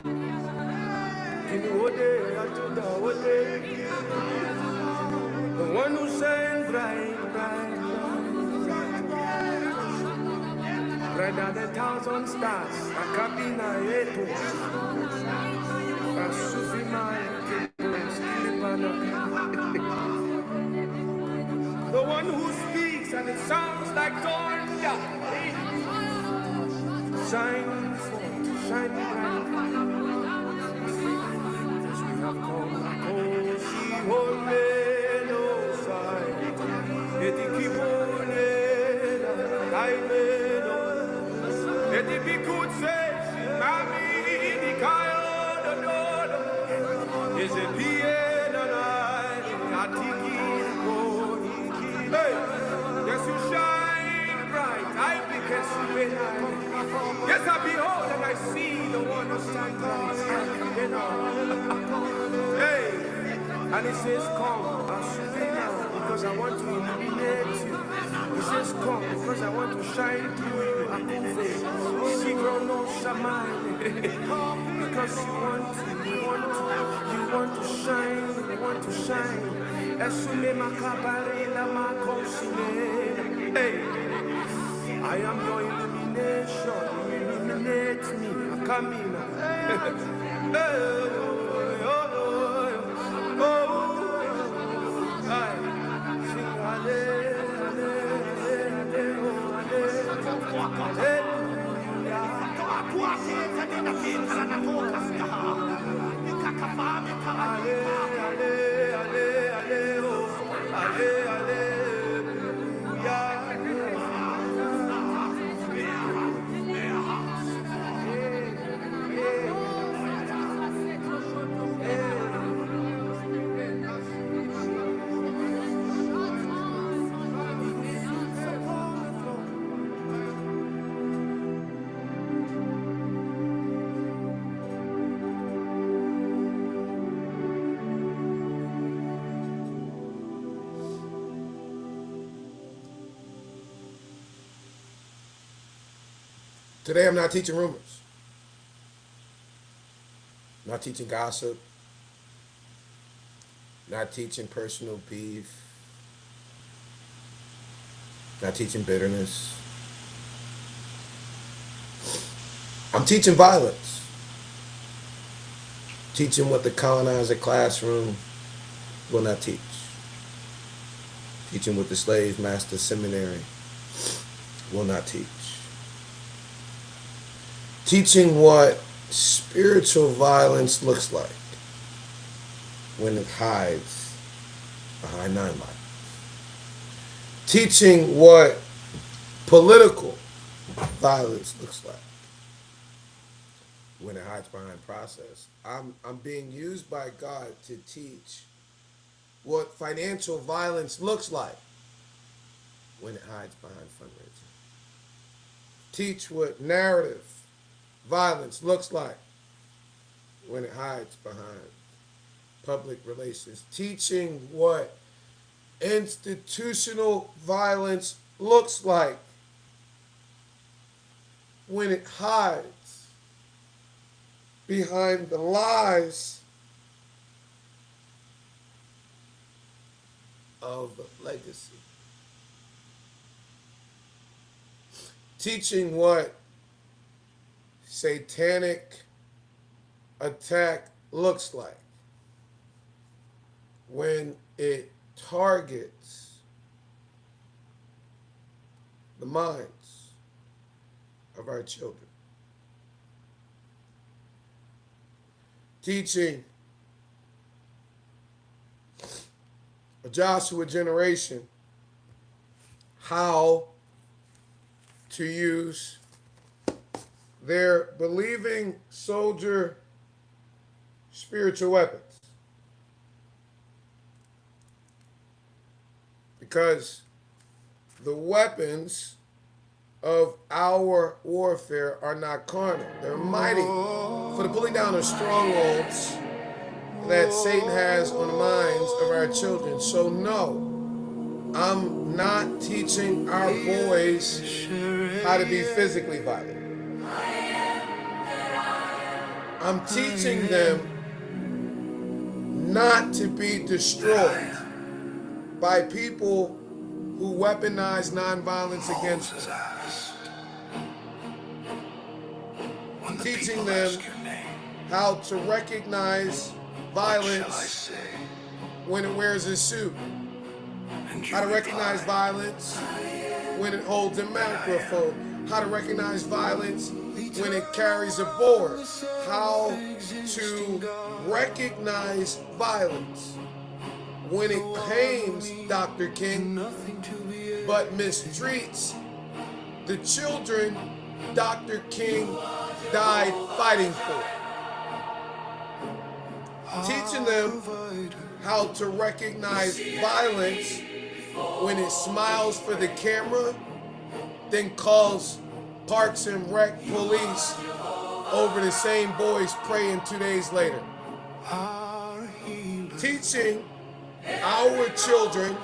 The one who shines bright, bright, brighter than 1,000 stars. Akabina yetu, asufima skilipana. The one who speaks and it sounds like thunder. Shine forth, shine bright. As we have come, Koshi Homeno Sai, Etikipone, Daimeno, Etipikutse, Mami, Nikayo, Dodo, is a piano night, Atiki, hey, yes, you shine bright, I because you when yes, I behold and I see the one who stands hey, and he says, come, Asuvena, because I want to illuminate you. He says, come, because I want to shine through you. Akuve, Sigro no Shamai, because you want to shine, you want to shine. Esume makabari la makosime, hey. I am your illumination. Illuminate me. Akamina. Today I'm not teaching rumors. Not teaching gossip. Not teaching personal beef. Not teaching bitterness. I'm teaching violence. Teaching what the colonizer classroom will not teach. Teaching what the slave master seminary will not teach. Teaching what spiritual violence looks like when it hides behind 9 lives. Teaching what political violence looks like when it hides behind process. I'm being used by God to teach what financial violence looks like when it hides behind fundraising. Teach what narrative violence looks like when it hides behind public relations. Teaching what institutional violence looks like when it hides behind the lies of legacy. Teaching what satanic attack looks like when it targets the minds of our children. Teaching a Joshua generation how to use their believing soldier spiritual weapons. Because the weapons of our warfare are not carnal. They're mighty for the pulling down of strongholds that Satan has on the minds of our children. So no, I'm not teaching our boys how to be physically violent. I'm teaching them not to be destroyed by people who weaponize nonviolence against them. Teaching them how to recognize violence when it wears a suit. How to recognize violence when it holds a microphone. How to recognize violence when it carries a board. How to recognize violence when it claims, Dr. King, but mistreats the children Dr. King died fighting for. Teaching them how to recognize violence when it smiles for the camera, then calls Parks and Rec police over the same boys praying 2 days later. Teaching our children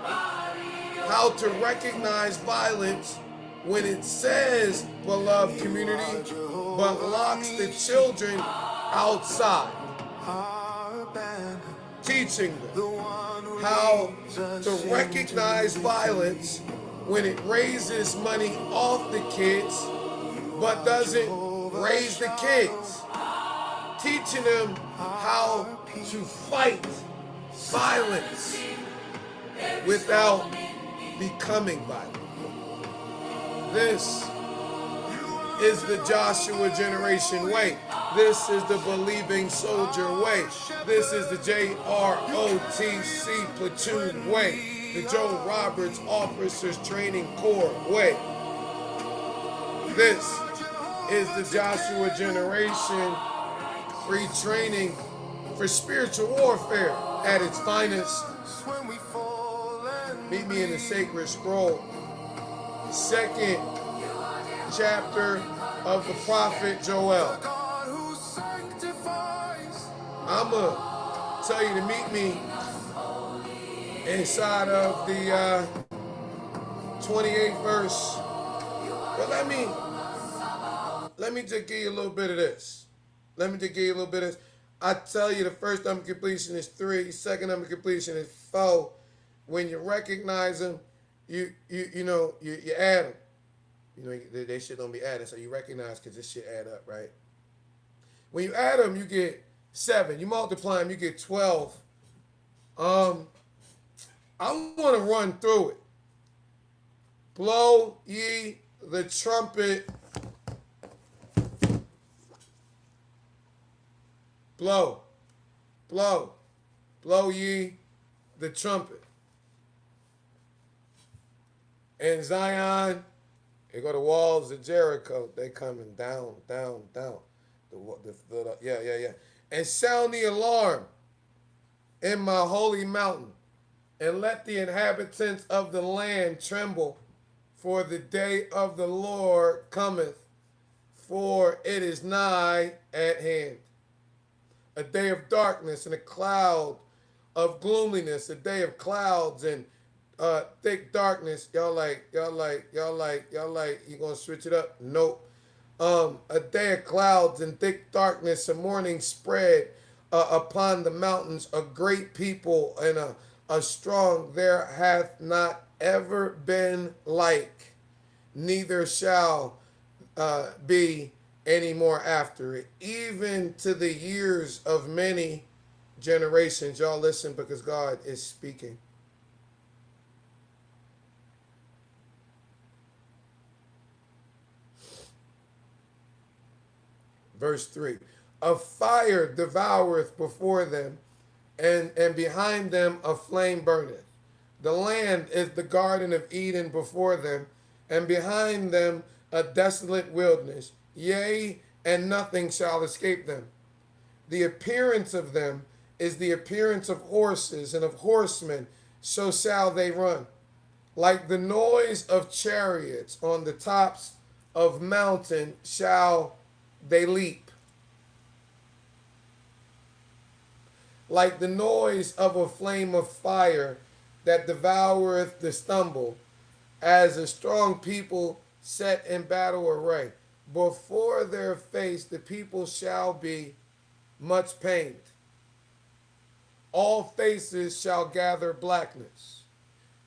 how to recognize violence when it says beloved community, but locks the children outside. Teaching them how to recognize violence when it raises money off the kids, but doesn't raise the kids. Teaching them how to fight violence without becoming violent. This is the Joshua generation way. This is the believing soldier way. This is the JROTC platoon way. The Joe Roberts Officers Training Corps way. This is the Joshua generation retraining for spiritual warfare at its finest. Meet me in the sacred scroll. 2nd chapter of the prophet Joel. I'm going to tell you to meet me inside of the 28th verse. But let me just give you a little bit of this. I tell you the first number of completion is 3, second number of completion is 4. When you recognize them, you add them. You know, they shit don't be added, so you recognize because this shit add up, right? When you add them, you get 7. You multiply them, you get 12. I want to run through it. Blow ye the trumpet. Blow ye the trumpet. And Zion, they go to walls of Jericho. They coming down. Yeah. And sound the alarm in my holy mountain, and let the inhabitants of the land tremble, for the day of the Lord cometh, for it is nigh at hand. A day of darkness and a cloud of gloominess, a day of clouds and thick darkness. Y'all like, you gonna switch it up? Nope. A day of clouds and thick darkness, a morning spread upon the mountains, a great people and a strong, there hath not ever been like, neither shall be any more after it, even to the years of many generations. Y'all listen, because God is speaking. Verse 3, a fire devoureth before them, and behind them a flame burneth. The land is the garden of Eden before them, and behind them a desolate wilderness. Yea, and nothing shall escape them. The appearance of them is the appearance of horses, and of horsemen, so shall they run. Like the noise of chariots on the tops of mountain shall they leap. Like the noise of a flame of fire that devoureth the stumble, as a strong people set in battle array. before their face the people shall be much pained. All faces shall gather blackness.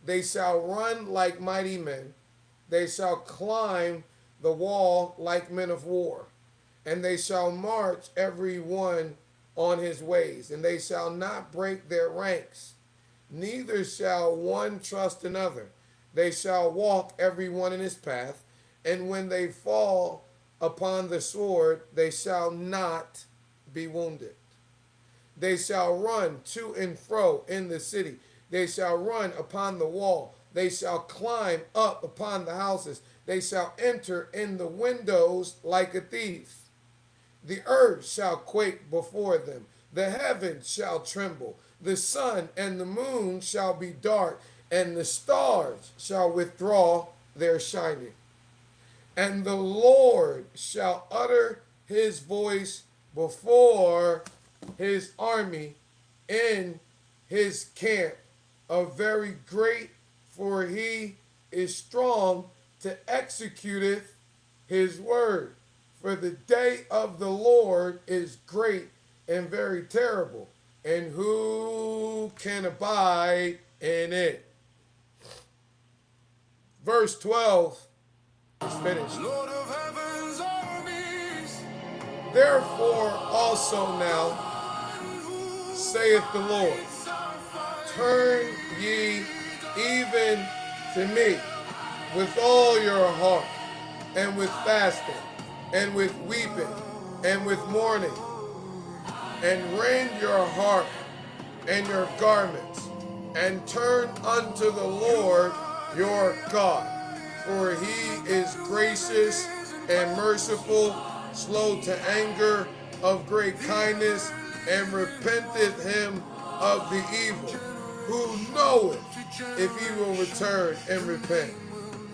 They shall run like mighty men. They shall climb the wall like men of war. And they shall march every one on his ways. And they shall not break their ranks. Neither shall one trust another. They shall walk every one in his path. And when they fall upon the sword, they shall not be wounded. They shall run to and fro in the city. They shall run upon the wall. They shall climb up upon the houses. They shall enter in the windows like a thief. The earth shall quake before them. The heavens shall tremble. The sun and the moon shall be dark, and the stars shall withdraw their shining. And the Lord shall utter his voice before his army in his camp, a very great, for he is strong to executeth his word. For the day of the Lord is great and very terrible, and who can abide in it? Verse 12 is finished. Lord of heaven's armies. Therefore also now, saith the Lord, turn ye even to me with all your heart, and with fasting, and with weeping, and with mourning, and rend your heart and your garments, and turn unto the Lord your God. For he is gracious and merciful, slow to anger, of great kindness, and repenteth him of the evil. Who knoweth if he will return and repent,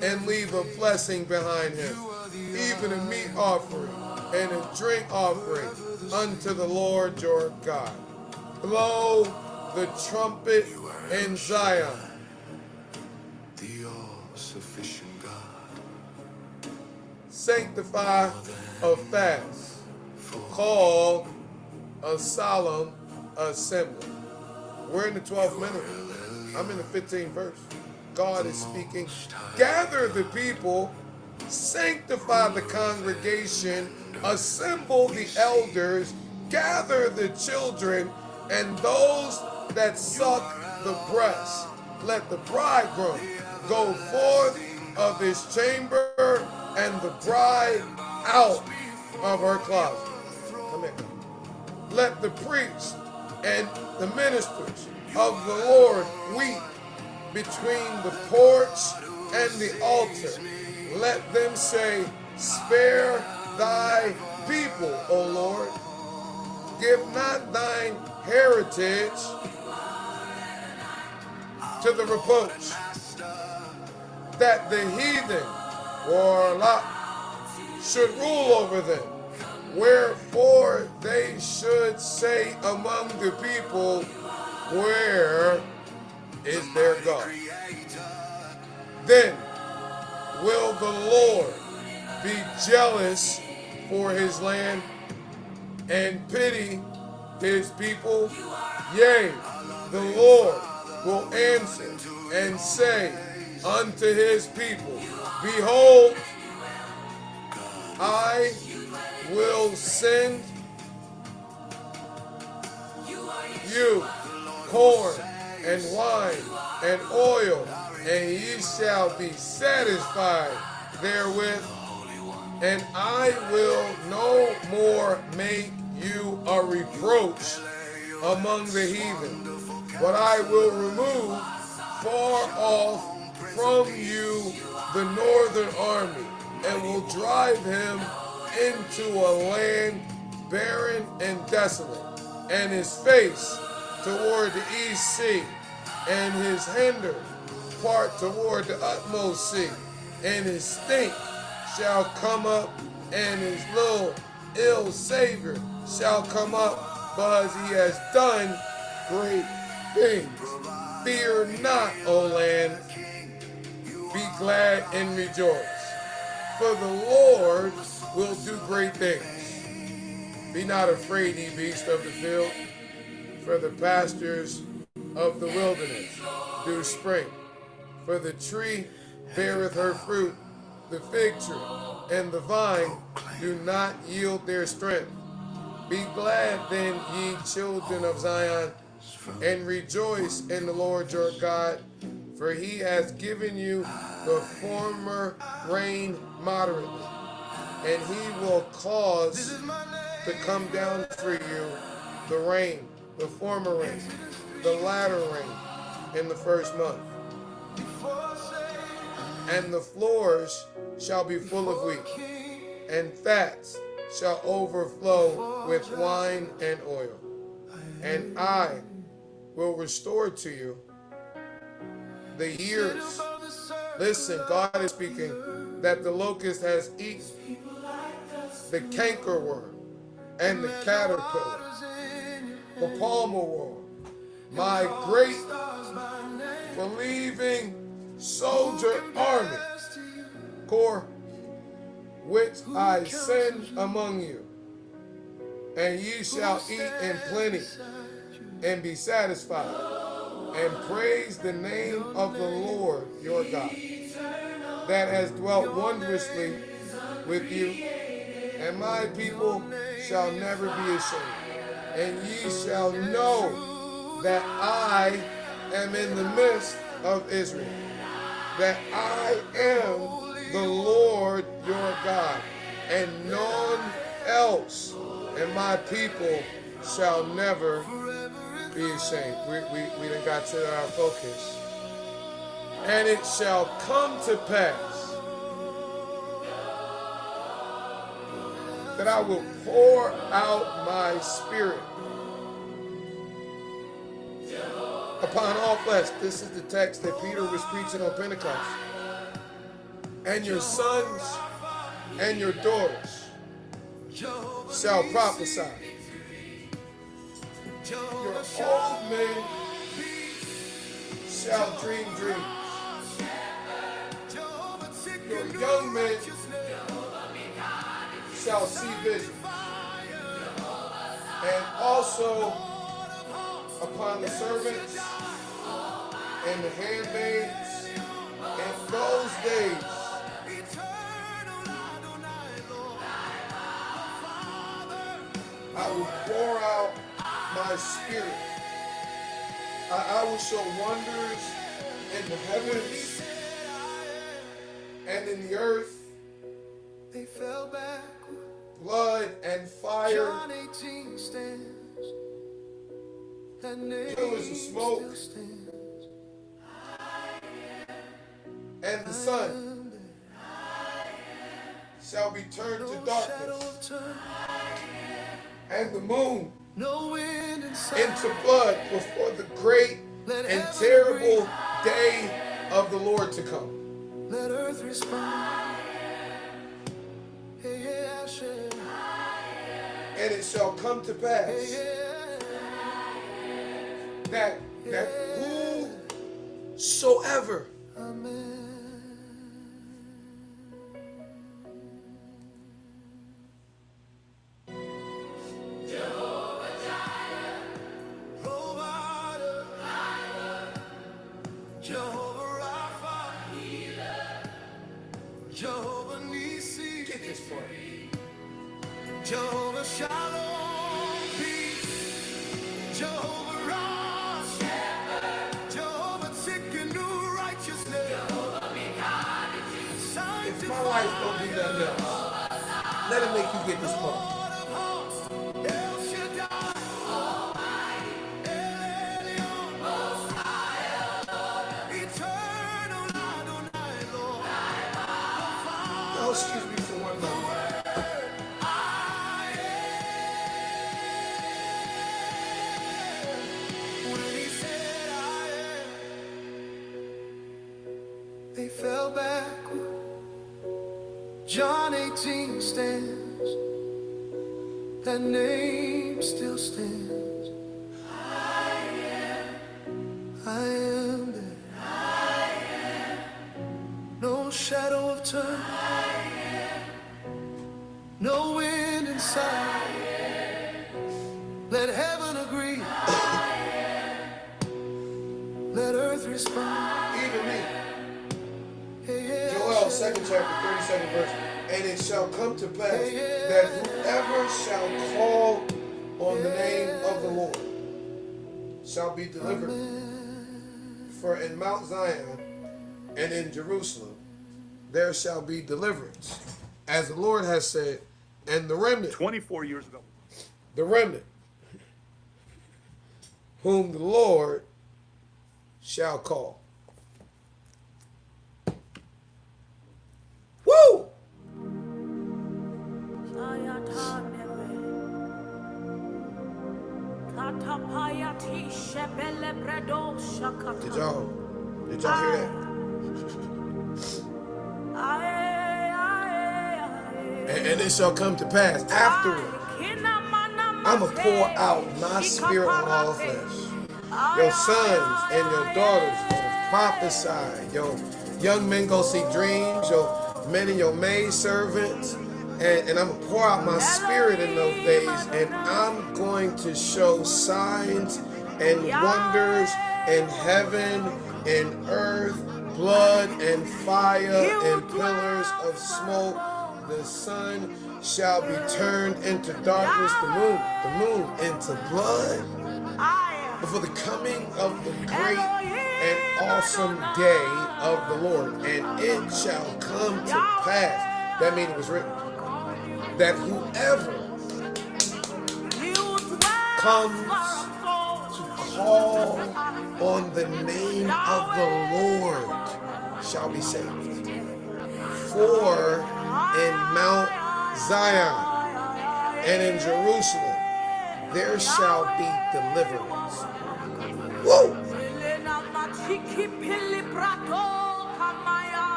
and leave a blessing behind him, even a meat offering and a drink offering unto the Lord your God. Blow the trumpet in Zion. The all-sufficient God. Sanctify a fast. Call a solemn assembly. We're in the 12th minute. I'm in the 15th verse. God is speaking. Gather the people, sanctify the congregation, assemble the elders, gather the children, and those that suck the breast. Let the bridegroom go forth of his chamber, and the bride out of her closet. Come here. Let the priests and the ministers of the Lord weep between the porch and the altar. Let them say, spare thy people, O Lord. Give not thine heritage to the reproach, that the heathen, warlock, should rule over them. Wherefore they should say among the people, where is their God? Then will the Lord be jealous for his land and pity his people? Yea, the Lord will answer and say unto his people, behold, I will send you corn and wine and oil, and ye shall be satisfied therewith, and I will no more make you a reproach among the heathen, but I will remove far off from you the northern army, and will drive him into a land barren and desolate, and his face toward the east sea, and his hinder part toward the utmost sea, and his stink shall come up, and his little ill savor shall come up, because he has done great things. Fear not, O land, be glad and rejoice. For the Lord will do great things. Be not afraid, ye beasts of the field, for the pastures of the wilderness do spring. For the tree beareth her fruit, the fig tree and the vine do not yield their strength. Be glad then, ye children of Zion, and rejoice in the Lord your God, for he has given you the former rain moderately, and he will cause to come down for you the rain, the former rain, the latter rain in the first month. And the floors shall be full of wheat, and fats shall overflow with wine and oil. And I will restore to you the years. Listen, God is speaking, that the locust has eaten, the cankerworm and the caterpillar, the palmer worm, my great believing soldier army, corps, which I send among you, and ye shall eat in plenty and be satisfied, and praise the name of the Lord your God, that has dwelt wondrously with you, and my people shall never be ashamed. And ye shall know that I am in the midst of Israel, that I am the Lord your God, and none else, and my people shall never be ashamed. We done got to our focus. And it shall come to pass that I will pour out my spirit upon all flesh. This is the text that Peter was preaching on Pentecost. And your sons and your daughters shall prophesy. Your old men shall dream dreams. Your young men shall see visions. And also upon the servants and the handmaids in those days I will pour out my spirit. I will show wonders in the heavens and in the earth, They fell backward. blood and fire, John 18 stands. That name pillars of smoke, still stands. and the sun shall be turned to No shadow darkness, of turn. and the moon No wind inside. into blood before the great and terrible day of the Lord to come. Let earth respond. Hey, yeah, I shall. And it shall come to pass that whosoever Amen. Provider. Jehovah Rapha. Jehovah Nissi. get this part. Jehovah Shalom, peace. Jehovah Rosh, Jehovah Tikkenu, righteousness. If my life don't be nothing else, let it make you get this part. Lord of hosts, El Shaddai, El Elyon, Eternal Adonai, Lord. Oh, excuse me for one moment. When he said I am, they fell backward. John 18 stands. That name still stands. I am there. No shadow of turn. Let heaven agree. Let earth respond. Even me. Hey, yeah, Joel 2nd chapter 32nd verse. And it shall come to pass that whoever shall call on the name of the Lord shall be delivered. For in Mount Zion and in Jerusalem there shall be deliverance, as the Lord has said, and the remnant, 24 years ago. the remnant, whom the Lord shall call. Woo! Did y'all hear that? And it shall come to pass afterward, I'm going to pour out my spirit on all flesh. Your sons and your daughters gonna prophesy. Your young men go see dreams. Your men and your maid servants. And I'm going to pour out my spirit in those days. And I'm going to show signs and wonders in heaven and earth, blood and fire and pillars of smoke. The sun shall be turned into darkness, the moon into blood, before the coming of the great and awesome day of the Lord. And it shall come to pass, that means it was written, that whoever comes to call on the name of the Lord shall be saved. For in Mount Zion and in Jerusalem there shall be deliverance. Whoa!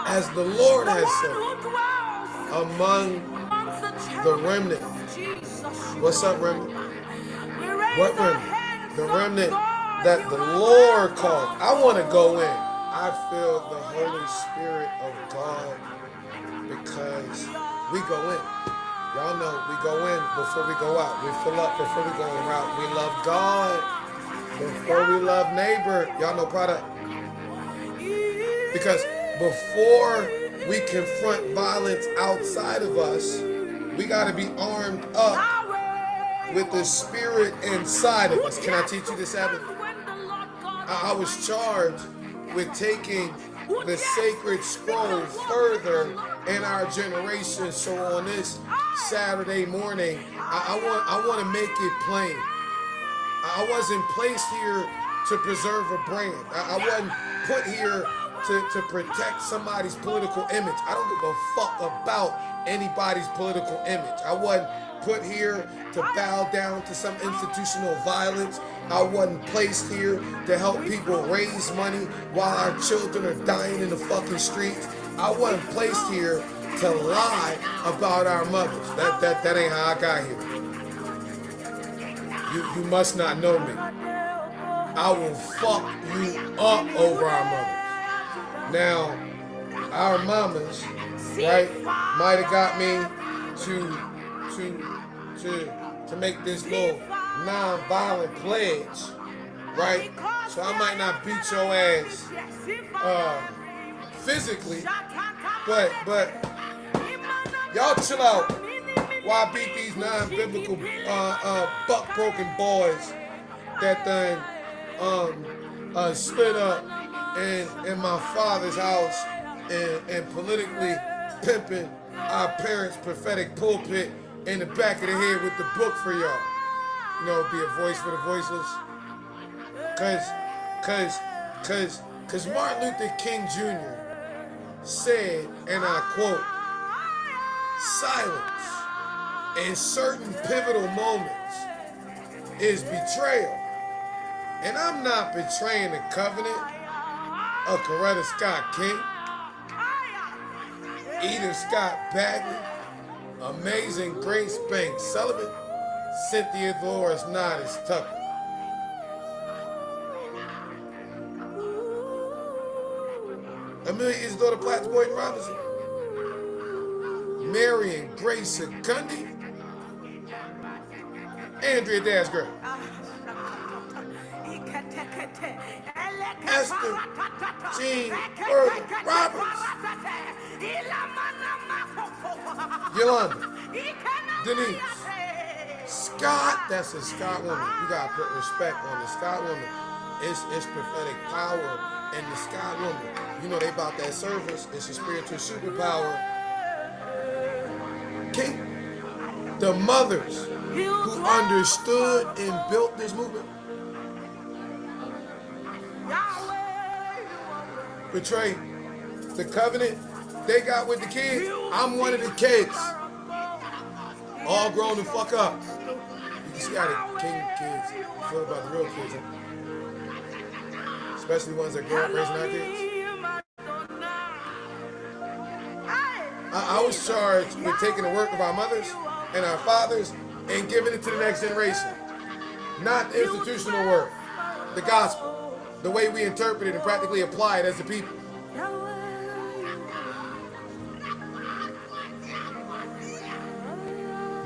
As the Lord has said, among the remnant. What's up, remnant? What remnant? The remnant that the Lord called. I want to go in. I feel the Holy Spirit of God because we go in. Y'all know we go in before we go out. We fill up before we go out. We love God before we love neighbor. Y'all know product. Because before we confront violence outside of us, we got to be armed up with the spirit inside of us. Can I teach you this Sabbath? I was charged with taking the sacred scroll further in our generation. So on this Saturday morning, I want to make it plain. I wasn't placed here to preserve a brand. I wasn't put here to protect somebody's political image. I don't give a fuck about anybody's political image. I wasn't put here to bow down to some institutional violence. I wasn't placed here to help people raise money while our children are dying in the fucking streets. I wasn't placed here to lie about our mothers. That ain't how I got here. You must not know me. I will fuck you up over our mothers. Now, our mamas, right, might have got me to make this little non-violent pledge, right? So I might not beat your ass physically, but y'all chill out while I beat these non-biblical buck-broken boys that done split up in my father's house and politically pimping our parents' prophetic pulpit in the back of the head with the book for y'all. You know, be a voice for the voiceless. Cause Martin Luther King Jr. said, and I quote, silence in certain pivotal moments is betrayal. And I'm not betraying the covenant of Coretta Scott King, Eden Scott Bagley, Amazing Grace Banks Sullivan, Cynthia Dolores Nodis Tucker. Amelia Isadora Platts Boynton Robinson, Marion Grace Gundy, Andrea Dad's girl. Esther Jean Berger Roberts. Yolanda. Denise. Scott. That's a Scott woman. You gotta put respect on the Scott woman. It's prophetic power in the Scott woman. You know they about that service. It's a spiritual superpower. King. The mothers who understood and built this movement. Betray the covenant they got with the kids. I'm one of the kids. All grown the fuck up. You can see how the king kids feel about the real kids. Huh? Especially ones that grow up raising our kids. I was charged with taking the work of our mothers and our fathers and giving it to the next generation. Not the institutional work, the gospel, the way we interpret it and practically apply it as a people.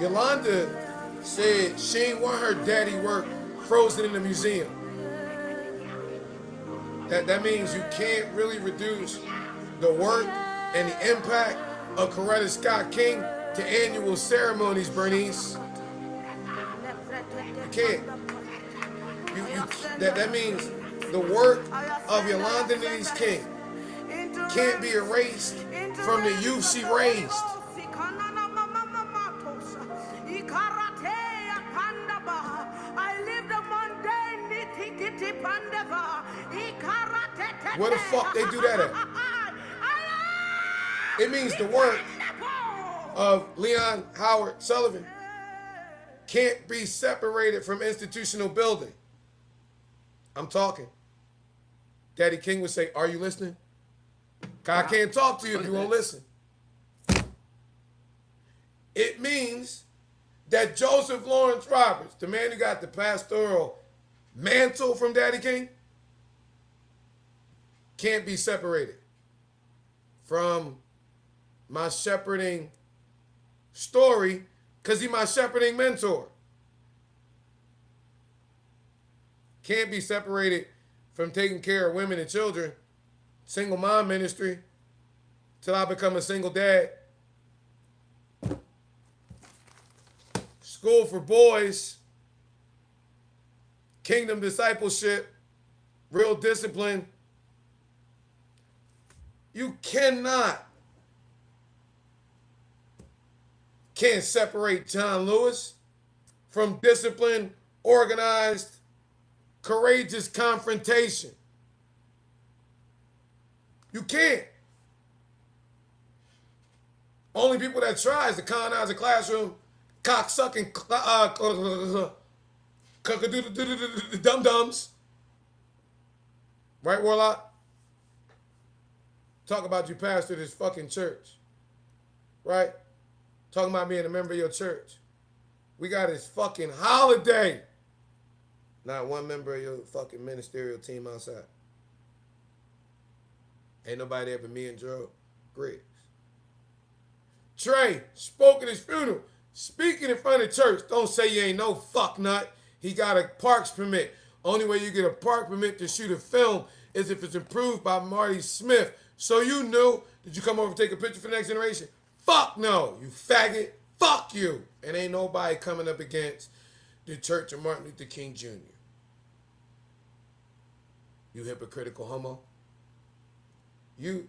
Yolanda said she ain't want her daddy work frozen in the museum. That means you can't really reduce the work and the impact of Coretta Scott King to annual ceremonies, Bernice. You can't. That means the work of Yolanda Denise King can't be erased from the youth she raised. Where the fuck they do that at? It means the work of Leon Howard Sullivan can't be separated from institutional building. I'm talking. Daddy King would say, are you listening? I can't talk to you if you won't listen. It means that Joseph Lawrence Roberts, the man who got the pastoral mantle from Daddy King, can't be separated from my shepherding story because he's my shepherding mentor. Can't be separated from taking care of women and children, single mom ministry, till I become a single dad. School for boys, kingdom discipleship, real discipline. You can't separate John Lewis from disciplined, organized, courageous confrontation. You can't. Only people that try is to colonize the classroom, cocksucking dum-dums. Right, Warlock? Talk about you pastor this fucking church. Right? Talking about being a member of your church. We got this fucking holiday. Not one member of your fucking ministerial team outside. Ain't nobody there but me and Joe Griggs. Trey spoke at his funeral. Speaking in front of church. Don't say you ain't no fuck nut. He got a parks permit. Only way you get a park permit to shoot a film is if it's approved by Marty Smith. So you knew. Did you come over and take a picture for the next generation? Fuck no, you faggot. Fuck you. And ain't nobody coming up against the Church of Martin Luther King Jr. You hypocritical homo. You,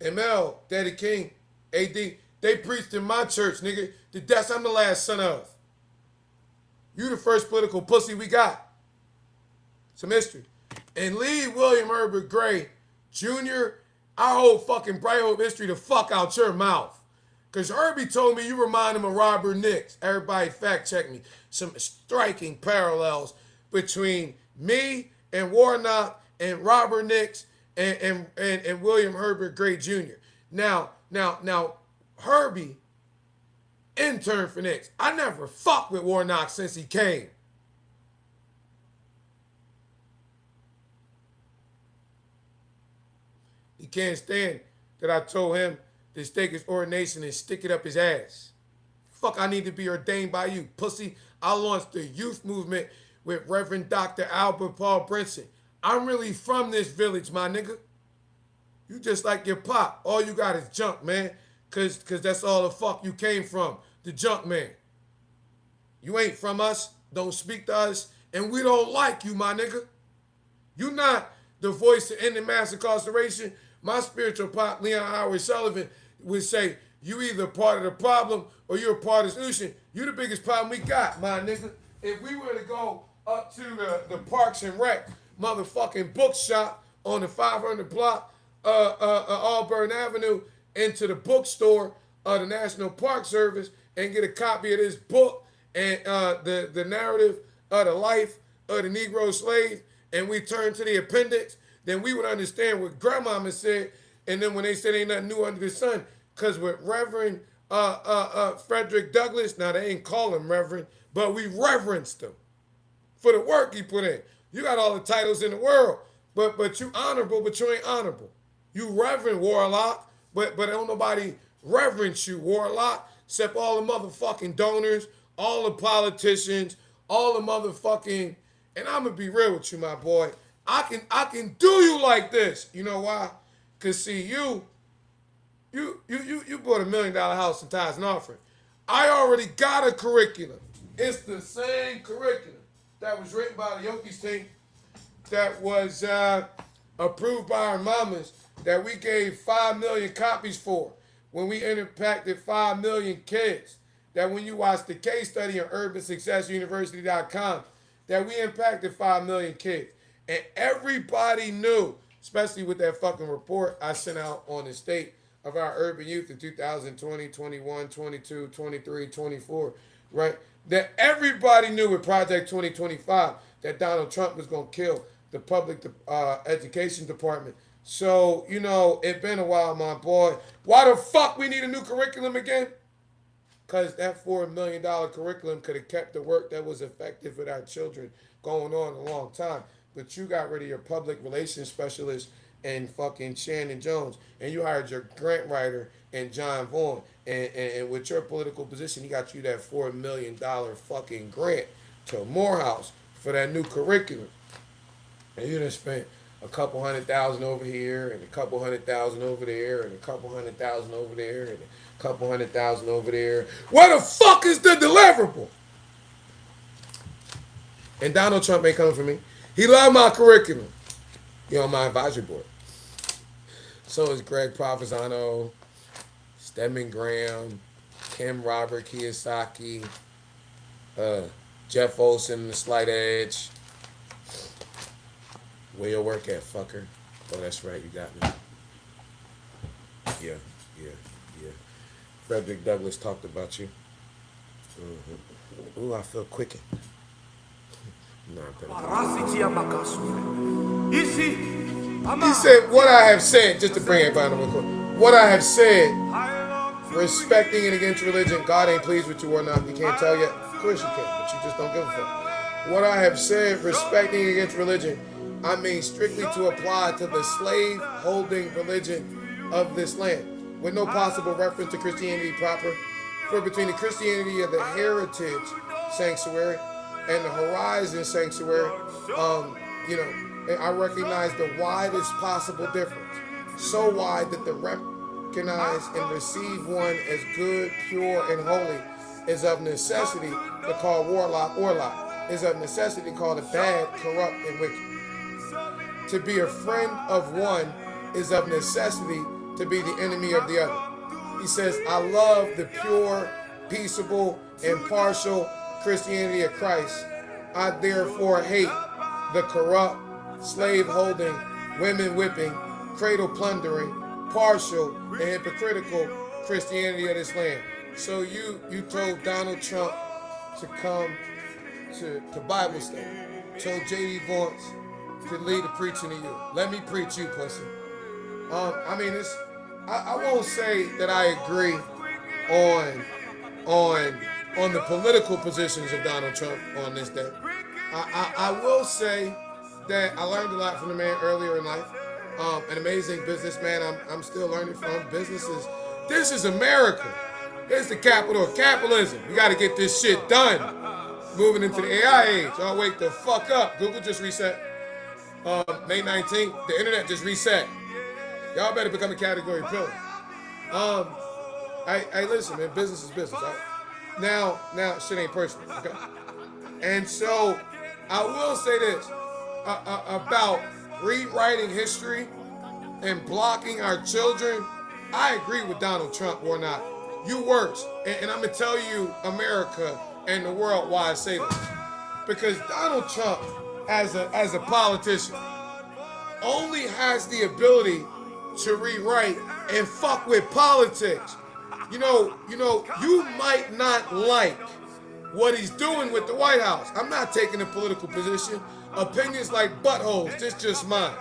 ML, Daddy King, AD, they preached in my church, nigga. The deaths I'm the last son of. You the first political pussy we got. Some history. And leave William Herbert Gray Jr., our whole fucking Bright Hope history to fuck out your mouth. Because Herbie told me you remind him of Robert Nix. Everybody fact check me. Some striking parallels between me and Warnock and Robert Nix and William Herbert Gray Jr. Now, Herbie interned for Nix. I never fucked with Warnock since he came. He can't stand that I told him to take his ordination and stick it up his ass. Fuck, I need to be ordained by you, pussy. I launched the youth movement with Reverend Dr. Albert Paul Brinson. I'm really from this village, my nigga. You just like your pop. All you got is junk, man. Cause that's all the fuck you came from. The junk man. You ain't from us. Don't speak to us. And we don't like you, my nigga. You not the voice to end the mass incarceration. My spiritual pop, Leon Howard Sullivan, would say, you either part of the problem or you're a part of the solution. You the biggest problem we got, my nigga. If we were to go up to the Parks and Rec motherfucking bookshop on the 500 block Auburn Avenue into the bookstore of the National Park Service and get a copy of this book and the narrative of the life of the Negro slave, and we turn to the appendix, then we would understand what grandmama said. And then when they said ain't nothing new under the sun, because with Reverend Frederick Douglass, now they ain't call him Reverend, but we reverenced him for the work he put in. You got all the titles in the world, but you honorable, but you ain't honorable. You Reverend Warlock, but don't nobody reverence you, Warlock, except all the motherfucking donors, all the politicians, all the motherfucking, and I'm gonna be real with you, my boy. I can do you like this. You know why? Cause see, you bought $1 million house in tithes and offering. I already got a curriculum. It's the same curriculum that was written by the Yoki's team, that was approved by our mamas, that we gave 5 million copies for when we impacted 5 million kids. That when you watch the case study on urbansuccessuniversity.com, that we impacted 5 million kids. And everybody knew, especially with that fucking report I sent out on the state of our urban youth in 2020, 21, 22, 23, 24, right? That everybody knew with Project 2025 that Donald Trump was going to kill the public education department. So, you know, it been a while, my boy. Why the fuck we need a new curriculum again? Because that $4 million curriculum could have kept the work that was effective with our children going on a long time. But you got rid of your public relations specialist and fucking Shannon Jones, and you hired your grant writer and John Vaughn, and with your political position, he got you that $4 million fucking grant to Morehouse for that new curriculum. And you done spent a couple $100,000 over here, and a couple $100,000 over there, and a couple $100,000 over there, and a couple $100,000 over there. Where the fuck is the deliverable? And Donald Trump ain't coming for me. He loved my curriculum. He on my advisory board. So is Greg Provenzano, Stedman Graham, Kim Robert Kiyosaki, Jeff Olson, The Slight Edge. Where your work at, fucker? Oh, that's right, you got me. Yeah. Frederick Douglass talked about you. Mm-hmm. Ooh, I feel quickened. He said, what I have said, just to bring everybody on the record, what I have said, respecting and against religion, God ain't pleased with you or not. You can't tell yet. Of course you can, but you just don't give a fuck. What I have said, respecting against religion, I mean strictly to apply to the slave-holding religion of this land, with no possible reference to Christianity proper. For between the Christianity of the Heritage Sanctuary and the Horizon Sanctuary, I recognize the widest possible difference. So wide that the recognize and receive one as good, pure, and holy is of necessity to call warlock, is of necessity to call the bad, corrupt, and wicked. To be a friend of one is of necessity to be the enemy of the other. He says, I love the pure, peaceable, impartial Christianity of Christ. I therefore hate the corrupt, slave-holding, women-whipping, cradle-plundering, partial, and hypocritical Christianity of this land. So you told Donald Trump to come to Bible study. Told J.D. Vance to lead the preaching to you. Let me preach you, pussy. I won't say that I agree on the political positions of Donald Trump on this day. I will say that I learned a lot from the man earlier in life. An amazing businessman I'm still learning from. This is America. It's the capital of capitalism. We got to get this shit done. Moving into the AI age. Oh, wake the fuck up. Google just reset. May 19th. The internet just reset. Y'all better become a category pillar. I listen, man. Business is business. Now, shit ain't personal. Okay. And so, I will say this about rewriting history and blocking our children. I agree with Donald Trump or not. You worse. And I'm gonna tell you, America and the world, why I say this. Because Donald Trump, as a politician, only has the ability to rewrite and fuck with politics. You might not like what he's doing with the White House. I'm not taking a political position. Opinions like buttholes, this just mine.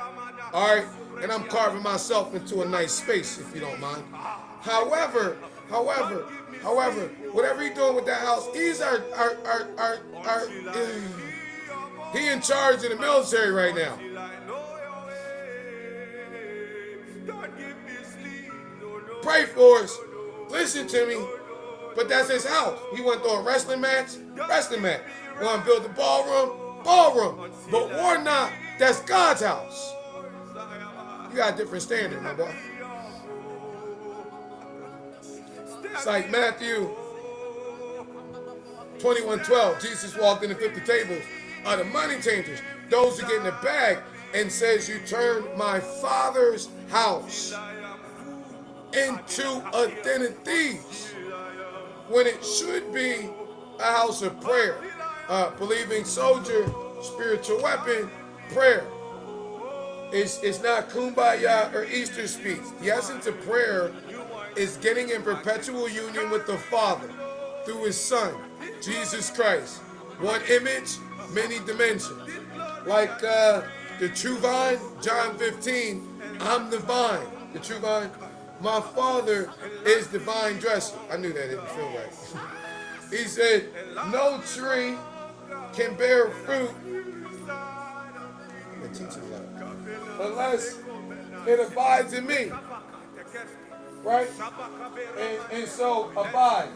All right? And I'm carving myself into a nice space, if you don't mind. However, whatever he's doing with that house, he's he in charge of the military right now. Pray for us. Listen to me. But that's his house. He want to throw a wrestling match. Want to build a ballroom. But war not, that's God's house. You got a different standard, my boy. It's like Matthew 21:12. Jesus walked in the 50 tables are the money changers. Those who get in the bag and says, you turn my father's house into a den of thieves, when it should be a house of prayer. Believing soldier, spiritual weapon, prayer. It's not kumbaya or Easter speech. The essence of prayer is getting in perpetual union with the Father through his Son, Jesus Christ. One image, many dimensions. Like the true vine, John 15, I'm the vine. The true vine. My Father is the vine dresser. I knew that didn't feel right. He said, no tree can bear fruit unless it abides in me. Right? And so abide.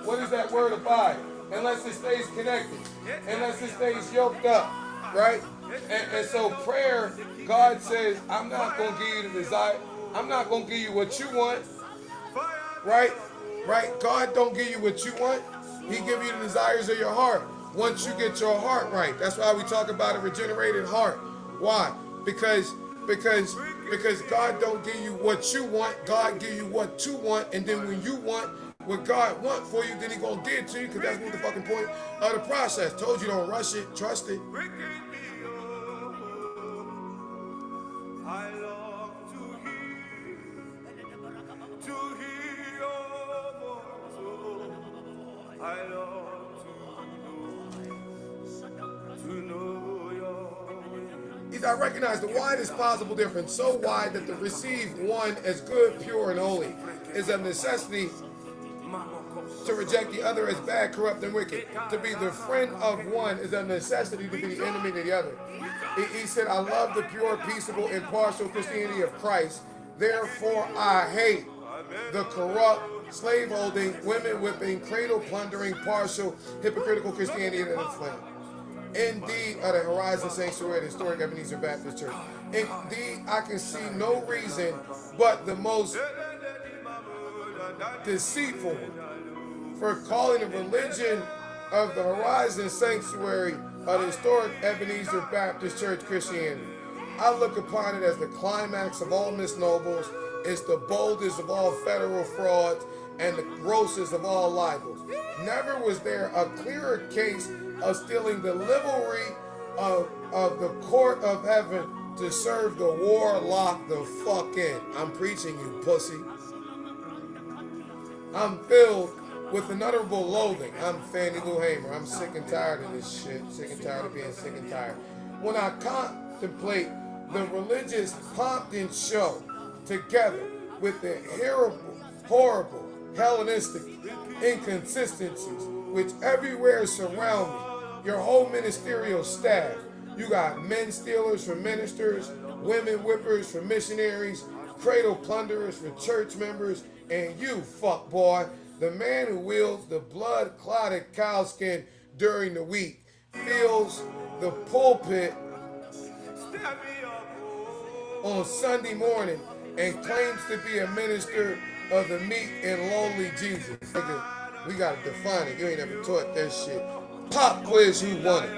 What is that word abide? Unless it stays connected. Unless it stays yoked up. Right? And so prayer, God says, I'm not going to give you the desire. I'm not going to give you what you want. Right? God don't give you what you want. He give you the desires of your heart. Once you get your heart right. That's why we talk about a regenerated heart. Why? Because God don't give you what you want. God give you what to want. And then when you want what God want for you, then he going to give it to you, because that's what the fucking point of the process. Told you, don't rush it. Trust it. I recognize the widest possible difference, so wide that to receive one as good, pure, and holy is a necessity. To reject the other as bad, corrupt, and wicked. To be the friend of one is a necessity to be the enemy of the other. He said, I love the pure, peaceable, impartial Christianity of Christ. Therefore, I hate the corrupt, slave-holding, women-whipping, cradle-plundering, partial, hypocritical Christianity that is flame. Indeed, of the Horizon Sanctuary, the historic Ebenezer Baptist Church. Indeed, I can see no reason but the most deceitful one for calling the religion of the Horizon Sanctuary of the historic Ebenezer Baptist Church Christianity. I look upon it as the climax of all misnobles. It's the boldest of all federal frauds and the grossest of all libels. Never was there a clearer case of stealing the livery of the court of heaven to serve the warlock the fuck in. I'm preaching, you pussy. I'm filled with unutterable loathing. I'm Fannie Lou Hamer. I'm sick and tired of this shit. Sick and tired of being sick and tired. When I contemplate the religious pomp and show together with the horrible Hellenistic inconsistencies which everywhere surround me, your whole ministerial staff, you got men stealers for ministers, women whippers for missionaries, cradle plunderers for church members, and you, fuck boy, the man who wields the blood-clotted cowskin during the week fills the pulpit on Sunday morning and claims to be a minister of the meek and lowly Jesus. Nigga, we gotta define it. You ain't ever taught that shit. Pop quiz, who won it?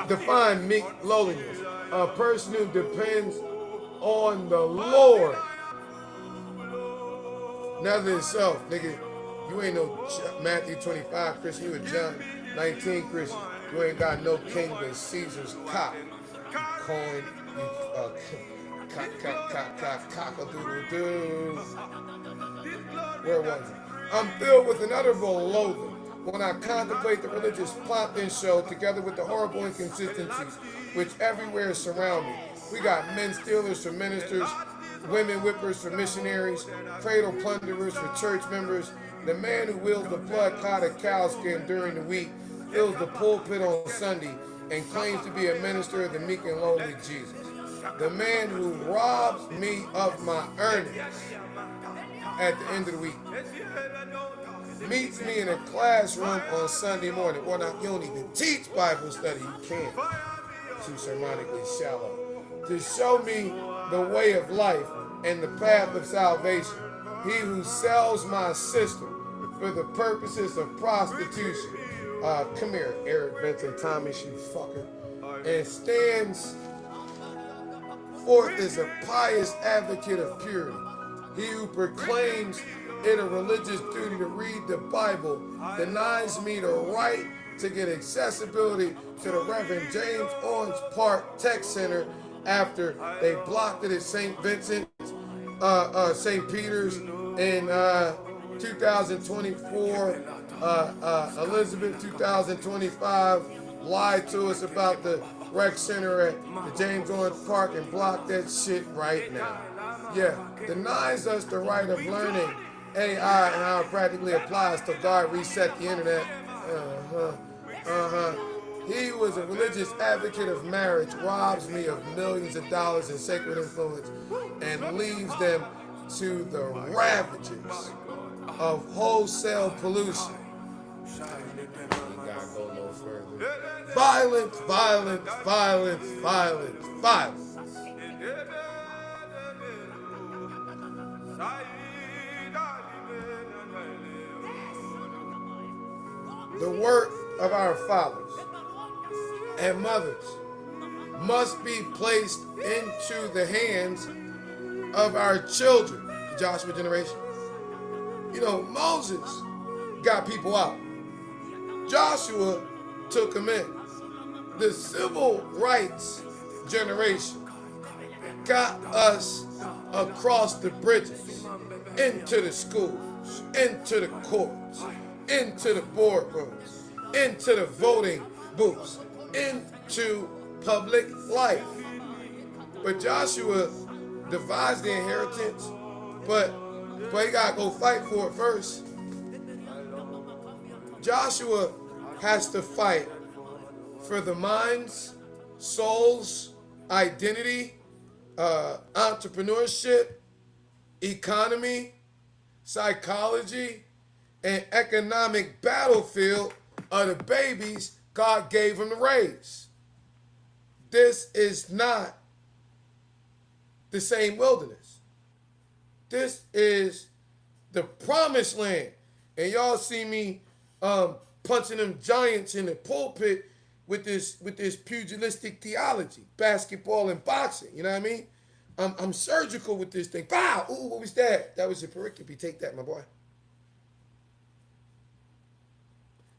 Define meek lowliness. A person who depends on the Lord, not himself, nigga. You ain't no Matthew 25 Christian. You a John 19 Christian. You ain't got no king but Caesar's cock. You coin. Cock-a-doodle-doo. Where was it? I'm filled with unutterable loathing when I contemplate the religious plot and show together with the horrible inconsistencies which everywhere surround me. We got men stealers for ministers, women whippers for missionaries, cradle plunderers for church members. The man who wields the blood-clotted cowskin during the week fills the pulpit on Sunday and claims to be a minister of the meek and lowly Jesus. The man who robs me of my earnings at the end of the week meets me in a classroom on Sunday morning. Well, now, you don't even teach Bible study. You can't. Too sermonically shallow. To show me the way of life and the path of salvation. He who sells my sister for the purposes of prostitution. Come here, Eric Benson Thomas, you fucker. And stands forth as a pious advocate of purity. He who proclaims it a religious duty to read the Bible denies me the right to get accessibility to the Reverend James Orange Park Tech Center after they blocked it at St. Vincent, St. Peter's in 2024. Elizabeth 2025 lied to us about the rec center at the James Orange Park and blocked that shit right now. Yeah, denies us the right of learning AI and how it practically applies till God reset the internet. He who is a religious advocate of marriage robs me of millions of dollars in sacred influence and leaves them to the ravages of wholesale pollution. Gotta go no further. Violence, violence, violence, violence, violence. The work of our fathers and mothers must be placed into the hands of our children, the Joshua generation. You know, Moses got people out. Joshua took them in. The civil rights generation got us across the bridges, into the schools, into the courts, into the boardrooms, into the voting booths, into public life. But Joshua divides the inheritance, but he gotta go fight for it first. Joshua has to fight for the minds, souls, identity, entrepreneurship, economy, psychology, and economic battlefield of the babies God gave him to raise. This is not the same wilderness. This is the promised land. And y'all see me punching them giants in the pulpit with this pugilistic theology, basketball and boxing. You know what I mean? I'm surgical with this thing. Pow! Ooh, what was that? That was a pericope. Take that, my boy.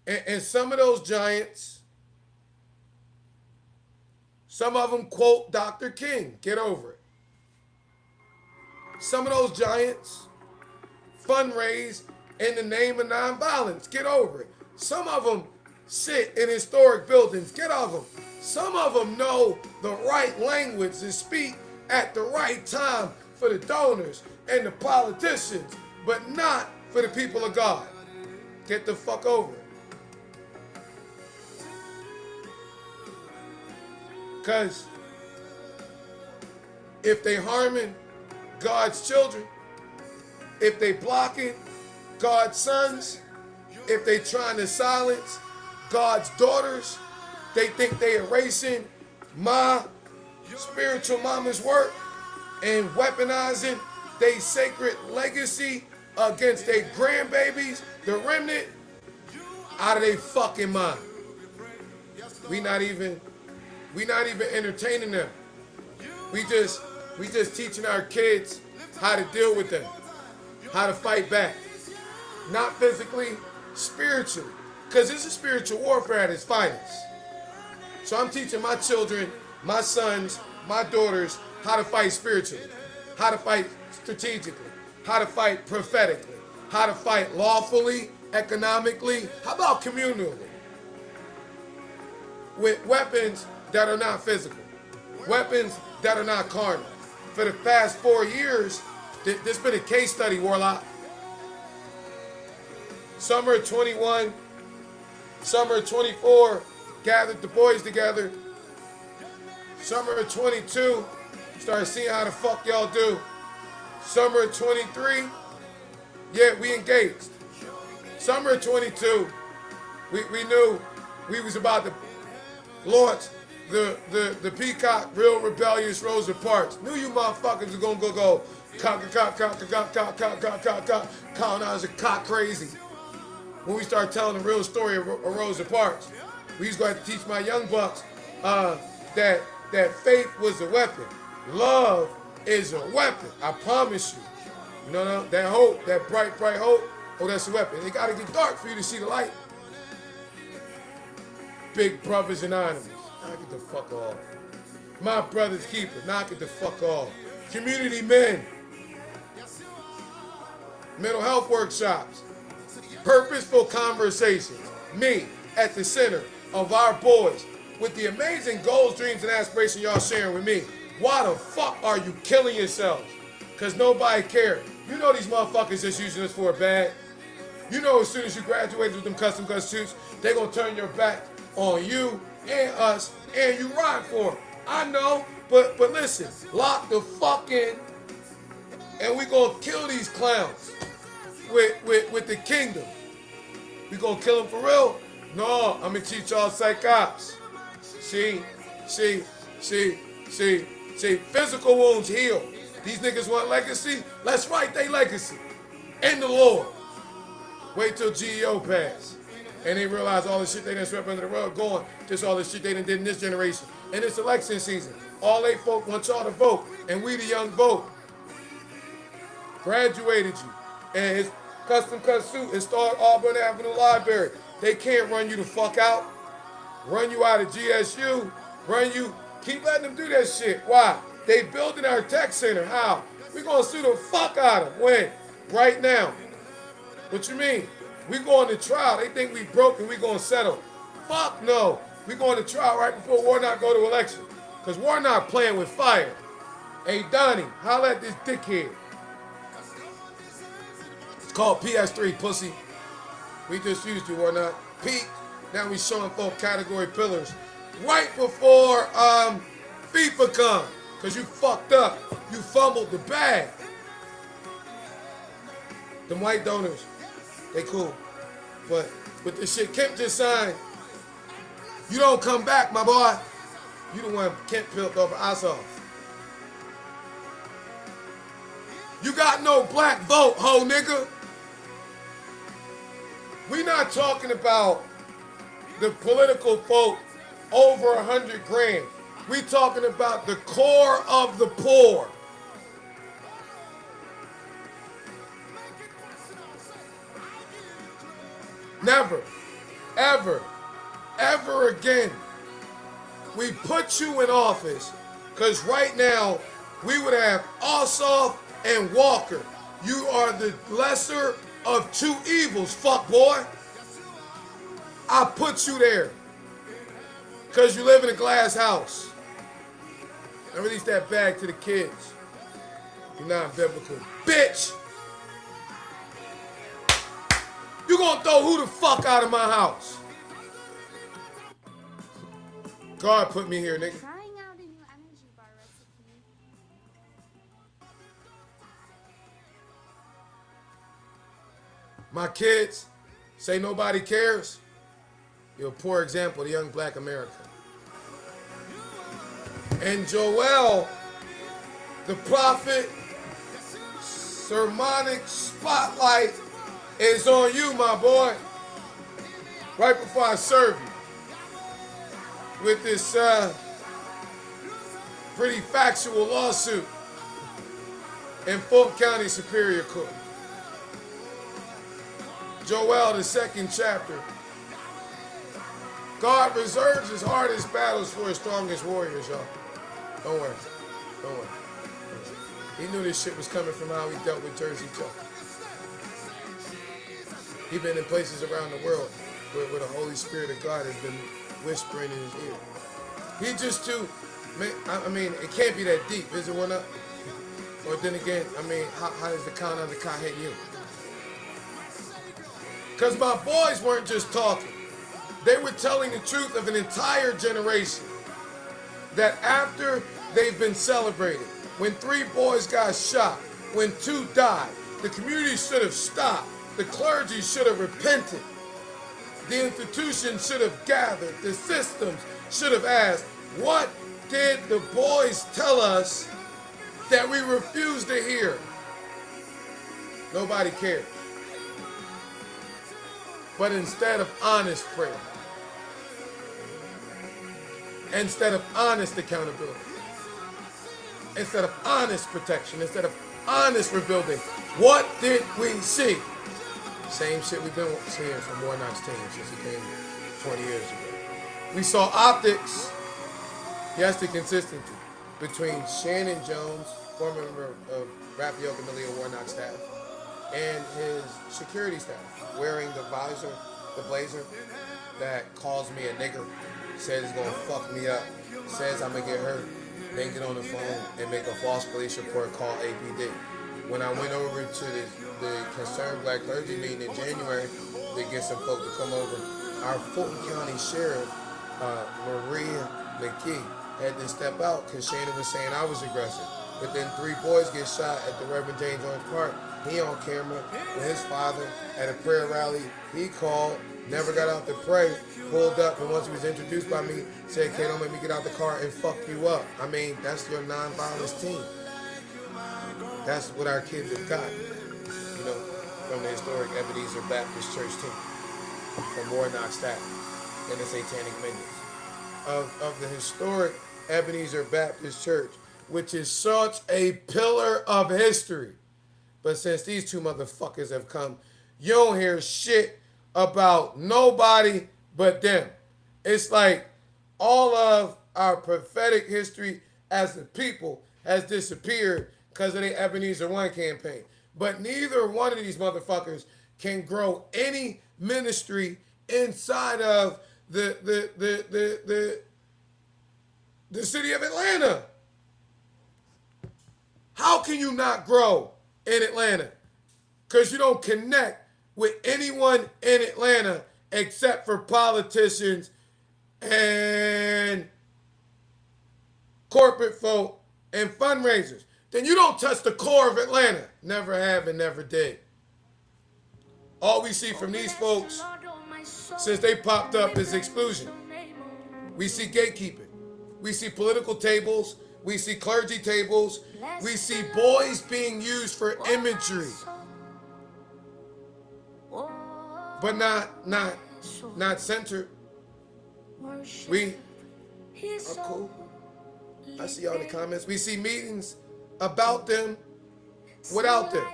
And some of those giants, some of them quote Dr. King. Get over it. Some of those giants fundraise in the name of nonviolence. Get over it. Some of them sit in historic buildings. Get over them. Some of them know the right language to speak at the right time for the donors and the politicians, but not for the people of God. Get the fuck over it. Because if they harming God's children, if they blocking God's sons, if they trying to silence God's daughters, they think they erasing my spiritual mama's work and weaponizing their sacred legacy against their grandbabies, the remnant, out of their fucking mind. We not even entertaining them. We just teaching our kids how to deal with them, how to fight back. Not physically, spiritually. Because this is spiritual warfare at its finest. So I'm teaching my children, my sons, my daughters, how to fight spiritually, how to fight strategically, how to fight prophetically, how to fight lawfully, economically, how about communally? With weapons that are not physical, weapons that are not carnal. For the past 4 years, there's been a case study, Warlock. Summer of 21, summer of 24, gathered the boys together. Summer of 22, started seeing how the fuck y'all do. Summer of 23, yeah, we engaged. Summer of 22, we knew we was about to launch the Peacock Real Rebellious Rosa Parks. Knew you motherfuckers was gonna go colonizer cock crazy. When we start telling the real story of Rosa Parks, we was going to teach my young bucks that faith was a weapon. Love is a weapon. I promise you. You know that hope, that bright hope. Oh, that's a weapon. It got to get dark for you to see the light. Big Brothers Anonymous. Knock it the fuck off. My Brother's Keeper. Knock it the fuck off. Community Men. Mental health workshops. Purposeful conversations. Me at the center of our boys with the amazing goals, dreams, and aspirations y'all sharing with me. Why the fuck are you killing yourselves? Because nobody cares. You know these motherfuckers just using us for a bag. You know as soon as you graduate with them custom cut suits, they gonna turn your back on you and us, and you ride for them. I know, but listen, lock the fuck in, and we gonna kill these clowns with the kingdom. We gonna kill them for real? No, I'm gonna teach y'all psych ops. See, physical wounds heal. These niggas want legacy? Let's write their legacy in the Lord. Wait till GEO pass. And they realize all the shit they done swept under the rug going, just all the shit they done did in this generation. And it's election season. All they folk want y'all to vote, and we the young vote. Graduated you. And his custom cut suit installed Auburn Avenue Library. They can't run you the fuck out. Run you out of GSU. Run you. Keep letting them do that shit. Why? They building our tech center. How? We gonna sue the fuck out of them. When? Right now. What you mean? We going to trial. They think we broke and we gonna settle. Fuck no. We going to trial right before Warnock go to election. Because Warnock playing with fire. Hey, Donnie, holla at this dickhead. It's called PS3, pussy. We just used you, Warnock. Peak. Now we showing folk category pillars. Right before FIFA come. Because you fucked up. You fumbled the bag. Them white donors, they cool. But with the shit Kemp just signed, you don't come back, my boy. You the one Kemp peeled over eyes off. You got no black vote, ho nigga. We not talking about the political vote over 100 grand. We talking about the core of the poor. Never, ever, ever again. We put you in office because right now we would have Ossoff and Walker. You are the lesser of two evils, fuck boy. I put you there because you live in a glass house. I release that bag to the kids. You're not biblical, bitch. You gonna throw who the fuck out of my house? God put me here, nigga. Trying out a new energy bar recipe. My kids say nobody cares, you're a poor example of the young black American. And Joel, the prophet, sermonic spotlight is on you, my boy. Right before I serve you with this pretty factual lawsuit in Fulton County Superior Court. Joel, the 2nd chapter. God reserves his hardest battles for his strongest warriors, y'all. Don't worry. Don't worry. He knew this shit was coming from how he dealt with Jersey Joe. He been in places around the world where the Holy Spirit of God has been whispering in his ear. He just too, I mean, it can't be that deep. Is it one up? Or then again, I mean, how does the count on the car hit you? Because my boys weren't just talking. They were telling the truth of an entire generation. That after they've been celebrated, when 3 boys got shot, when 2 died, the community should have stopped. The clergy should have repented. The institutions should have gathered. The systems should have asked, what did the boys tell us that we refused to hear? Nobody cared. But instead of honest prayer, instead of honest accountability, instead of honest protection, instead of honest rebuilding, what did we see? Same shit we've been seeing from Warnock's team since he came 20 years ago. We saw optics, yes, the consistency between Shannon Jones, former member of Raphael Camilio Warnock staff, and his security staff, wearing the visor, the blazer, that calls me a nigger, says it's gonna fuck me up, says I'm gonna get hurt, then get on the phone and make a false police report, call APD. When I went over to the Concerned Black Clergy meeting in January to get some folk to come over, our Fulton County Sheriff, Maria McKee, had to step out because Shannon was saying I was aggressive. But then 3 boys get shot at the Reverend James Orange Park. He on camera with his father at a prayer rally. He called, never got out to pray, pulled up, and once he was introduced by me, said, "Can't don't make me get out the car and fuck you up." I mean, that's your non-violence team. That's what our kids have got, you know, from the historic Ebenezer Baptist Church team, from Warnock staff and the Satanic Minions. Of the historic Ebenezer Baptist Church, which is such a pillar of history. But since these 2 motherfuckers have come, you don't hear shit about nobody but them. It's like all of our prophetic history as a people has disappeared because of the Ebenezer One campaign. But neither one of these motherfuckers can grow any ministry inside of the city of Atlanta. How can you not grow in Atlanta? Because you don't connect with anyone in Atlanta except for politicians and corporate folk and fundraisers. Then you don't touch the core of Atlanta. Never have and never did. All we see from these folks since they popped up is exclusion. We see gatekeeping. We see political tables. We see clergy tables. We see boys being used for imagery. But not centered. We are cool. I see all the comments. We see meetings about them without them.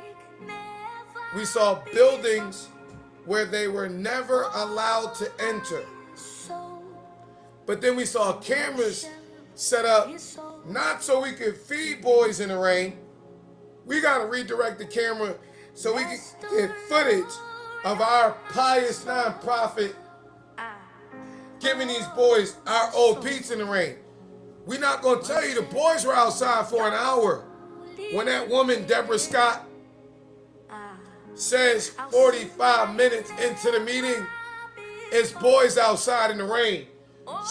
We saw buildings where they were never allowed to enter. But then we saw cameras set up not so we could feed boys in the rain. We got to redirect the camera so we can get footage of our pious nonprofit giving these boys our old pizza in the rain. We're not going to tell you the boys were outside for an hour. When that woman, Deborah Scott, says 45 minutes into the meeting, it's boys outside in the rain.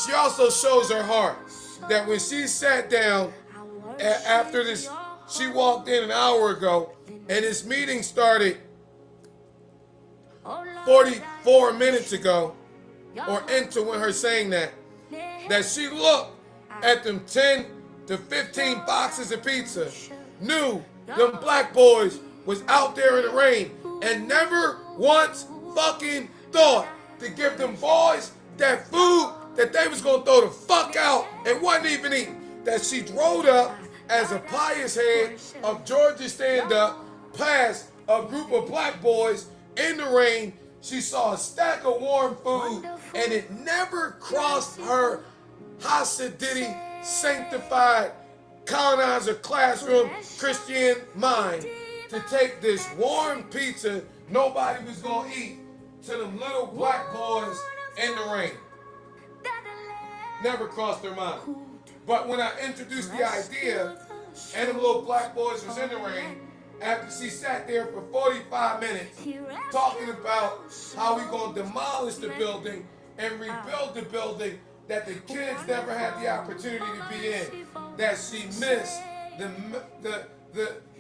She also shows her heart that when she sat down after this, she walked in an hour ago and this meeting started 44 minutes ago, or enter when her saying that she looked at them 10 to 15 boxes of pizza, knew them black boys was out there in the rain, and never once fucking thought to give them boys that food that they was gonna throw the fuck out and wasn't even eating. That she drove up as a pious head of Georgia Stand Up past a group of black boys in the rain. She saw a stack of warm food, and it never crossed her Hasidic, sanctified, colonizer classroom Christian mind to take this warm pizza nobody was gonna eat to them little black boys in the rain. Never crossed her mind. But when I introduced the idea, and them little black boys was in the rain, after she sat there for 45 minutes talking about how we gonna demolish the building and rebuild the building that the kids never had the opportunity to be in, that she missed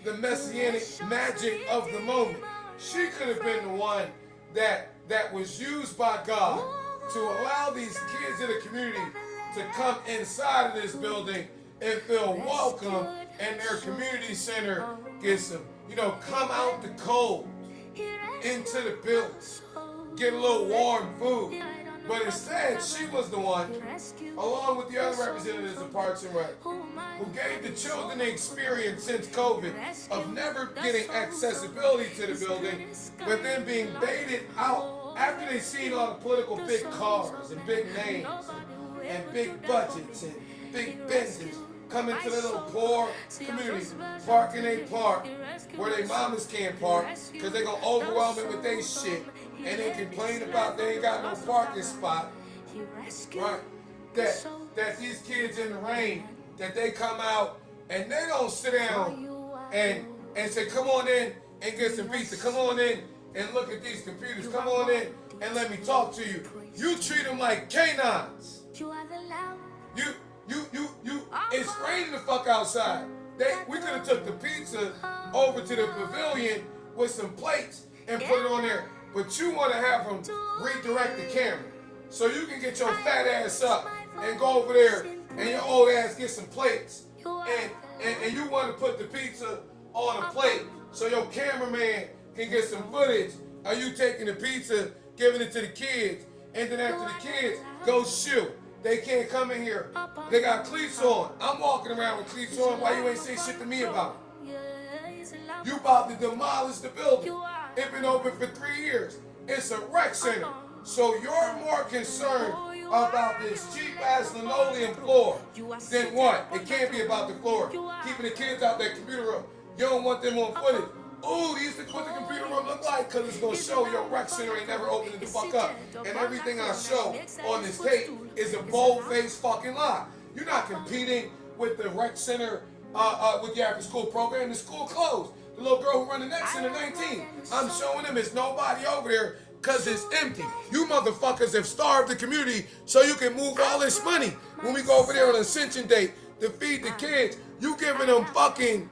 the messianic magic of the moment. She could have been the one that was used by God to allow these kids in the community to come inside of this building and feel welcome, and their community center gets them, come out the cold into the building, get a little warm food. But instead, she was the one, along with the other representatives of Parks and Rec, who gave the children the experience since COVID of never getting accessibility to the building, but then being baited out after they seen all the political big cars and big names and big budgets and big business coming to the little poor community, parking a park where their mamas can't park because they're going to overwhelm it with their shit, and they complain about they ain't got no parking spot, right? That these kids in the rain, that they come out and they don't sit down and say, come on in and get some pizza, come on in and look at these computers, come on in and let me talk to you. You treat them like canines. It's raining the fuck outside. We could have took the pizza over to the pavilion with some plates and put it on there. But you want to have them redirect the camera so you can get your fat ass up and go over there and your old ass get some plates. And you want to put the pizza on a plate so your cameraman can get some footage of you taking the pizza, giving it to the kids, and then after the kids go shoot. They can't come in here. They got cleats on. I'm walking around with cleats on. Why you ain't say shit to me about it? You about to demolish the building. It's been open for 3 years. It's a rec center. So you're more concerned about this cheap-ass linoleum floor than what? It can't be about the floor. Keeping the kids out that computer room. You don't want them on footage. Ooh, these is what the computer room look like, because it's going to show your rec center ain't never opened the fuck up. And everything I show on this tape is a bold-faced fucking lie. You're not competing with the rec center with the after-school program. The school closed. The little girl who run the next center, 19. I'm showing them it's nobody over there because it's empty. You motherfuckers have starved the community so you can move all this money. When we go over there on Ascension Day to feed the kids, you giving them fucking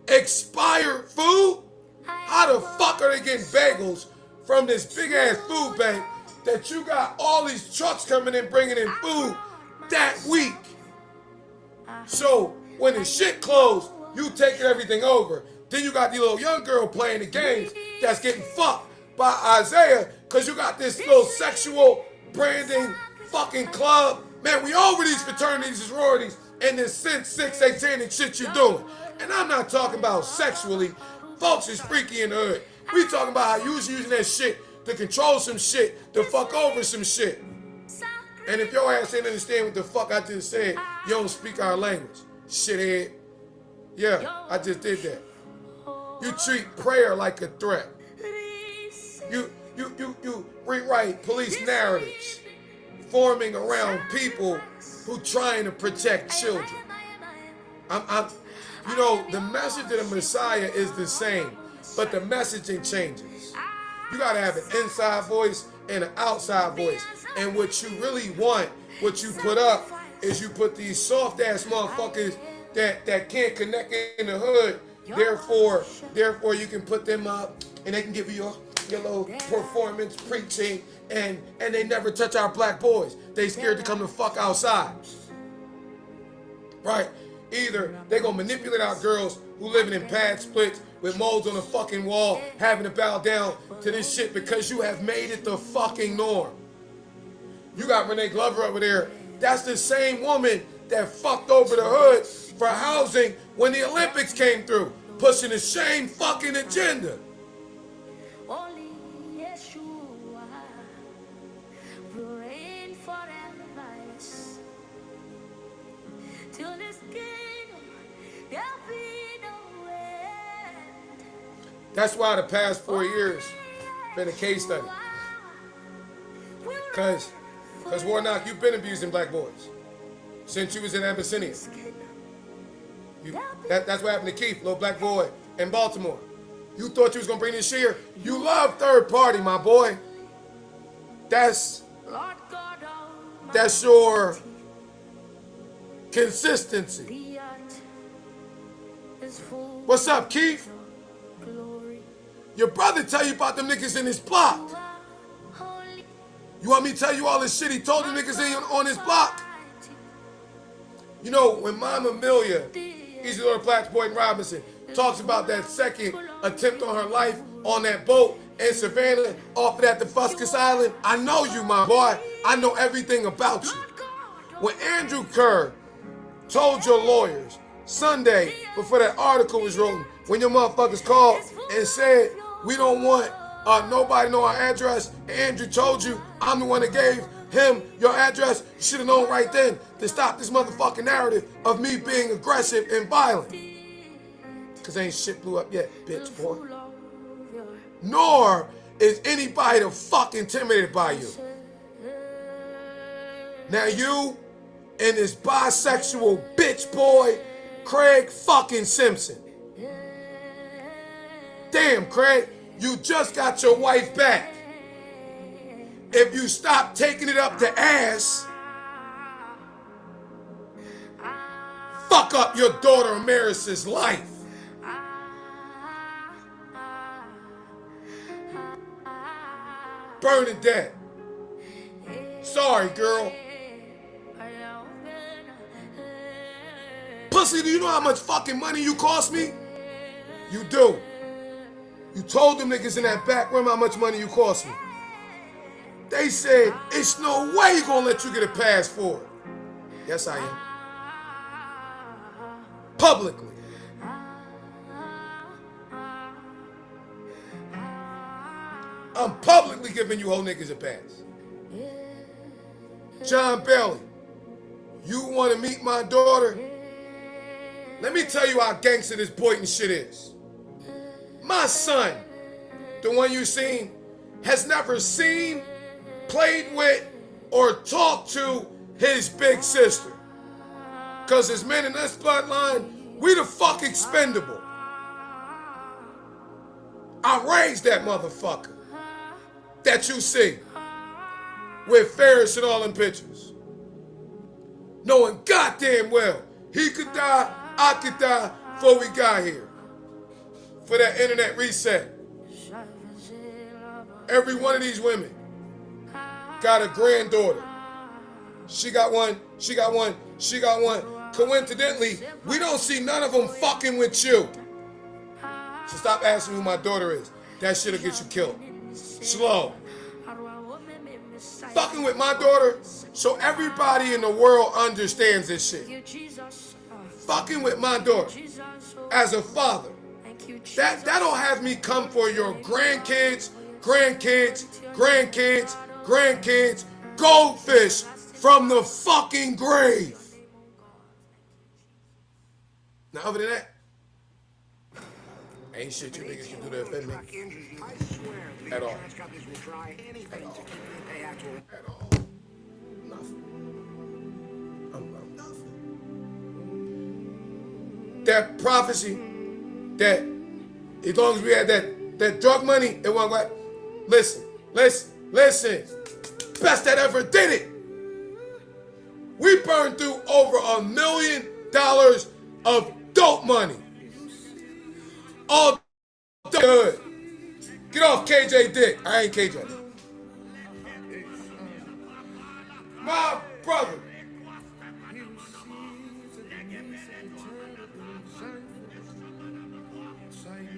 expired food? How the fuck are they getting bagels from this big ass food bank that you got all these trucks coming in bringing in food that week? So when the shit closed, you taking everything over. Then you got the little young girl playing the games that's getting fucked by Isaiah because you got this little sexual branding fucking club. Man, we over these fraternities and sororities and this sin, sick, satanic shit you're doing. And I'm not talking about sexually. Folks is freaky in the hood. We talking about how you was using that shit to control some shit, to fuck over some shit. And if your ass ain't understand what the fuck I just said, you don't speak our language. Shithead. Yeah, I just did that. You treat prayer like a threat. You rewrite police narratives forming around people who trying to protect children. The message of the Messiah is the same, but the messaging changes. You gotta have an inside voice and an outside voice. And what you really want, what you put up, is you put these soft ass motherfuckers that can't connect in the hood. Therefore you can put them up and they can give you your little performance preaching, and they never touch our black boys. They scared to come the fuck outside. Right? Either they gonna manipulate our girls who living in pad splits with molds on the fucking wall, having to bow down to this shit because you have made it the fucking norm. You got Renee Glover over there. That's the same woman that fucked over the hood for housing when the Olympics came through, pushing the same fucking agenda. Only Yeshua will reign forever, yes. Till this kingdom there'll be no end. That's why the past 4 years been a case study. Cause Warnock, you've been abusing black boys since you was in Abyssinia. That's what happened to Keith, little black boy in Baltimore. You thought you was gonna bring this here. You love third party, my boy. That's your consistency. What's up, Keith? Your brother tell you about them niggas in his block. You want me to tell you all this shit he told the niggas on his block? You know, when Mama Amelia, Isadora Platt's Boynton Robinson, talks about that second attempt on her life on that boat in Savannah off of that Damascus Island, I know you, my boy. I know everything about you. When Andrew Kerr told your lawyers Sunday before that article was written, when your motherfuckers called and said, we don't want nobody know our address, and Andrew told you, I'm the one that gave him your address, you should have known right then to stop this motherfucking narrative of me being aggressive and violent. Cause ain't shit blew up yet, bitch boy. Nor is anybody the fuck intimidated by you. Now you and this bisexual bitch boy, Craig fucking Simpson. Damn, Craig, you just got your wife back. If you stop taking it up the ass, fuck up your daughter Amaris's life. Bernadette. Sorry, girl. Pussy, do you know how much fucking money you cost me? You do. You told them niggas in that back room how much money you cost me. They said, it's no way you gonna let you get a pass for it. Yes, I am. Publicly. I'm publicly giving you whole niggas a pass. John Bailey, you wanna meet my daughter? Let me tell you how gangster this Boynton shit is. My son, the one you seen, has never seen, played with, or talked to his big sister. Cause as men in this bloodline, we the fuck expendable. I raised that motherfucker that you see with Ferris and all them pictures. Knowing goddamn well he could die, I could die before we got here. For that internet reset. Every one of these women got a granddaughter. She got one, she got one, she got one. Coincidentally, we don't see none of them fucking with you. So stop asking who my daughter is. That shit'll get you killed. Slow. Fucking with my daughter so everybody in the world understands this shit. Fucking with my daughter as a father. That'll have me come for your grandkids, grandkids, grandkids, grandkids, goldfish from the fucking grave. Now, other than that, ain't shit you niggas can do to offend me. At all. At all. At all. Nothing. I'm nothing. That prophecy, that as long as we had that drug money, it wasn't like, listen. Best that ever did it. We burned through over $1 million of dope money. All good. Get off KJ dick. I ain't KJ. My brother.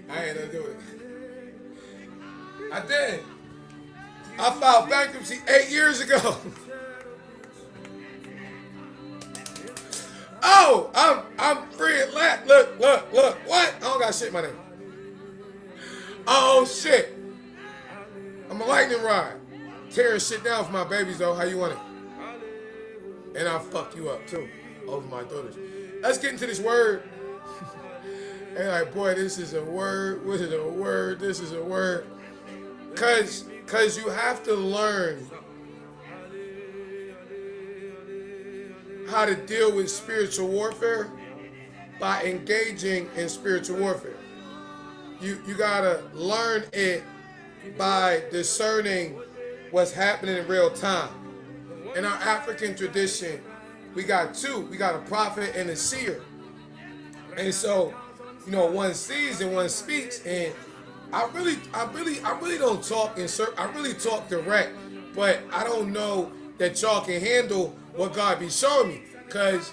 I ain't gonna do it. I did. I filed bankruptcy 8 years ago. Oh, I'm free at last. Look. What? I don't got shit in my name. Oh shit. I'm a lightning rod. Tearing shit down for my babies though. How you want it? And I'll fuck you up too. Over my daughters. Let's get into this word. And like, boy, this is a word. What is a word? This is a word. Cause you have to learn how to deal with spiritual warfare by engaging in spiritual warfare. You gotta learn it by discerning what's happening in real time. In our African tradition, we got two. We got a prophet and a seer. And so, you know, one sees and one speaks. And I really don't talk in circle. I really talk direct, but I don't know that y'all can handle what God be showing me, cause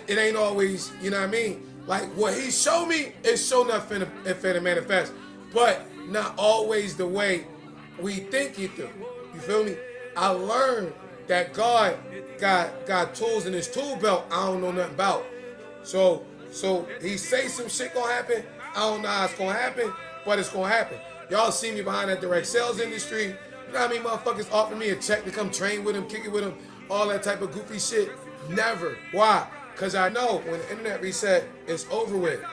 it ain't always, you know what I mean. Like what He showed me is shown up in the manifest, but not always the way we think He do. You feel me? I learned that God got tools in His tool belt I don't know nothing about. So He say some shit gonna happen. I don't know how it's gonna happen, but it's gonna happen. Y'all see me behind that direct sales industry. You know what I mean? Motherfuckers offer me a check to come train with them, kick it with them, all that type of goofy shit. Never. Why? Because I know when the internet reset, it's over with.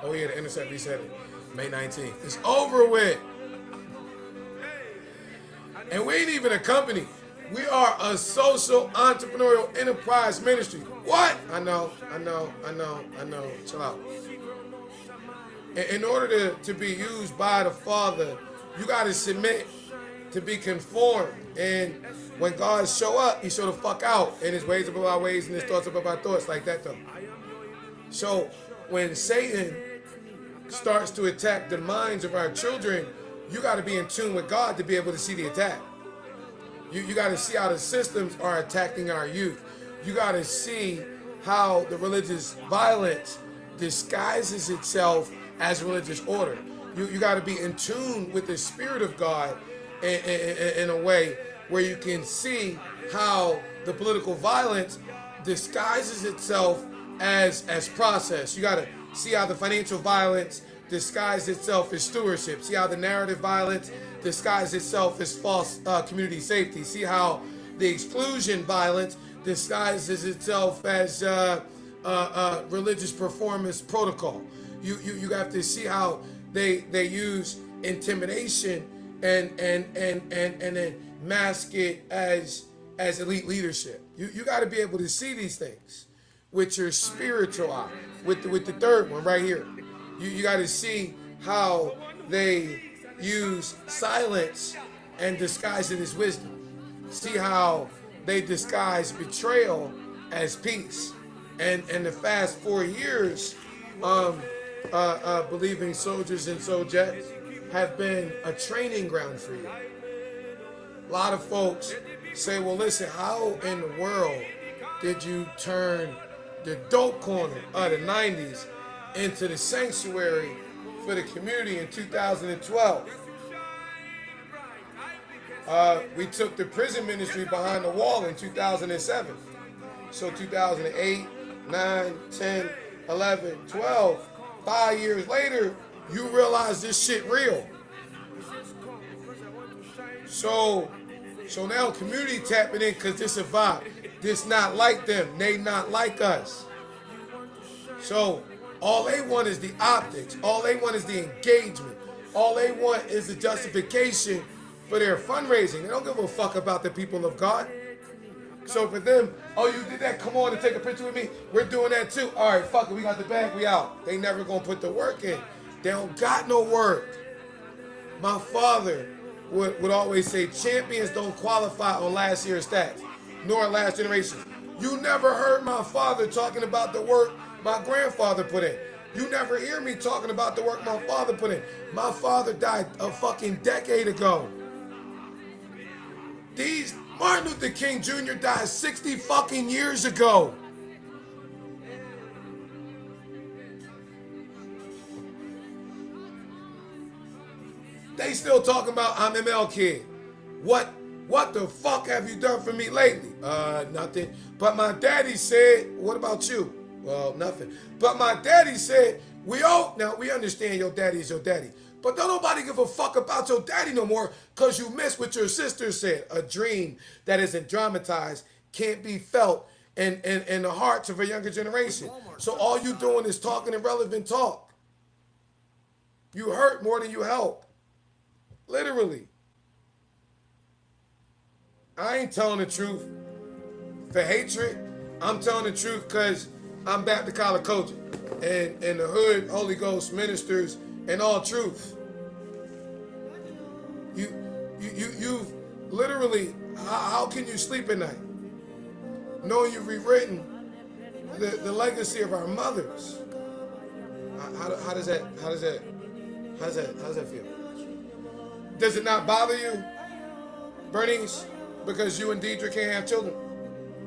Oh yeah, the internet reset May 19th. It's over with. And we ain't even a company. We are a social entrepreneurial enterprise ministry. What? I know. Chill out. In order to be used by the Father, you got to submit to be conformed. And when God show up, He show the fuck out. And His ways above our ways and His thoughts above our thoughts, like that though. So when Satan starts to attack the minds of our children, you got to be in tune with God to be able to see the attack. You got to see how the systems are attacking our youth. You got to see how the religious violence disguises itself as religious order. You got to be in tune with the Spirit of God in a way where you can see how the political violence disguises itself as process. You got to see how the financial violence disguises itself as stewardship. See how the narrative violence disguises itself as false community safety. See how the exclusion violence disguises itself as religious performance protocol. You have to see how they use intimidation and then mask it as elite leadership. You got to be able to see these things with your spiritual eye. With the third one right here, you got to see how they use silence and disguise it as wisdom. See how they disguise betrayal as peace. And the fast 4 years, believing soldiers and soldiettes have been a training ground for you. A lot of folks say, well, listen, how in the world did you turn the dope corner of the 90s into the sanctuary for the community in 2012? We took the prison ministry behind the wall in 2007. So 2008, 9, 10, 11, 12, 5 years later, you realize this shit real. So now community tapping in because this a vibe. This not like them. They not like us. So all they want is the optics. All they want is the engagement. All they want is the justification for their fundraising. They don't give a fuck about the people of God. So for them, oh, you did that? Come on and take a picture with me. We're doing that too. All right, fuck it. We got the bag. We out. They never gonna put the work in. They don't got no work. My father would always say, champions don't qualify on last year's stats, nor last generation. You never heard my father talking about the work my grandfather put in. You never hear me talking about the work my father put in. My father died a fucking decade ago. Martin Luther King Jr. died 60 fucking years ago. They still talking about I'm ML kid. What the fuck have you done for me lately? Nothing. But my daddy said, what about you? Well, nothing. But my daddy said, now we understand your daddy is your daddy. But don't nobody give a fuck about your daddy no more because you missed what your sister said. A dream that isn't dramatized can't be felt in the hearts of a younger generation. So all you doing is talking irrelevant talk. You hurt more than you help. Literally. I ain't telling the truth for hatred. I'm telling the truth because I'm Baptist College Kojic. And in the hood, Holy Ghost ministers in all truth. You've literally, how can you sleep at night? Knowing you've rewritten the legacy of our mothers. How does that feel? Does it not bother you, Bernice, because you and Deidre can't have children?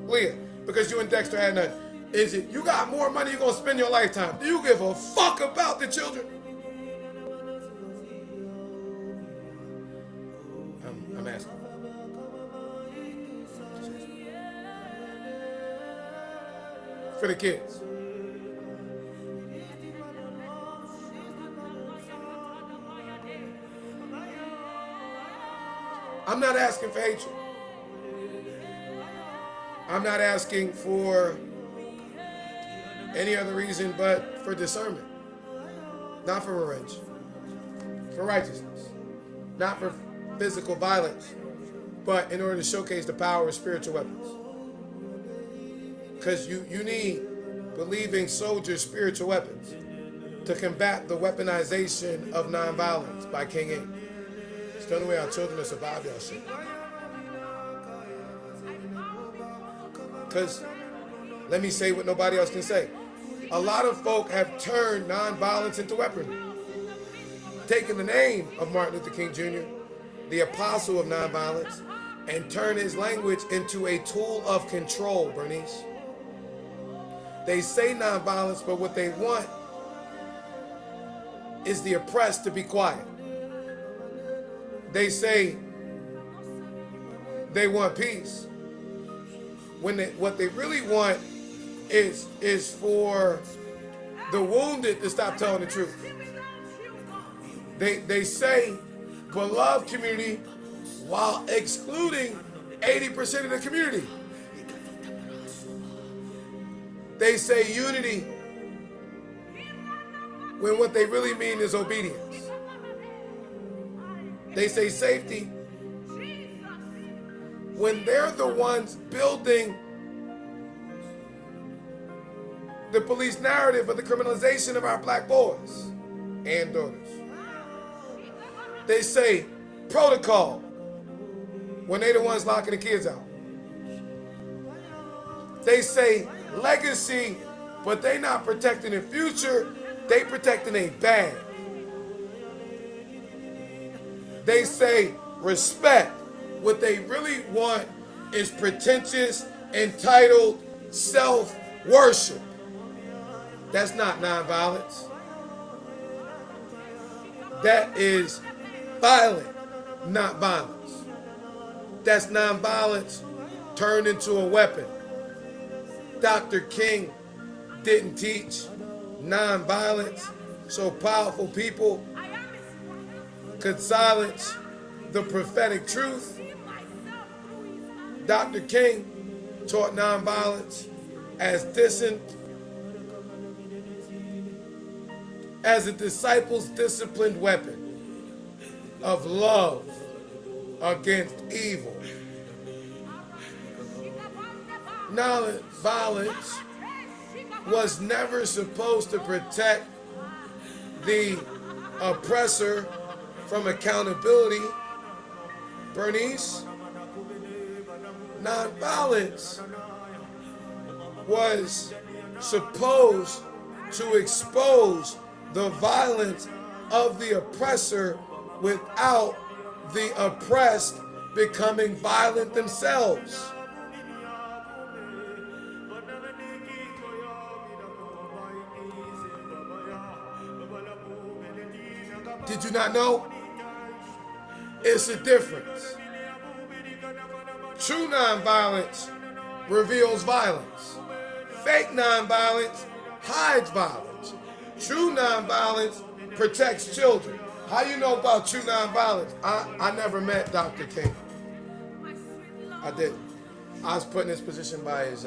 Leah, because you and Dexter had none. Is it you got more money you're gonna spend your lifetime? Do you give a fuck about the children? I'm asking. For the kids. I'm not asking for hatred. I'm not asking for any other reason but for discernment. Not for revenge. For righteousness. Not for physical violence. But in order to showcase the power of spiritual weapons. Because you need believing soldiers' spiritual weapons to combat the weaponization of nonviolence by King Ing. It's the only way our children will survive y'all shit. Because, let me say what nobody else can say. A lot of folk have turned nonviolence into weaponry. Taken the name of Martin Luther King Jr., the apostle of nonviolence, and turned his language into a tool of control, Bernice. They say nonviolence, but what they want is the oppressed to be quiet. They say they want peace. What they really want is for the wounded to stop telling the truth. They say beloved community while excluding 80% of the community. They say unity when what they really mean is obedience. They say safety when they're the ones building the police narrative of the criminalization of our black boys and daughters. They say protocol when they're the ones locking the kids out. They say legacy, but they not protecting the future, they protecting a bag. They say respect. What they really want is pretentious, entitled self-worship. That's not nonviolence. That is violent, not violence. That's nonviolence turned into a weapon. Dr. King didn't teach nonviolence so powerful people could silence the prophetic truth. Dr. King taught nonviolence as a disciple's disciplined weapon of love against evil. Violence was never supposed to protect the oppressor from accountability. Bernice, nonviolence was supposed to expose the violence of the oppressor without the oppressed becoming violent themselves. Did you not know? It's a difference. True nonviolence reveals violence. Fake nonviolence hides violence. True nonviolence protects children. How you know about true nonviolence? I never met Dr. King. I didn't. I was put in this position by his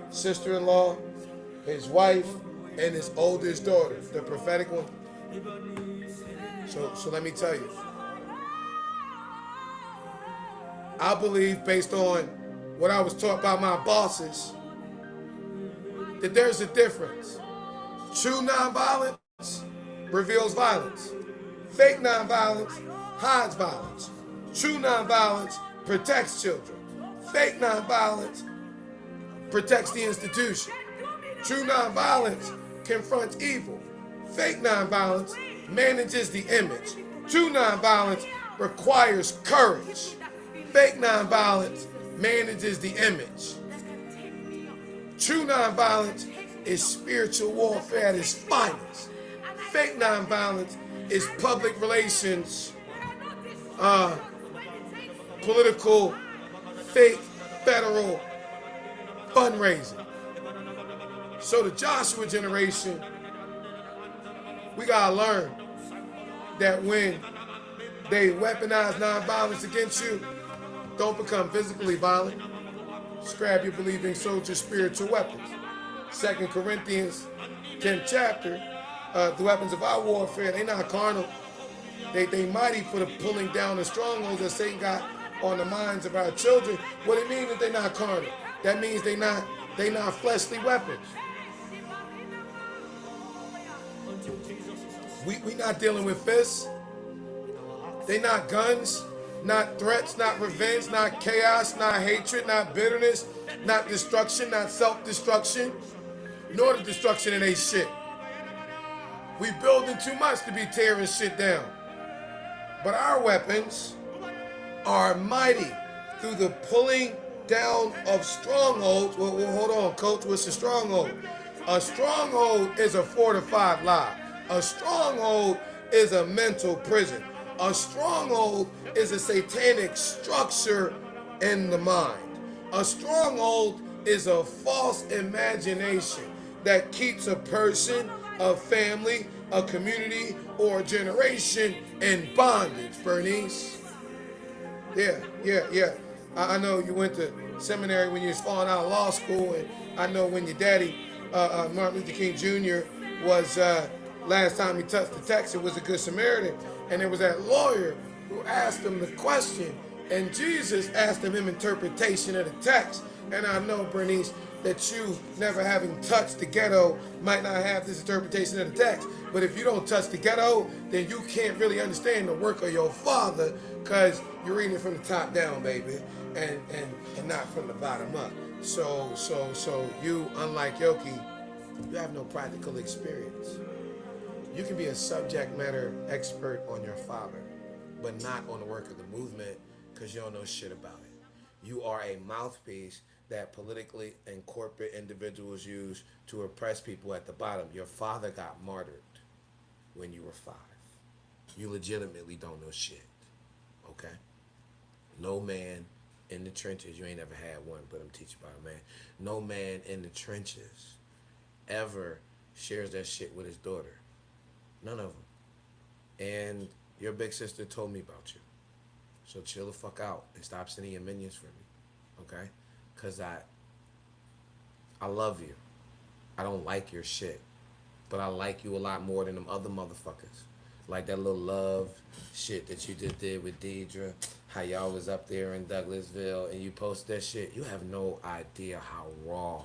sister-in-law, his wife, and his oldest daughter, the prophetic one. So let me tell you. I believe, based on what I was taught by my bosses, that there's a difference. True nonviolence reveals violence. Fake nonviolence hides violence. True nonviolence protects children. Fake nonviolence protects the institution. True nonviolence confronts evil. Fake nonviolence manages the image. True nonviolence requires courage. Fake nonviolence manages the image. True nonviolence is spiritual warfare at its finest. Fake nonviolence is public relations, political, fake, federal fundraising. So the Joshua generation, we gotta learn that when they weaponize nonviolence against you, don't become physically violent. Just grab your believing soldier's spiritual weapons. 2 Corinthians 10th chapter, the weapons of our warfare, they not carnal. They mighty for the pulling down the strongholds that Satan got on the minds of our children. What it means that they not carnal? That means they not fleshly weapons. We not dealing with fists. They not guns, not threats, not revenge, not chaos, not hatred, not bitterness, not destruction, not self-destruction, nor the destruction of they shit. We building too much to be tearing shit down. But our weapons are mighty through the pulling down of strongholds. Well, hold on, coach, what's a stronghold? A stronghold is a fortified lie. A stronghold is a mental prison. A stronghold is a satanic structure in the mind. A stronghold is a false imagination that keeps a person, a family, a community, or a generation in bondage, Bernice. Yeah. I know you went to seminary when you was falling out of law school, and I know when your daddy, Martin Luther King Jr., was, last time he touched the text, it was a good Samaritan, and there was that lawyer who asked him the question, and Jesus asked him interpretation of the text. And I know, Bernice, that you, never having touched the ghetto, might not have this interpretation of the text. But if you don't touch the ghetto, then you can't really understand the work of your Father, because you're reading it from the top down, baby, and not from the bottom up. So you, unlike Yoki, you have no practical experience. You can be a subject matter expert on your Father, but not on the work of the movement, because you don't know shit about it. You are a mouthpiece that politically and corporate individuals use to oppress people at the bottom. Your father got martyred when you were 5. You legitimately don't know shit, okay? No man in the trenches, you ain't never had one, but I'm teaching about a man. No man in the trenches ever shares that shit with his daughter. None of them. And your big sister told me about you. So chill the fuck out and stop sending your minions for me, okay? Because I love you. I don't like your shit. But I like you a lot more than them other motherfuckers. Like that little love shit that you just did with Deidre. How y'all was up there in Douglasville and you posted that shit. You have no idea how raw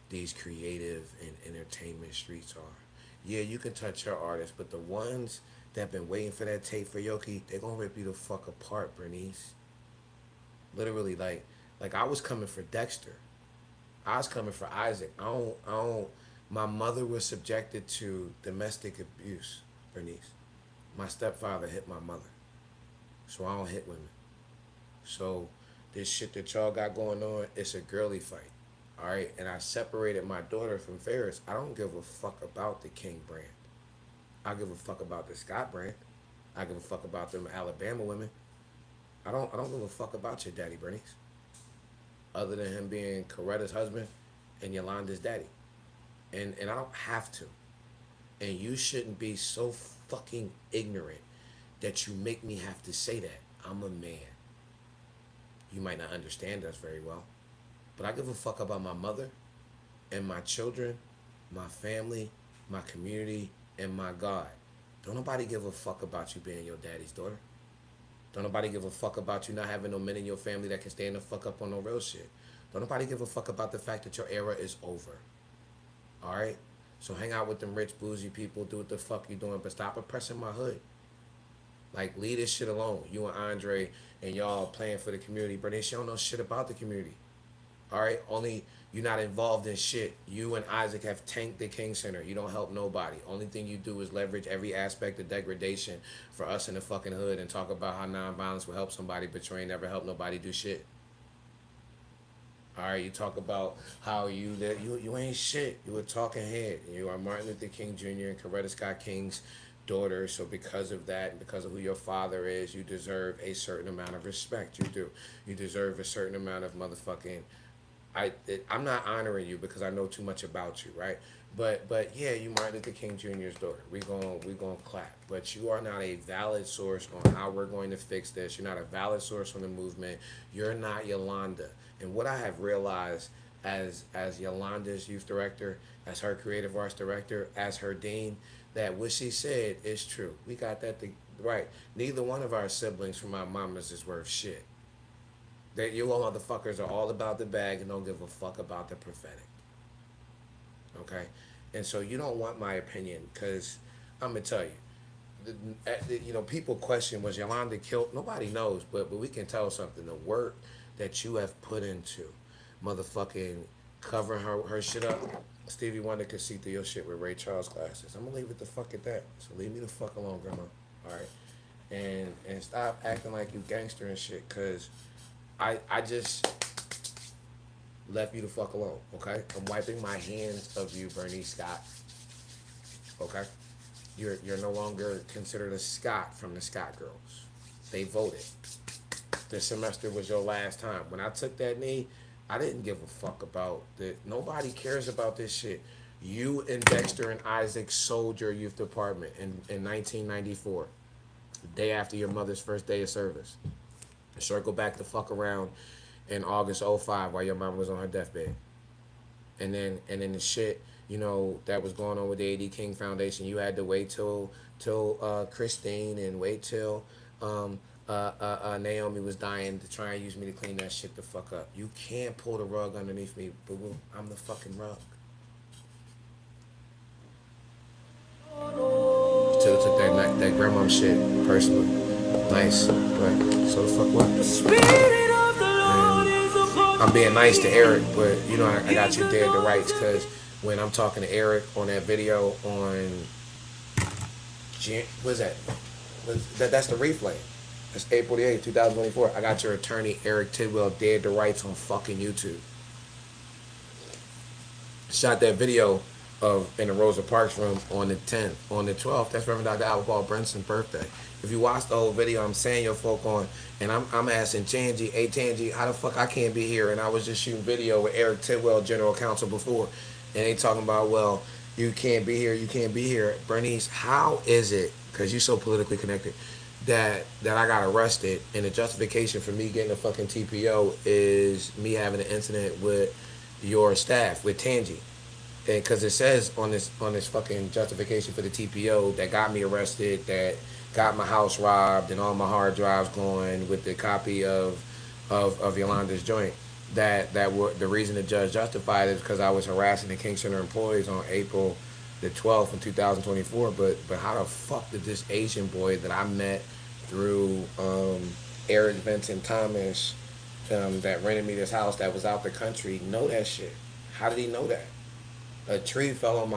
these creative and entertainment streets are. Yeah, you can touch your artists, but the ones that been waiting for that tape for Yoki, they gonna rip you the fuck apart, Bernice. Literally, like I was coming for Dexter. I was coming for Isaac. I don't My mother was subjected to domestic abuse, Bernice. My stepfather hit my mother. So I don't hit women. So this shit that y'all got going on, it's a girly fight. All right, and I separated my daughter from Ferris. I don't give a fuck about the King brand. I give a fuck about the Scott brand. I give a fuck about them Alabama women. I don't give a fuck about your daddy, Bernice. Other than him being Coretta's husband and Yolanda's daddy. And I don't have to. And you shouldn't be so fucking ignorant that you make me have to say that. I'm a man. You might not understand us very well. But I give a fuck about my mother and my children, my family, my community, and my God. Don't nobody give a fuck about you being your daddy's daughter. Don't nobody give a fuck about you not having no men in your family that can stand the fuck up on no real shit. Don't nobody give a fuck about the fact that your era is over. Alright? So hang out with them rich, bougie people, do what the fuck you doing, but stop oppressing my hood. Like, leave this shit alone. You and Andre and y'all playing for the community. Bernice, you don't know shit about the community. Alright? Only you're not involved in shit. You and Isaac have tanked the King Center. You don't help nobody. Only thing you do is leverage every aspect of degradation for us in the fucking hood and talk about how nonviolence will help somebody, but you ain't never helped nobody do shit. Alright, you talk about how you ain't shit. You a talking head. You are Martin Luther King Jr. and Coretta Scott King's daughter, so because of that and because of who your father is, you deserve a certain amount of respect. You do. You deserve a certain amount of motherfucking... I'm not honoring you because I know too much about you, right? But yeah, you Martin Luther King Jr.'s daughter. We gonna clap. But you are not a valid source on how we're going to fix this. You're not a valid source on the movement. You're not Yolanda. And what I have realized as Yolanda's youth director, as her creative arts director, as her dean, that what she said is true. We got that right. Neither one of our siblings from our mamas is worth shit. That you all motherfuckers are all about the bag and don't give a fuck about the prophetic. Okay? And so you don't want my opinion, because I'm going to tell you, people question, was Yolanda killed? Nobody knows, but we can tell something. The work that you have put into motherfucking covering her shit up, Stevie Wonder could see through your shit with Ray Charles glasses. I'm going to leave it the fuck at that. So leave me the fuck alone, Grandma. All right? And stop acting like you gangster and shit, because... I just left you the fuck alone, okay? I'm wiping my hands of you, Bernice Scott. Okay? You're no longer considered a Scott from the Scott girls. They voted. This semester was your last time. When I took that knee, I didn't give a fuck about that. Nobody cares about this shit. You and Dexter and Isaac sold your youth department in 1994, the day after your mother's first day of service. Circle back the fuck around in August 05 while your mom was on her deathbed. And then the shit, that was going on with the AD King Foundation, you had to wait till Christine and wait till Naomi was dying to try and use me to clean that shit the fuck up. You can't pull the rug underneath me, but I'm the fucking rug. Still took that grandma shit personally. Nice, but so the fuck what? I'm being nice to Eric, but I got you dead to rights, because when I'm talking to Eric on that video on what's that? That's the replay. That's April the 8th, 2024. I got your attorney Eric Tidwell dead to rights on fucking YouTube. Shot that video in the Rosa Parks room on the 10th. On the 12th, that's Reverend Dr. Albert Paul Brenson's birthday. If you watch the whole video, I'm saying your folk on, and I'm asking Tangi, hey Tangi, how the fuck I can't be here? And I was just shooting video with Eric Tidwell, General Counsel, before, and they talking about, well, you can't be here, you can't be here. Bernice, how is it, because you're so politically connected, that I got arrested, and the justification for me getting a fucking TPO is me having an incident with your staff, with Tangi? And because it says on this fucking justification for the TPO that got me arrested, that got my house robbed and all my hard drives going with the copy of Yolanda's joint, that the reason the judge justified it is because I was harassing the King Center employees on April the 12th in 2024. But how the fuck did this Asian boy that I met through Eric Vincent Thomas that rented me this house that was out the country know that shit? How did he know that? A tree fell on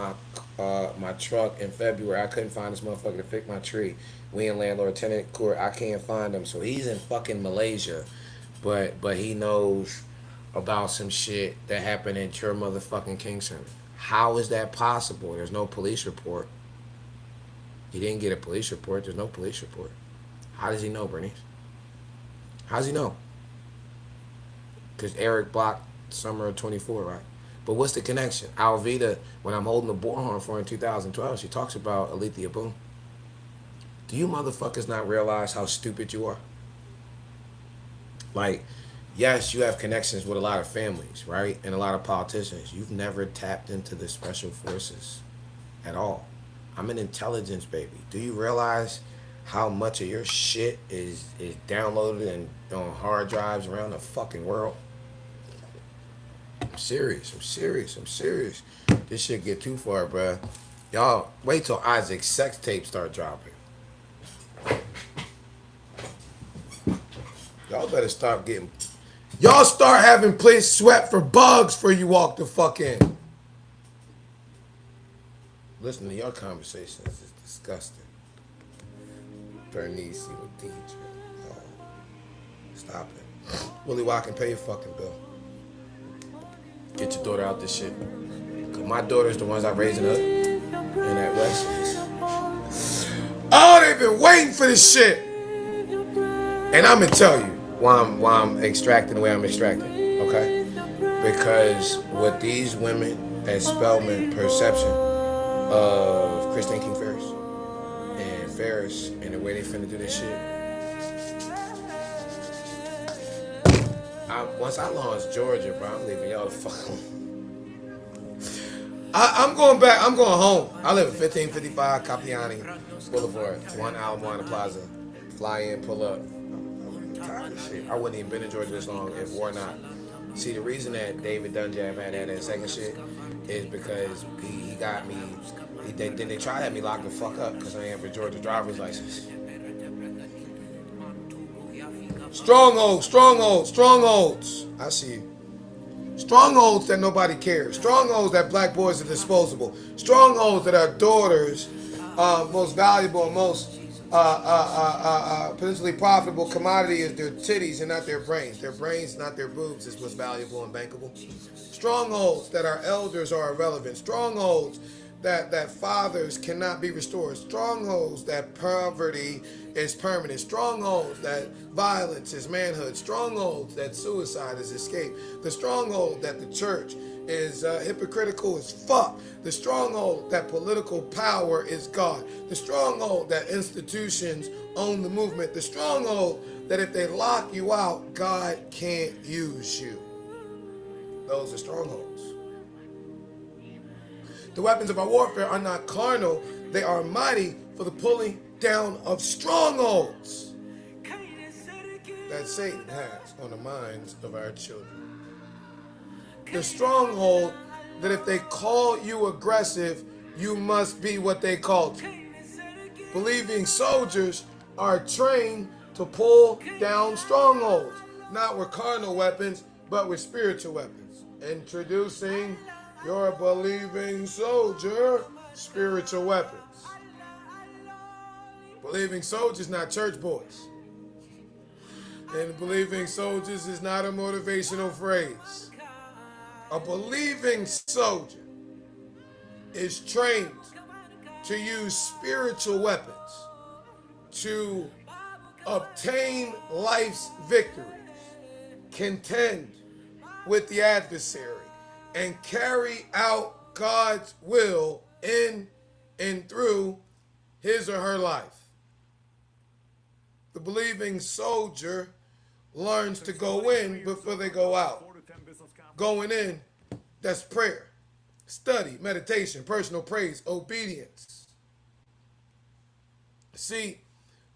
my truck in February. I couldn't find this motherfucker to fix my tree. We in landlord tenant court. I can't find him, so he's in fucking Malaysia, but he knows about some shit that happened in your motherfucking Kingston. How is that possible? There's no police report. He didn't get a police report. There's no police report. How does he know, Bernice? How does he know? Because Eric blocked summer of 24, right? But what's the connection? Alveda, when I'm holding the Borehorn for in 2012, she talks about Alethea Boone. Do you motherfuckers not realize how stupid you are? Like, yes, you have connections with a lot of families, right? And a lot of politicians. You've never tapped into the special forces at all. I'm an intelligence baby. Do you realize how much of your shit is downloaded and on hard drives around the fucking world? I'm serious. This shit get too far, bruh. Y'all, wait till Isaac's sex tape start dropping. Y'all better start getting... Y'all start having place swept for bugs before you walk the fuck in. Listening to your conversations is disgusting. Bernice with DJ. Oh, stop it. Willie Watt can pay your fucking bill. Get your daughter out this shit. Cause my daughter's the ones I raising up in that West. Oh, they've been waiting for this shit. And I'm gonna tell you why I'm extracting the way I'm extracting, okay? Because what these women at Spelman perception of Christine King Ferris and Ferris and the way they finna do this shit. Once I launch Georgia, bro, I'm leaving y'all the fuck alone. I'm going back. I'm going home. I live at 1555 Capiani Boulevard, 1 Ala Moana Plaza. Fly in, pull up. I'm tired of shit. I wouldn't even been in Georgia this long if war not. See, the reason that David Dunjab had that second shit is because he got me. They tried to have me locked the fuck up because I ain't have a Georgia driver's license. Strongholds. I see you. Strongholds that nobody cares. Strongholds that black boys are disposable. Strongholds that our daughters' most valuable and most potentially profitable commodity is their titties and not their brains. Their brains, not their boobs, is what's valuable and bankable. Strongholds that our elders are irrelevant. Strongholds that fathers cannot be restored. Strongholds that poverty is permanent. Strongholds that violence is manhood. Strongholds that suicide is escape. The stronghold that the church is hypocritical as fuck. The stronghold that political power is God. The stronghold that institutions own the movement. The stronghold that if they lock you out, God can't use you. Those are strongholds. The weapons of our warfare are not carnal, they are mighty for the pulling down of strongholds that Satan has on the minds of our children. The stronghold that if they call you aggressive, you must be what they called you. Believing soldiers are trained to pull down strongholds, not with carnal weapons, but with spiritual weapons. Introducing your believing soldier spiritual weapons. Believing soldiers, not church boys. And believing soldiers is not a motivational phrase. A believing soldier is trained to use spiritual weapons to obtain life's victories, contend with the adversary, and carry out God's will in and through his or her life. The believing soldier learns to go in before they go out. Going in, that's prayer, study, meditation, personal praise, obedience. See,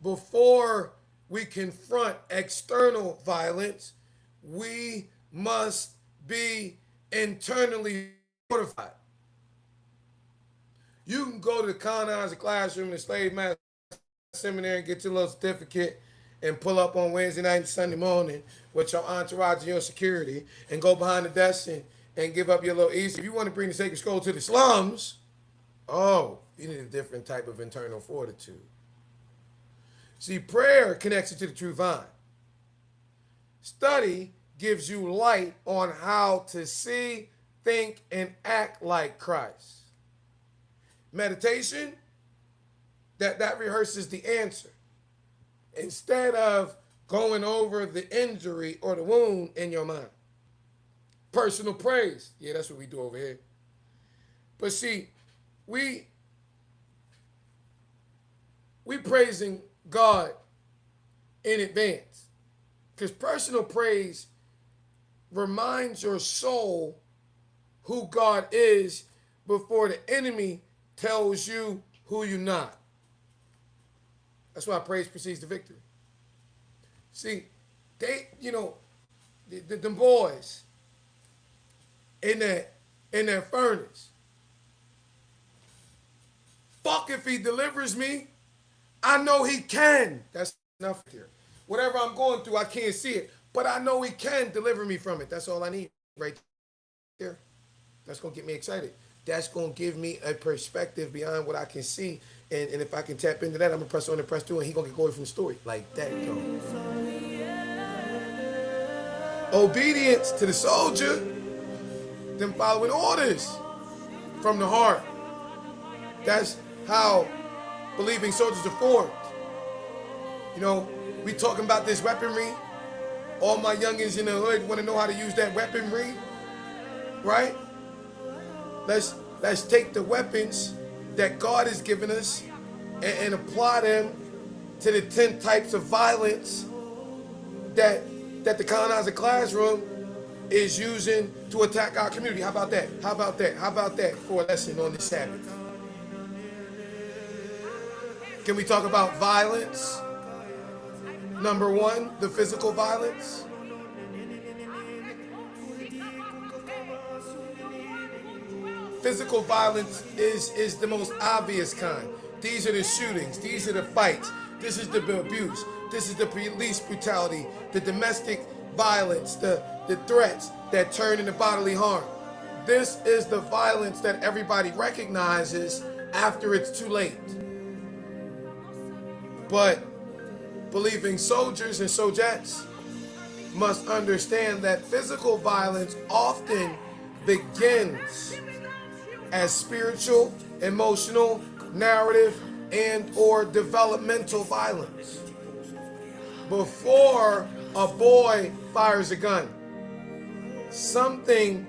before we confront external violence, we must be internally fortified. You can go to the colonizer classroom in the slave master seminary and get your little certificate and pull up on Wednesday night and Sunday morning with your entourage and your security and go behind the desk and give up your little ease. If you want to bring the sacred scroll to the slums, oh, you need a different type of internal fortitude. See, prayer connects you to the true vine. Study gives you light on how to see, think, and act like Christ. Meditation, that rehearses the answer. Instead of going over the injury or the wound in your mind. Personal praise. Yeah, that's what we do over here. But see, we praising God in advance. Because personal praise reminds your soul who God is before the enemy tells you who you're not. That's why praise precedes the victory. See, they, the boys in that furnace. Fuck if he delivers me. I know he can. That's enough here. Whatever I'm going through, I can't see it, but I know he can deliver me from it. That's all I need right there. That's going to get me excited. That's going to give me a perspective beyond what I can see. And if I can tap into that, I'm going to press on and press through, and he's going to get glory from the story. Like that, go. Obedience to the soldier, them following orders from the heart. That's how believing soldiers are formed. We talking about this weaponry. All my youngins in the hood want to know how to use that weaponry, right? Let's take the weapons that God has given us and apply them to the 10 types of violence that the colonizer classroom is using to attack our community. How about that? How about that? How about that for a lesson on this Sabbath? Can we talk about violence? Number 1, the physical violence. Physical violence is the most obvious kind. These are the shootings. These are the fights. This is the abuse. This is the police brutality, the domestic violence, the threats that turn into bodily harm. This is the violence that everybody recognizes after it's too late. But believing soldiers and soldiettes must understand that physical violence often begins as spiritual, emotional, narrative, and or developmental violence. Before a boy fires a gun, something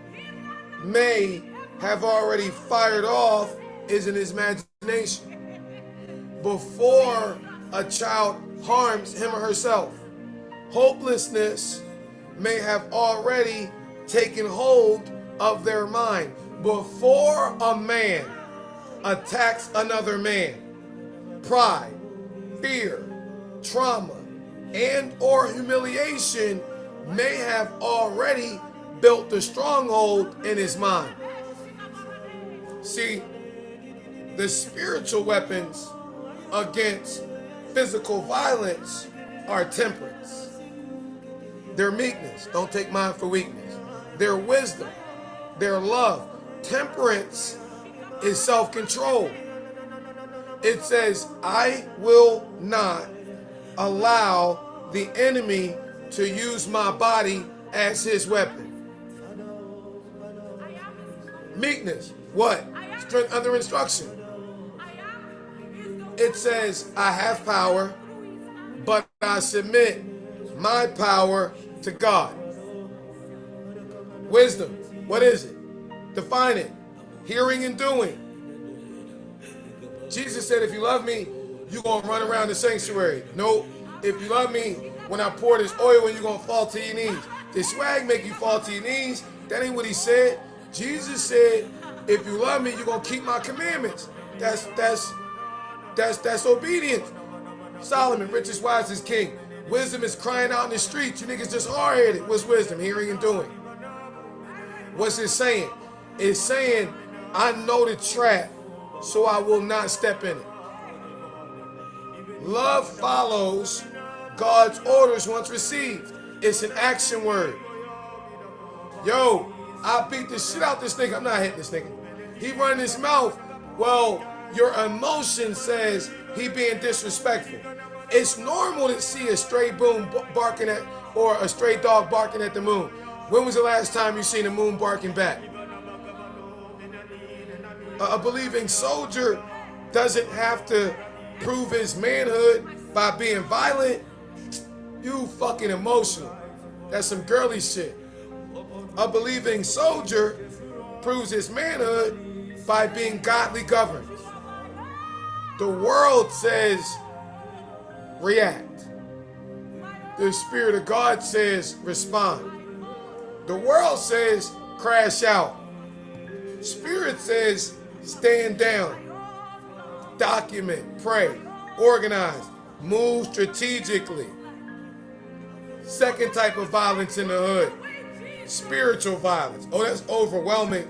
may have already fired off in his imagination. Before a child harms him or herself, hopelessness may have already taken hold of their mind. Before a man attacks another man, pride, fear, trauma, and or humiliation may have already built a stronghold in his mind. See, the spiritual weapons against physical violence are temperance. Their meekness, don't take mine for weakness. Their wisdom, their love. Temperance is self-control. It says, I will not allow the enemy to use my body as his weapon. Meekness, what? Strength under instruction. It says, I have power, but I submit my power to God. Wisdom, what is it? Define it. Hearing and doing. Jesus said, if you love me, you're going to run around the sanctuary. Nope. If you love me, when I pour this oil in, you're going to fall to your knees. Did swag make you fall to your knees? That ain't what he said. Jesus said, if you love me, you're going to keep my commandments. That's obedience. Solomon, richest, wisest king. Wisdom is crying out in the streets. You niggas just hard-headed. What's wisdom? Hearing and doing. What's it saying? It's saying, I know the trap, so I will not step in it. Love follows God's orders once received. It's an action word. Yo, I beat the shit out this nigga. I'm not hitting this nigga. He running his mouth. Well, your emotion says he being disrespectful. It's normal to see a stray boom barking at, or a stray dog barking at the moon. When was the last time you seen a moon barking back? A believing soldier doesn't have to prove his manhood by being violent. You fucking emotional. That's some girly shit. A believing soldier proves his manhood by being godly governed. The world says react. The Spirit of God says respond. The world says crash out. Spirit says stand down. Document, pray, organize, move strategically. Second type of violence in the hood, spiritual violence. Oh, that's overwhelming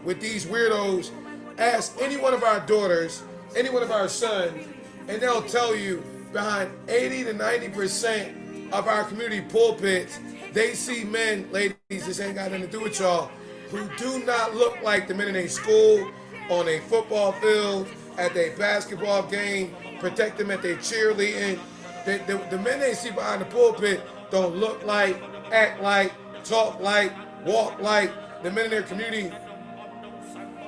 with these weirdos. Ask any one of our daughters, any one of our sons, and they'll tell you behind 80 to 90% of our community pulpits, they see men, ladies, this ain't got nothing to do with y'all, who do not look like the men in a school, on a football field, at their basketball game, protect them at their cheerleading. The men they see behind the pulpit don't look like, act like, talk like, walk like the men in their community.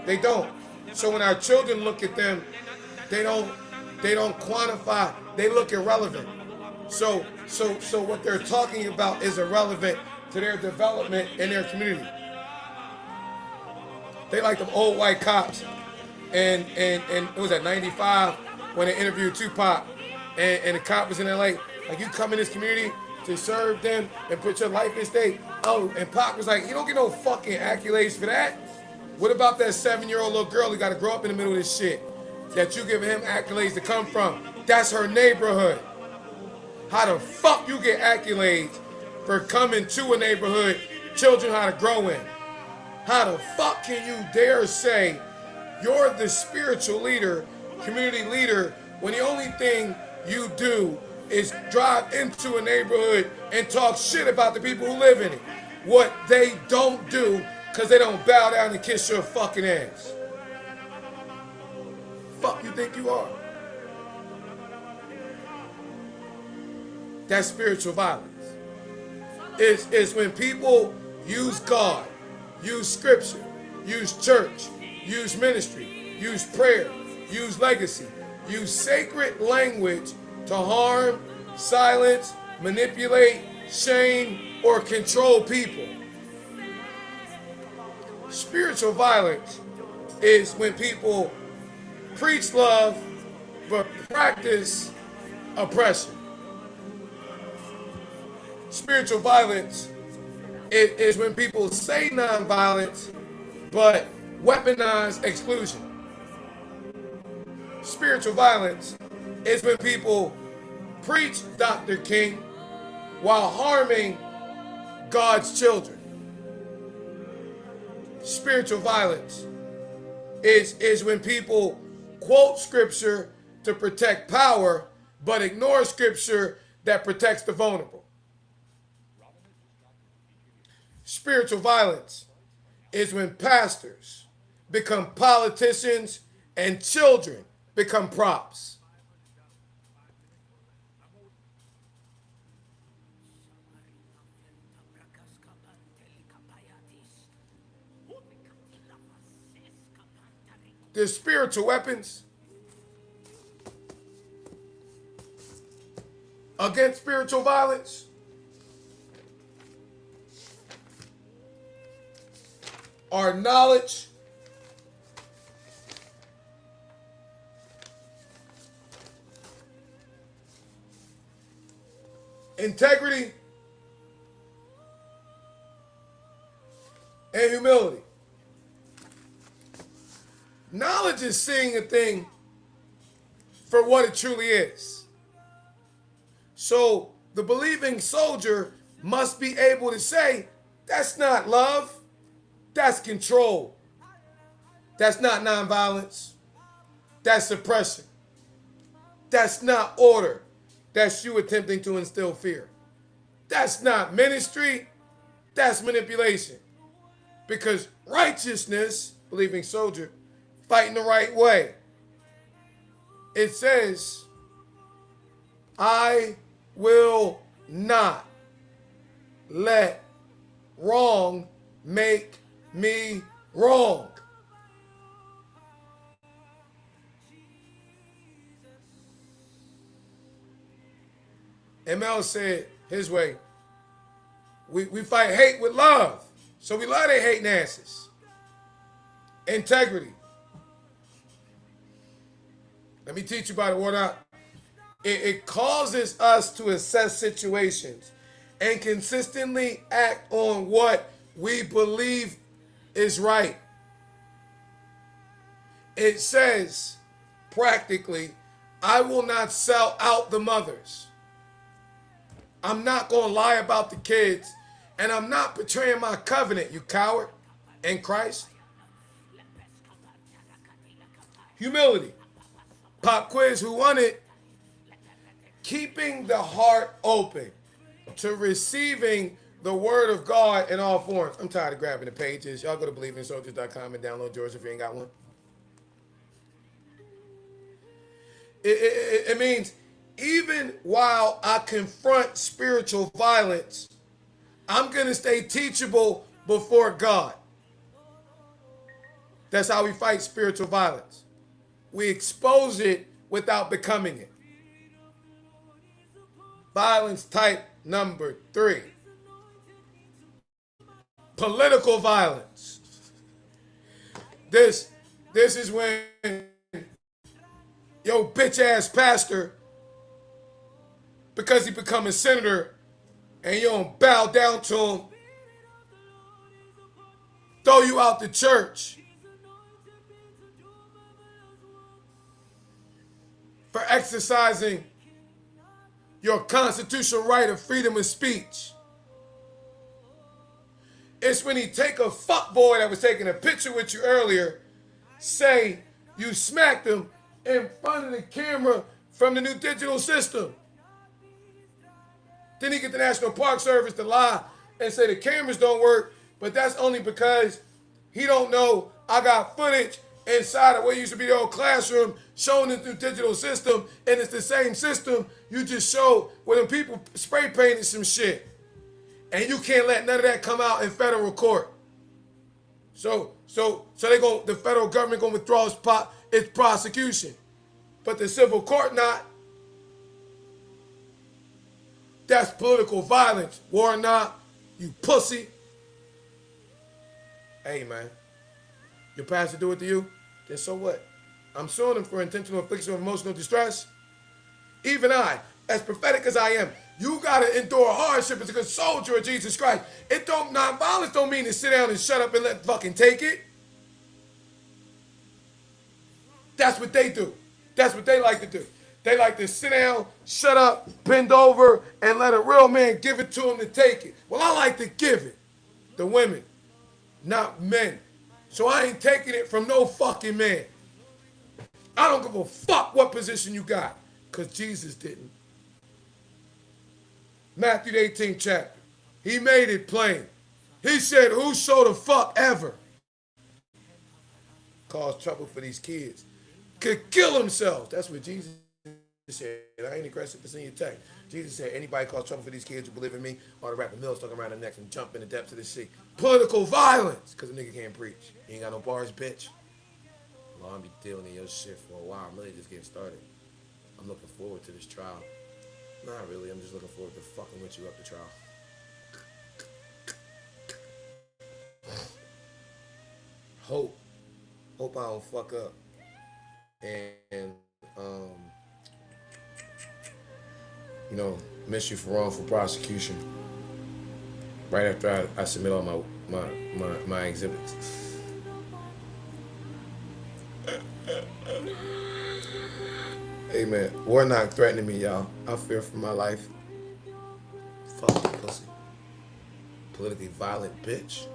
They don't. So when our children look at them, they don't quantify. They look irrelevant. So what they're talking about is irrelevant to their development in their community. They like them old white cops. And it was at 95 when they interviewed Tupac, and the cop was in LA, like, you come in this community to serve them and put your life at stake. Oh, and Pac was like, you don't get no fucking accolades for that. What about that 7-year-old little girl who got to grow up in the middle of this shit that you giving him accolades to come from? That's her neighborhood. How the fuck you get accolades for coming to a neighborhood, children how to grow in? How the fuck can you dare say you're the spiritual leader, community leader, when the only thing you do is drive into a neighborhood and talk shit about the people who live in it? What they don't do, because they don't bow down and kiss your fucking ass. Fuck you think you are? That's spiritual violence. It's when people use God, use scripture, use church, use ministry, use prayer, use legacy, use sacred language to harm, silence, manipulate, shame, or control people. Spiritual violence is when people preach love but practice oppression. Spiritual violence is when people say nonviolence but weaponize exclusion. Spiritual violence is when people preach Dr. King while harming God's children. Spiritual violence is when people quote scripture to protect power but ignore scripture that protects the vulnerable. Spiritual violence is when pastors become politicians and children become props. The spiritual weapons against spiritual violence are knowledge, integrity, and humility. Knowledge is seeing a thing for what it truly is. So the believing soldier must be able to say, that's not love, that's control. That's not nonviolence, that's suppression. That's not order, that's you attempting to instill fear. That's not ministry, that's manipulation. Because righteousness, believing soldier, fighting the right way. It says, I will not let wrong make me wrong. ML said his way, we fight hate with love. So we love their hating asses. Integrity. Let me teach you about it. What it causes us to assess situations and consistently act on what we believe is right. It says, practically, I will not sell out the mothers. I'm not going to lie about the kids, and I'm not betraying my covenant, you coward, in Christ. Humility. Pop quiz, who won it? Keeping the heart open to receiving the word of God in all forms. I'm tired of grabbing the pages. Y'all go to believingsoldiers.com and download yours if you ain't got one. It means even while I confront spiritual violence, I'm going to stay teachable before God. That's how we fight spiritual violence. We expose it without becoming it. Violence type number 3. Political violence. This is when your bitch ass pastor, because he become a senator and you don't bow down to him, throw you out the church for exercising your constitutional right of freedom of speech. It's when he take a fuckboy that was taking a picture with you earlier, say you smacked him in front of the camera from the new digital system. Then he get the National Park Service to lie and say the cameras don't work, but that's only because he don't know I got footage inside of what used to be the old classroom showing it through digital system, and it's the same system you just showed where them people spray painted some shit. And you can't let none of that come out in federal court. So the federal government gonna withdraw its prosecution. But the civil court not. That's political violence. War or not, you pussy. Hey man, your pastor do it to you? Then so what? I'm suing him for intentional infliction of emotional distress. Even I, as prophetic as I am, you gotta endure hardship as a good soldier of Jesus Christ. Non-violence don't mean to sit down and shut up and let fucking take it. That's what they do. That's what they like to do. They like to sit down, shut up, bend over, and let a real man give it to them to take it. Well, I like to give it. The women, not men. So I ain't taking it from no fucking man. I don't give a fuck what position you got, because Jesus didn't. Matthew 18th chapter. He made it plain. He said, whoso the fuck ever cause trouble for these kids could kill themselves. That's what Jesus said. I ain't aggressive, it's in your text. Jesus said, anybody cause trouble for these kids who believe in me ought to wrap a millstone around their necks and jump in the depths of the sea. Political violence, because a nigga can't preach. You ain't got no bars, bitch. Well, I'll be dealing in your shit for a while. I'm really just getting started. I'm looking forward to this trial. Not really, I'm just looking forward to fucking with you up the trial. Hope I don't fuck up. And miss you for wrongful prosecution. Right after I submit all my exhibits. Hey man, Warnock threatening me, y'all. I fear for my life. Fucking pussy. Politically violent bitch.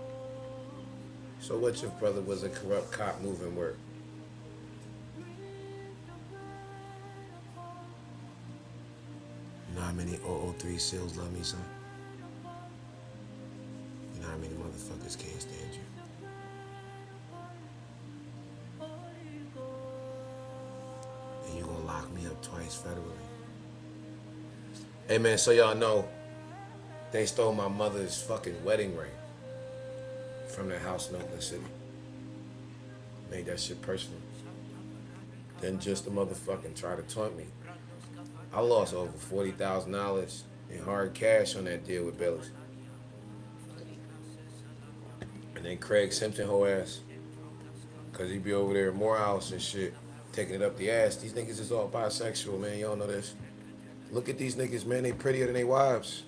So what, your brother was a corrupt cop moving work? You know how many 003 SEALs love me, son? You know how many motherfuckers can't stand you? twice federally. Hey man, so y'all know, they stole my mother's fucking wedding ring from their house in Oakland City. Made that shit personal. Then just the motherfucking try to taunt me. I lost over $40,000 in hard cash on that deal with Billy's. And then Craig Simpson whole ass, cause he be over there in Morehouse and shit, taking it up the ass. These niggas is all bisexual, man. Y'all know this. Look at these niggas, man. They prettier than their wives.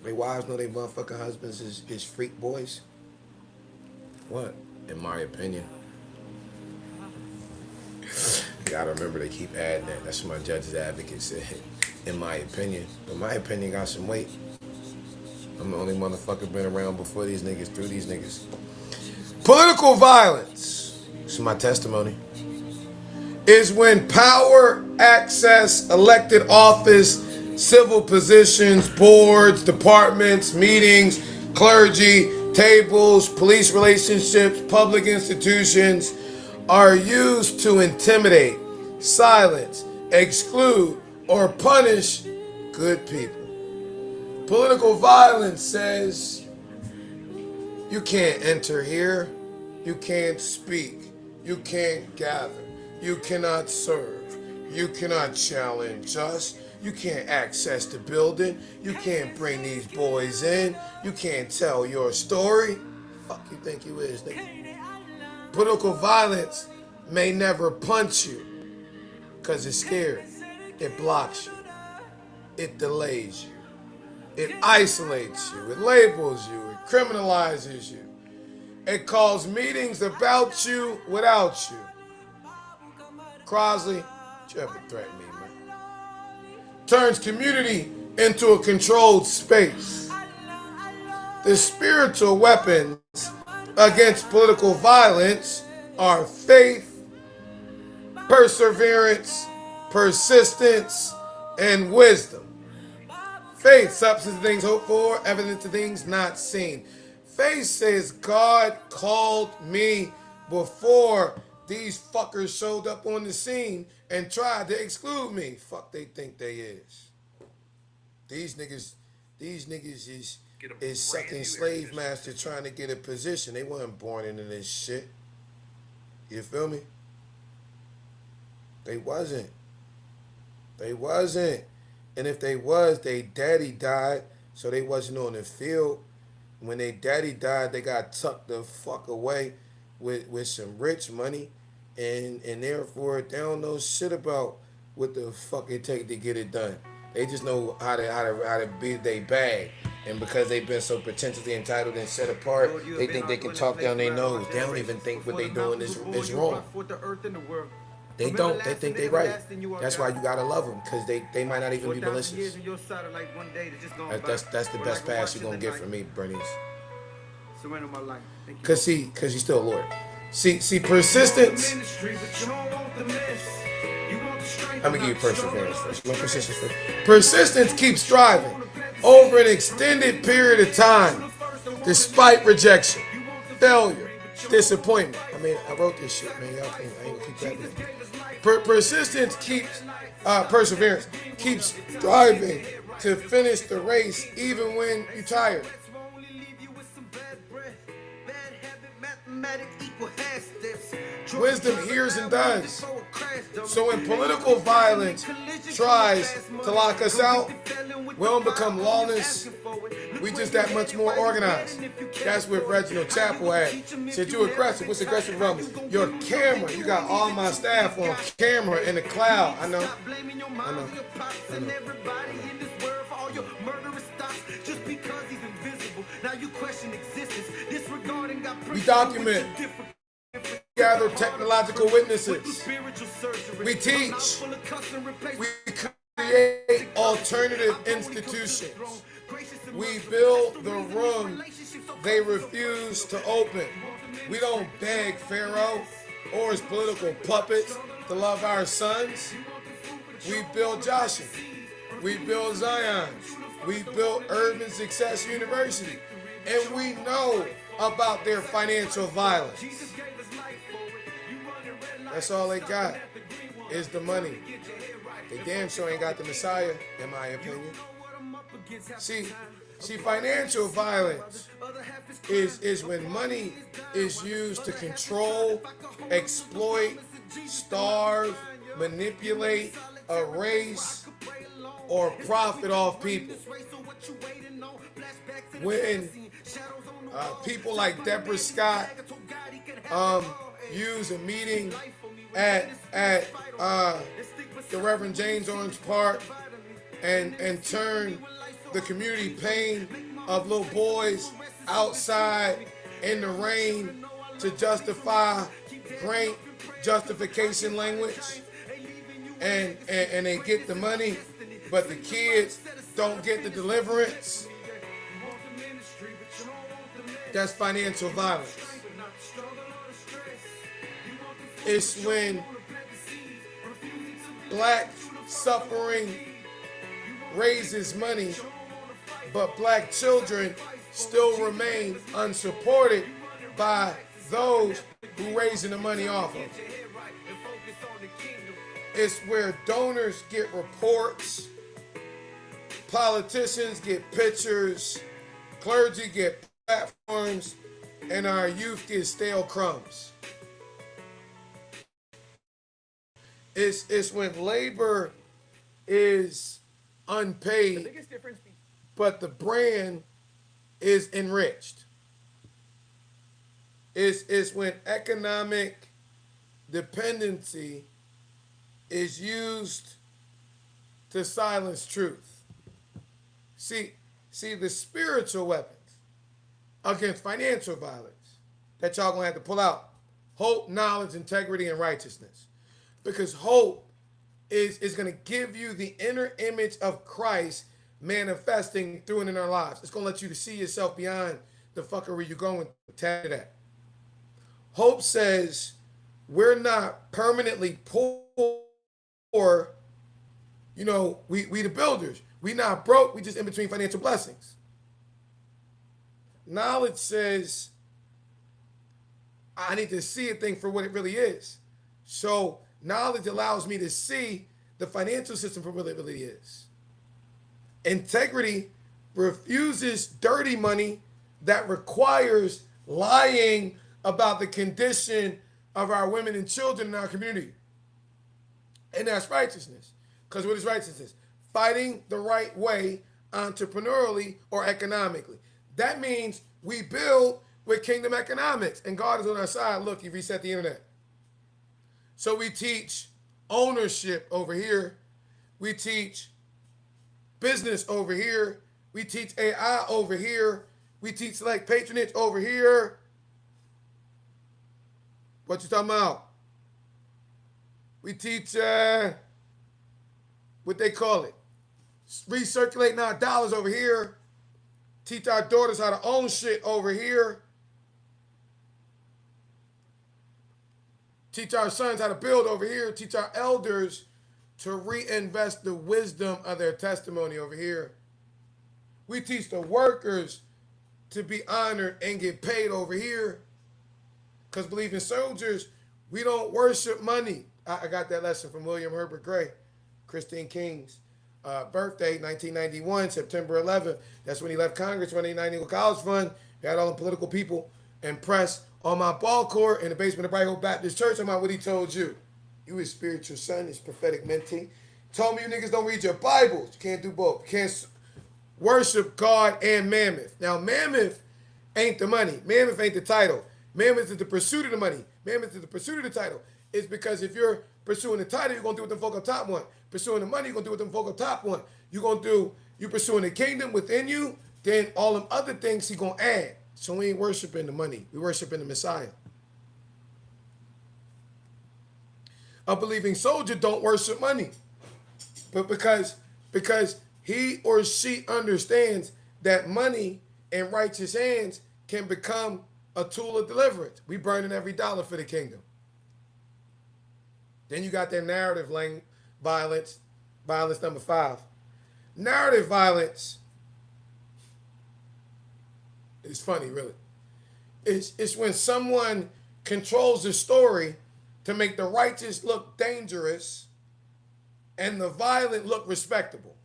Their wives know they motherfucking husbands is freak boys. What? In my opinion. Gotta remember they keep adding that. That's what my judge's advocate said. In my opinion. But my opinion got some weight. I'm the only motherfucker been around before these niggas, through these niggas. Political violence. This is my testimony. Is when power, access, elected office, civil positions, boards, departments, meetings, clergy, tables, police relationships, public institutions are used to intimidate, silence, exclude, or punish good people. Political violence says you can't enter here, you can't speak, you can't gather, you cannot serve, you cannot challenge us, you can't access the building, you can't bring these boys in, you can't tell your story. Fuck you think you is, nigga? Political violence may never punch you because it's scared. It blocks you. It delays you. It isolates you. It labels you. It criminalizes you. It calls meetings about you without you. Crosley, don't you ever threaten me, man. Turns community into a controlled space. The spiritual weapons against political violence are faith, perseverance, persistence, and wisdom. Faith, substance of things hoped for, evidence of things not seen. Faith says God called me before these fuckers showed up on the scene and tried to exclude me. Fuck they think they is. These niggas is sucking slave master trying to get a position. They weren't born into this shit. You feel me? They wasn't. They wasn't. And if they was, they daddy died, so they wasn't on the field. When they daddy died, they got tucked the fuck away with some rich money, and therefore they don't know shit about what the fuck it take to get it done. They just know how to beat they bag, and because they've been so pretentiously entitled and set apart, they think they can talk down their nose. They don't even think what they doing is wrong. They don't. They think they right. That's why you gotta love them, because they might not even be malicious. That's the best pass you're gonna get from me, Bernice. Cause he's still a Lord. See, persistence. I'm gonna give you perseverance first. You want persistence first? Persistence keeps striving over an extended period of time, despite rejection, failure, disappointment. I mean, I wrote this shit, man. Y'all can, I ain't gonna keep that. Persistence keeps, perseverance keeps striving to finish the race even when you're tired. Wisdom hears and does. So when political violence tries to lock us out, we don't become lawless. We just that much more organized. That's what Reginald Chapel had. Said you aggressive. What's aggressive about me? Your camera. You got all my staff on camera in the cloud. I know. We document. Gather technological witnesses. We teach. We create alternative institutions. We build the room they refuse to open. We don't beg Pharaoh or his political puppets to love our sons. We build Joshua. We build Zion. We build Urban Success University. And we know about their financial violence. That's all they got is the money. They damn sure ain't got the Messiah, in my opinion. See, financial violence is when money is used to control, exploit, starve, manipulate, erase, or profit off people. When people like Deborah Scott use a meeting at the Reverend James Orange Park and turn the community pain of little boys outside in the rain to justify great justification language, and they get the money, but the kids don't get the deliverance. That's financial violence. It's when black suffering raises money, but black children still remain unsupported by those who raising the money off of. It's where donors get reports, politicians get pictures, clergy get platforms, and our youth get stale crumbs. It's when labor is unpaid, but the brand is enriched. It's when economic dependency is used to silence truth. See the spiritual weapons against financial violence that y'all gonna have to pull out: hope, knowledge, integrity, and righteousness. Because hope is going to give you the inner image of Christ manifesting through and in our lives. It's going to let you to see yourself beyond the fuckery you're going to that. Hope says we're not permanently poor. You know, we the builders. We not broke. We just in between financial blessings. Knowledge says I need to see a thing for what it really is. So knowledge allows me to see the financial system for what it really is. Integrity refuses dirty money that requires lying about the condition of our women and children in our community. And that's righteousness. Because what is righteousness? Fighting the right way, entrepreneurially or economically. That means we build with kingdom economics. And God is on our side. Look, He reset the internet. So we teach ownership over here. We teach business over here. We teach AI over here. We teach select patronage over here. What you talking about? We teach what they call it, recirculating our dollars over here. Teach our daughters how to own shit over here. Teach our sons how to build over here. Teach our elders to reinvest the wisdom of their testimony over here. We teach the workers to be honored and get paid over here. Because believing soldiers, we don't worship money. I got that lesson from William Herbert Gray, Christine King's birthday, 1991, September 11th. That's when he left Congress, when he 90 College Fund. He had all the political people and press on my ball court in the basement of Bright Hope Baptist Church. I'm about what he told you. You his spiritual son, his prophetic mentee. Told me you niggas don't read your Bibles. You can't do both. You can't worship God and Mammoth. Now, Mammoth ain't the money. Mammoth ain't the title. Mammoth is the pursuit of the money. Mammoth is the pursuit of the title. It's because if you're pursuing the title, you're going to do what the folk up top want. Pursuing the money, you're going to do what the folk up top want. You pursuing the kingdom within you, then all them other things He going to add. So we ain't worshiping the money. We worshiping the Messiah. A believing soldier don't worship money. But because he or she understands that money in righteous hands can become a tool of deliverance. We burning every dollar for the kingdom. Then you got that narrative violence number 5. Narrative violence is funny, really. It's when someone controls the story to make the righteous look dangerous and the violent look respectable.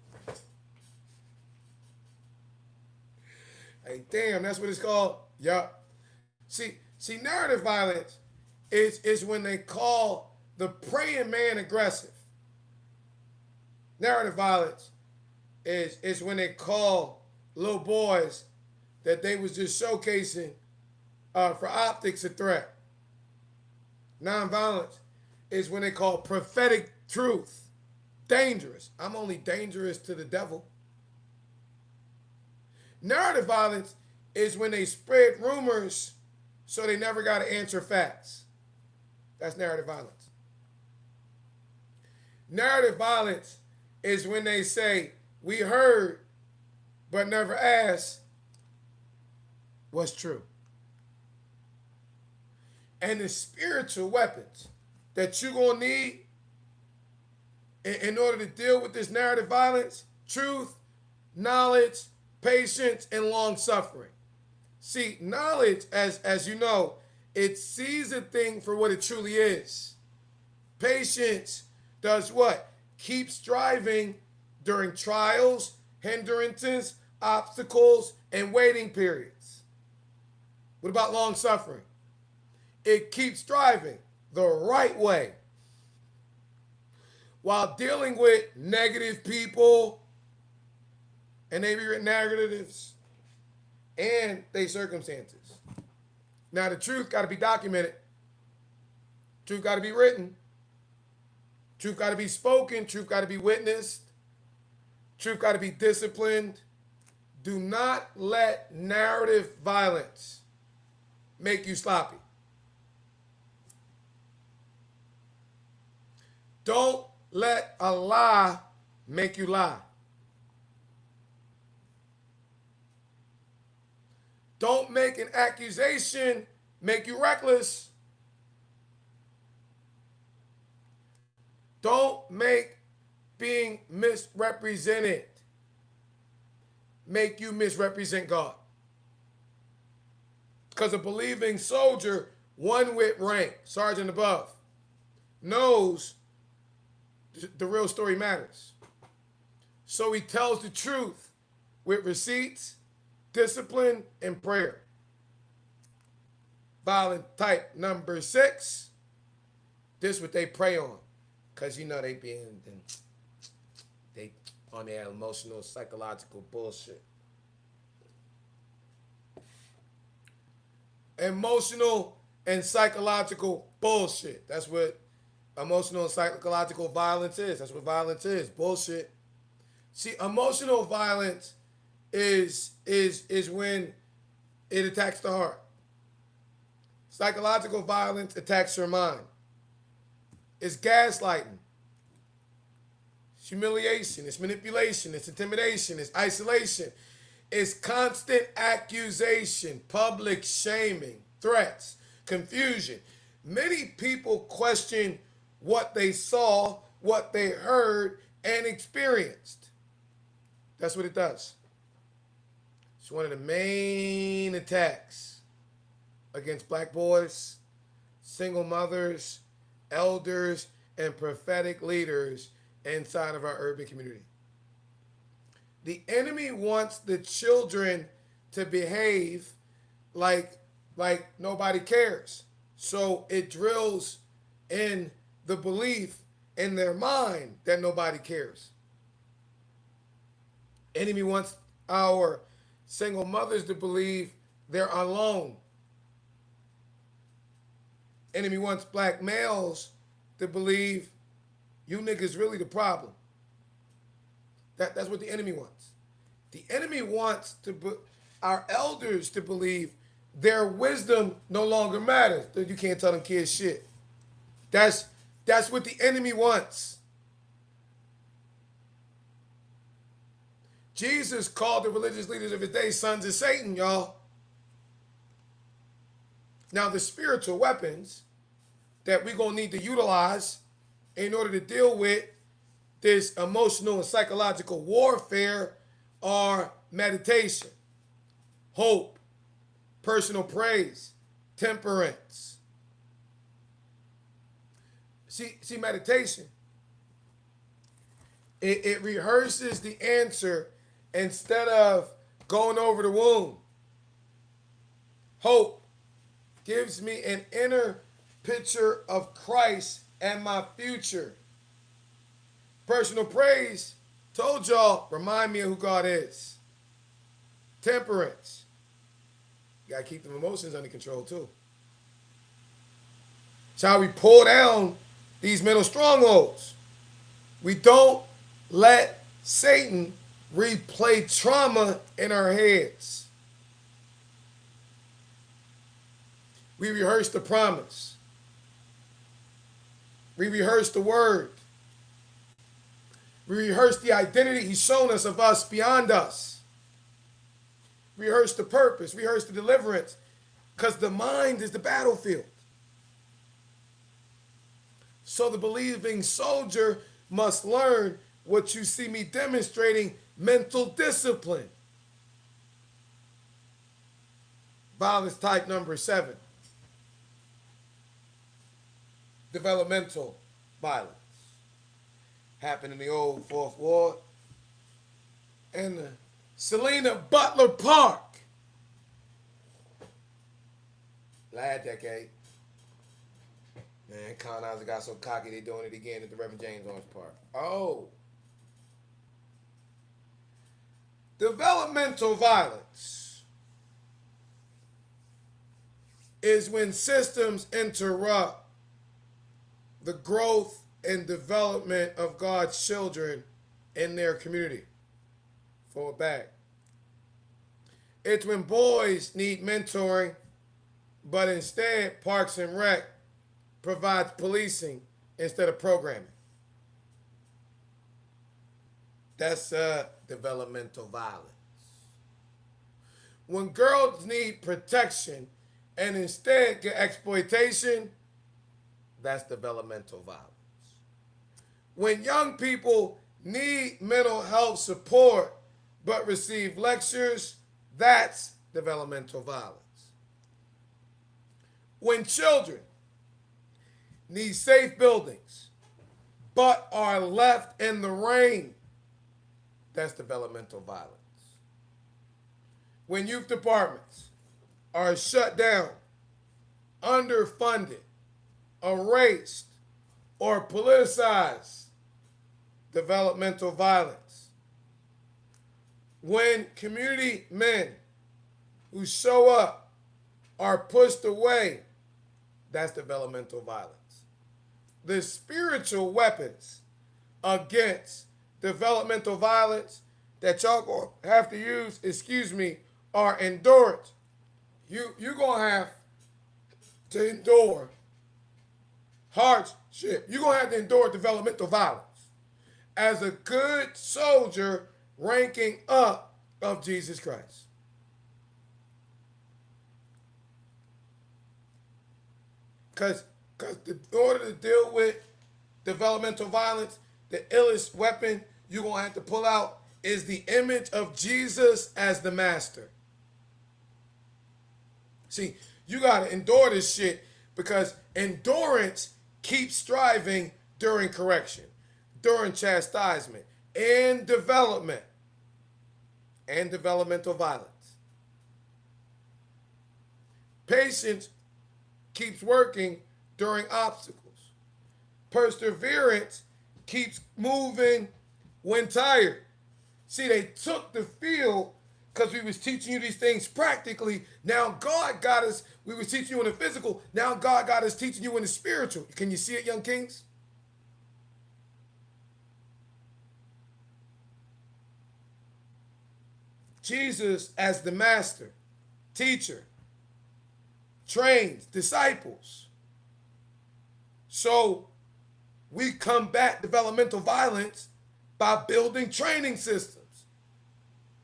Hey, damn, that's what it's called? Yup. See, narrative violence is when they call the praying man aggressive. Narrative violence is when they call little boys that they was just showcasing for optics a threat. Nonviolence is when they call prophetic truth dangerous. I'm only dangerous to the devil. Narrative violence is when they spread rumors so they never got to answer facts. That's narrative violence. Narrative violence is when they say, we heard, but never asked what's true. And the spiritual weapons that you're going to need in order to deal with this narrative violence: truth, knowledge, patience, and long suffering. See, knowledge, as you know, it sees a thing for what it truly is. Patience does what? Keeps striving during trials, hindrances, obstacles, and waiting periods. What about long suffering? It keeps striving the right way while dealing with negative people and they be written narratives and their circumstances. Now, the truth got to be documented. Truth got to be written. Truth got to be spoken. Truth got to be witnessed. Truth got to be disciplined. Do not let narrative violence make you sloppy. Don't let a lie make you lie. Don't make an accusation make you reckless. Don't make being misrepresented make you misrepresent God. Because a believing soldier, one with rank, sergeant above, knows the real story matters. So he tells the truth with receipts, discipline, and prayer. Violent type number 6. This what they prey on. Because you know they on their emotional, psychological bullshit. Emotional and psychological bullshit. That's what emotional and psychological violence is. That's what violence is. Bullshit. See, emotional violence is when it attacks the heart. Psychological violence attacks your mind. It's gaslighting. It's humiliation. It's manipulation. It's intimidation. It's isolation. It's constant accusation, public shaming, threats, confusion. Many people question what they saw, what they heard, and experienced. That's what it does. It's one of the main attacks against black boys, single mothers, elders, and prophetic leaders inside of our urban community. The enemy wants the children to behave like nobody cares. So it drills in the belief in their mind that nobody cares. Enemy wants our single mothers to believe they're alone. Enemy wants black males to believe you niggas really the problem. That's what the enemy wants. The enemy wants our elders to believe their wisdom no longer matters. That you can't tell them kids shit. That's what the enemy wants. Jesus called the religious leaders of his day sons of Satan, y'all. Now, the spiritual weapons that we're going to need to utilize in order to deal with this emotional and psychological warfare are meditation, hope, personal praise, temperance. See, meditation It rehearses the answer instead of going over the wound. Hope gives me an inner picture of Christ and my future. Personal praise, told y'all, remind me of who God is. Temperance. You gotta keep the emotions under control too. It's how we pull down these mental strongholds. We don't let Satan replay trauma in our heads. We rehearse the promise. We rehearse the word. We rehearse the identity he's shown us of us beyond us. We rehearse the purpose. We rehearse the deliverance. Because the mind is the battlefield. So the believing soldier must learn what you see me demonstrating, mental discipline. Violence type number 7. Developmental violence. Happened in the old 4th Ward. And Selena Butler Park. Last decade. Man, colonizer got so cocky they doing it again at the Reverend James Orange Park. Oh. Developmental violence is when systems interrupt the growth and development of God's children in their community. Forward back. It's when boys need mentoring, but instead Parks and Rec provides policing instead of programming. That's developmental violence. When girls need protection and instead get exploitation, that's developmental violence. When young people need mental health support but receive lectures, that's developmental violence. When children need safe buildings but are left in the rain, that's developmental violence. When youth departments are shut down, underfunded, erased, or politicized, developmental violence. When community men who show up are pushed away, that's developmental violence. The spiritual weapons against developmental violence that y'all gonna have to use, are endurance. You're gonna have to endure hardship. You're gonna have to endure developmental violence as a good soldier ranking up of Jesus Christ. Because in order to deal with developmental violence, the illest weapon you're going to have to pull out is the image of Jesus as the master. See, you got to endure this shit because endurance keeps striving during correction, during chastisement, and development, and developmental violence. Patience keeps working during obstacles. Perseverance keeps moving when tired. See, they took the field because we was teaching you these things practically. Now God got us, we was teaching you in the physical. Now God got us teaching you in the spiritual. Can you see it, young kings? Jesus as the master, teacher, trains disciples. So we combat developmental violence by building training systems.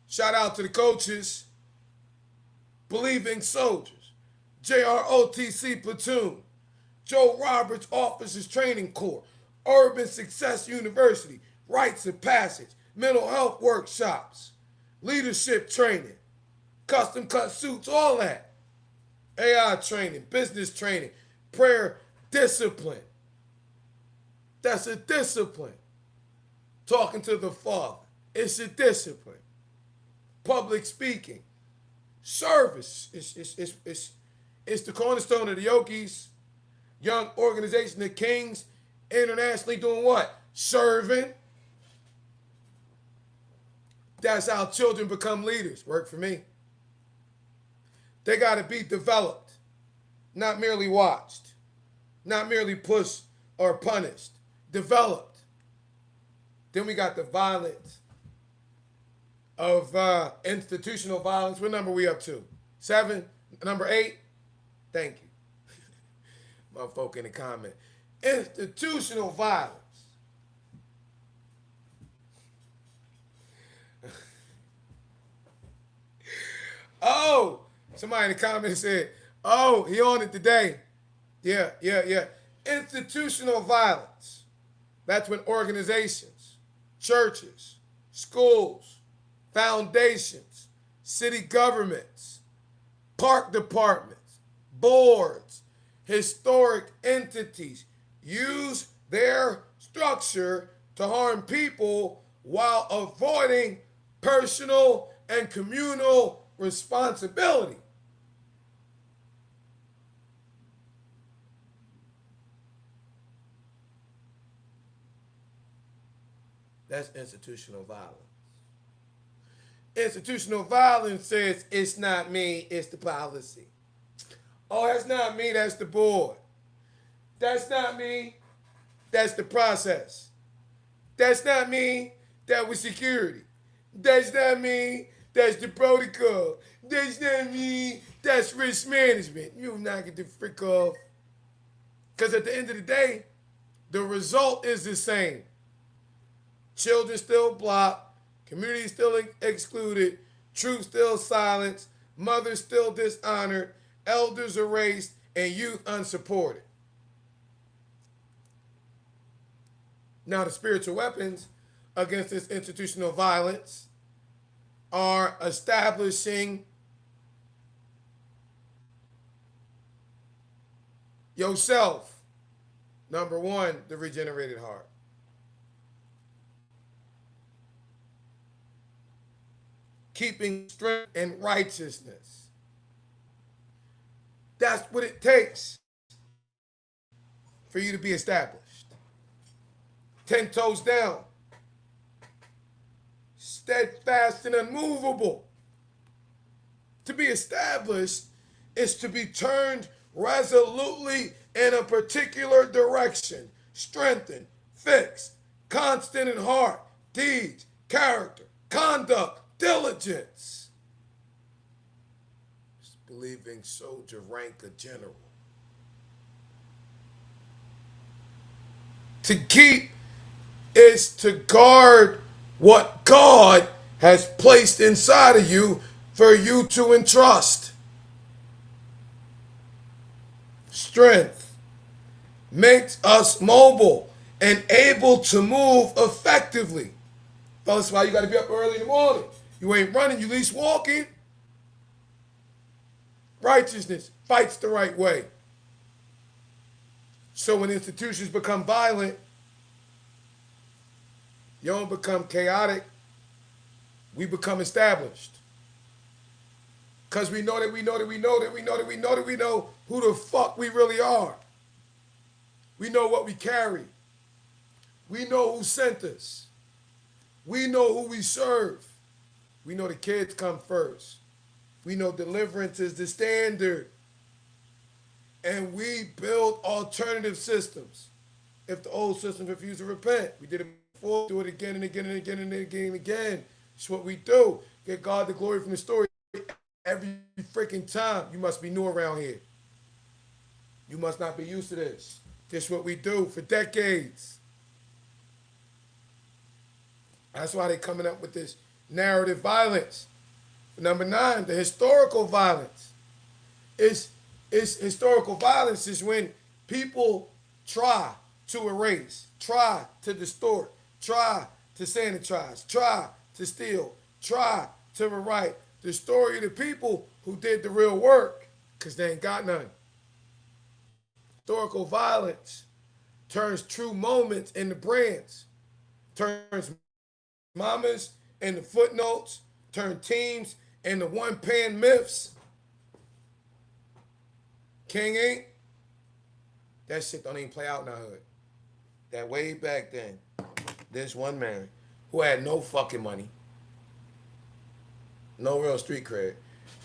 Shout out to the coaches, Believing Soldiers, JROTC Platoon, Joe Roberts Officers Training Corps, Urban Success University, Rites of Passage, mental health workshops, leadership training, custom cut suits, all that. AI training, business training, prayer discipline. That's a discipline. talking to the Father. It's a discipline. Public speaking. Service. It's the cornerstone of the Yokis. Young organization, the Kings, internationally doing what? Serving. That's how children become leaders. Work for me. They got to be developed, not merely watched, not merely pushed or punished. Developed. Then we got the violence of institutional violence. What number we up to? 7? Number 8? Thank you. Motherfucker in the comment. Institutional violence. Oh, somebody in the comments said, oh, he on it today. Yeah. Institutional violence. That's when organizations, churches, schools, foundations, city governments, park departments, boards, historic entities use their structure to harm people while avoiding personal and communal responsibility. That's institutional violence. Institutional violence says it's not me, it's the policy. Oh, that's not me, that's the board. That's not me, that's the process. That's not me, that was security. That's not me, that's the protocol. That's not me, that's risk management. You knock it the frick off. Because at the end of the day, the result is the same. Children still blocked, community still excluded, truth still silenced, mothers still dishonored, elders erased, and youth unsupported. Now, the spiritual weapons against this institutional violence are establishing yourself. Number 1, the regenerated heart. Keeping strength and righteousness. That's what it takes for you to be established. 10 toes down. Steadfast and unmovable. To be established is to be turned resolutely in a particular direction. Strengthened, fixed, constant in heart, deeds, character, conduct, diligence. Believing soldier, rank a general. To keep is to guard what God has placed inside of you for you to entrust. Strength makes us mobile and able to move effectively. That's why you got to be up early in the morning. You ain't running, you at least walking. Righteousness fights the right way. So when institutions become violent, you don't become chaotic. We become established. Because we know who the fuck we really are. We know what we carry. We know who sent us. We know who we serve. We know the kids come first. We know deliverance is the standard. And we build alternative systems. If the old systems refuse to repent, we did it before, do it again and again and again and again and again. It's what we do. Get God the glory from the story every freaking time. You must be new around here. You must not be used to this. This is what we do for decades. That's why they're coming up with this narrative violence. Number 9, the historical violence. Historical violence is when people try to erase, try to distort, try to sanitize, try to steal, try to rewrite the story of the people who did the real work because they ain't got none. Historical violence turns true moments into brands, turns mamas into footnotes, turn teams into one-pan myths. King ain't. That shit don't even play out in our hood. That way back then, this one man who had no fucking money, no real street cred,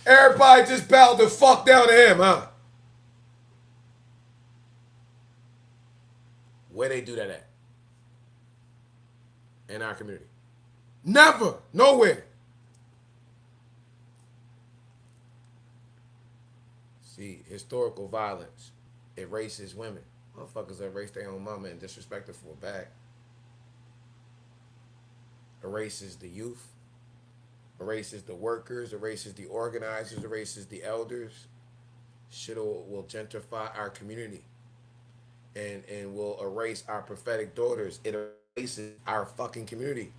everybody just bowed the fuck down to him, huh? Where they do that at? In our community. Never. Nowhere. See, historical violence erases women. Motherfuckers erase their own mama and disrespect her for a bag. Erases the youth. Erases the workers. Erases the organizers. Erases the elders. Shit will gentrify our community. And will erase our prophetic daughters. It erases our fucking community.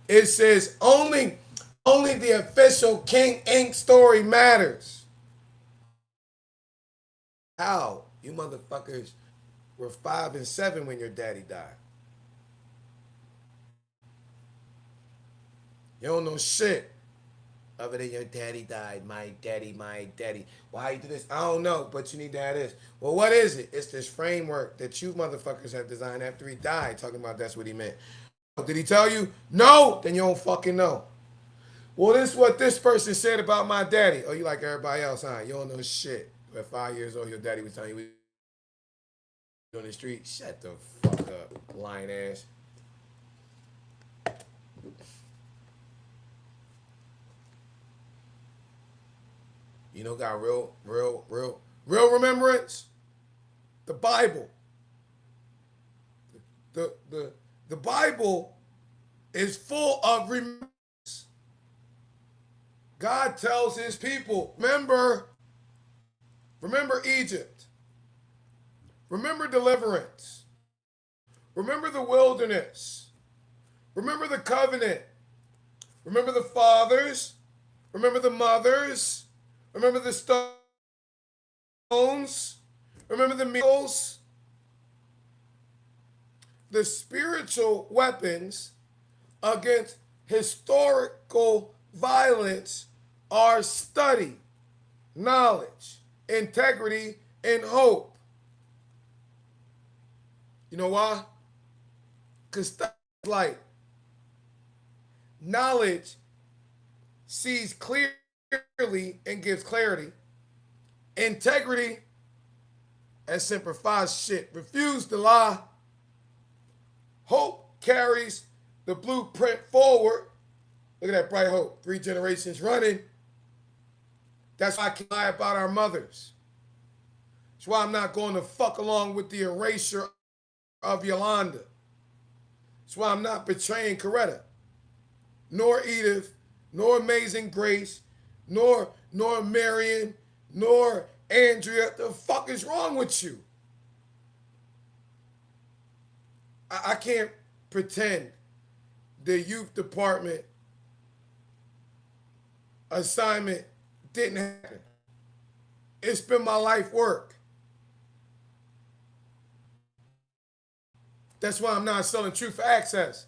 It says only the official King Inc. story matters. How? You motherfuckers were 5 and 7 when your daddy died. You don't know shit. Other than your daddy died, my daddy. Why you do this? I don't know, but you need to have this. Well, what is it? It's this framework that you motherfuckers have designed after he died, talking about that's what he meant. Did he tell you? No? Then you don't fucking know. Well, this is what this person said about my daddy. Oh, you like everybody else, huh? You don't know shit. At 5 years old, your daddy was telling you on the street. Shut the fuck up, lying ass. You know, got real remembrance. The Bible. The Bible is full of remembrance. God tells his people, remember Egypt. Remember deliverance. Remember the wilderness. Remember the covenant. Remember the fathers. Remember the mothers. Remember the stones. Remember the meals. The spiritual weapons against historical violence are study, knowledge, integrity, and hope. You know why? Because stuff like knowledge sees clearly and gives clarity. Integrity, as simplifies shit, refuse to lie. Hope carries the blueprint forward. Look at that bright hope. 3 generations running. That's why I can lie about our mothers. That's why I'm not going to fuck along with the erasure of Yolanda. That's why I'm not betraying Coretta, nor Edith, nor Amazing Grace, nor Marion, nor Andrea. The fuck is wrong with you? I can't pretend the youth department assignment didn't happen. It's been my life work. That's why I'm not selling Truth for Access.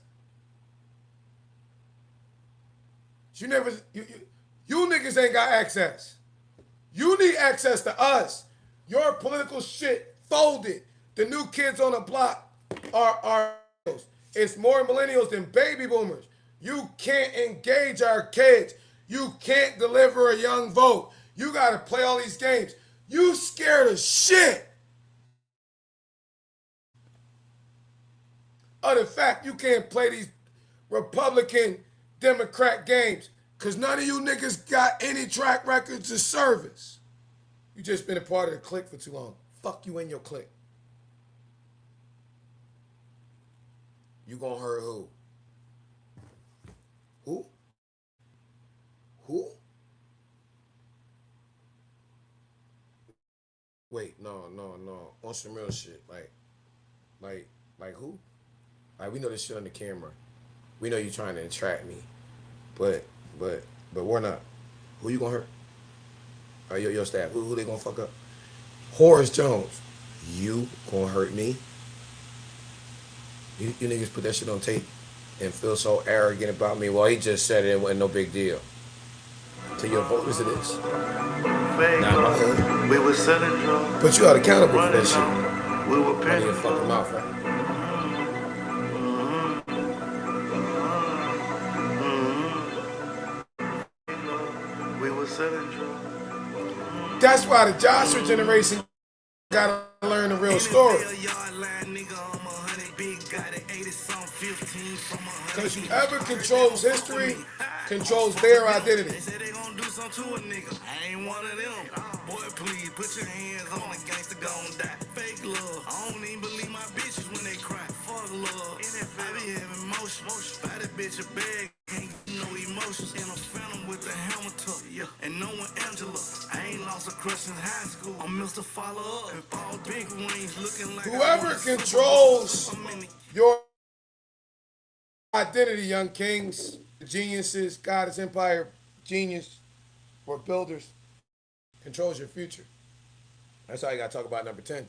You niggas ain't got access. You need access to us. Your political shit folded. The new kids on the block are it's more millennials than baby boomers. You can't engage our kids. You can't deliver a young vote. You got to play all these games. You scared of shit. Of the fact you can't play these Republican, Democrat games because none of you niggas got any track records of service. You just been a part of the clique for too long. Fuck you and your clique. You gonna hurt who? Who? Who? Wait, no. On some real shit. Like who? Like, we know this shit on the camera. We know you trying to entrap me. But we're not. Who you gonna hurt? Your staff. Who they gonna fuck up? Horace Jones. You gonna hurt me? You niggas put that shit on tape. and feel so arrogant about me. Well, he just said it wasn't no big deal. To your voters, it is. Not my hood. We were selling drugs. But you are accountable for that shit. We were Run your penning fucking mouth, right? We were selling drugs. That's why the Joshua generation gotta learn the real story. Because whoever controls history controls their identity. They say they gonna do something to a nigga. I ain't one of them. Boy, please put your hands on the gangster gon' die. Fake love. I don't even believe my bitches when they cry. Fuck love. I be having motion. Buy that bitch a bag. Ain't no emotions. And I'm phantom with the helmet tuck. Yeah. And no one Angela. I ain't lost a crush since high school. I'm Mr. Follow Up. And all big wings looking like Whoever controls your identity, young kings, geniuses, God is empire, genius, or builders, controls your future. That's all you got to talk about. Number 10.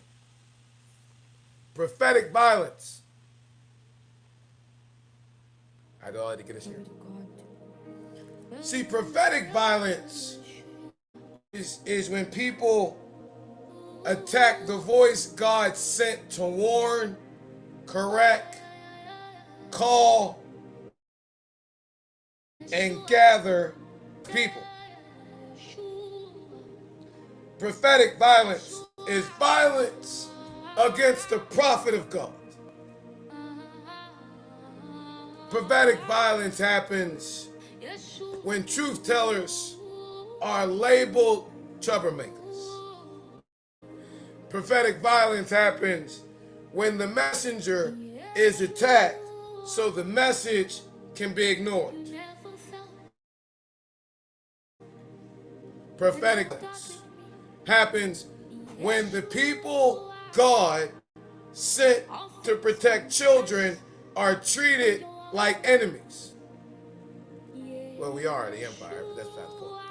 Prophetic violence. I had to get us here. See, prophetic violence is when people attack the voice God sent to warn, correct, call, and gather people. Prophetic violence is violence against the prophet of God. Prophetic violence happens when truth tellers are labeled troublemakers. Prophetic violence happens when the messenger is attacked so the message can be ignored. Prophetic violence happens when the people God sent to protect children are treated like enemies. Well, we are the empire, but that's not the point.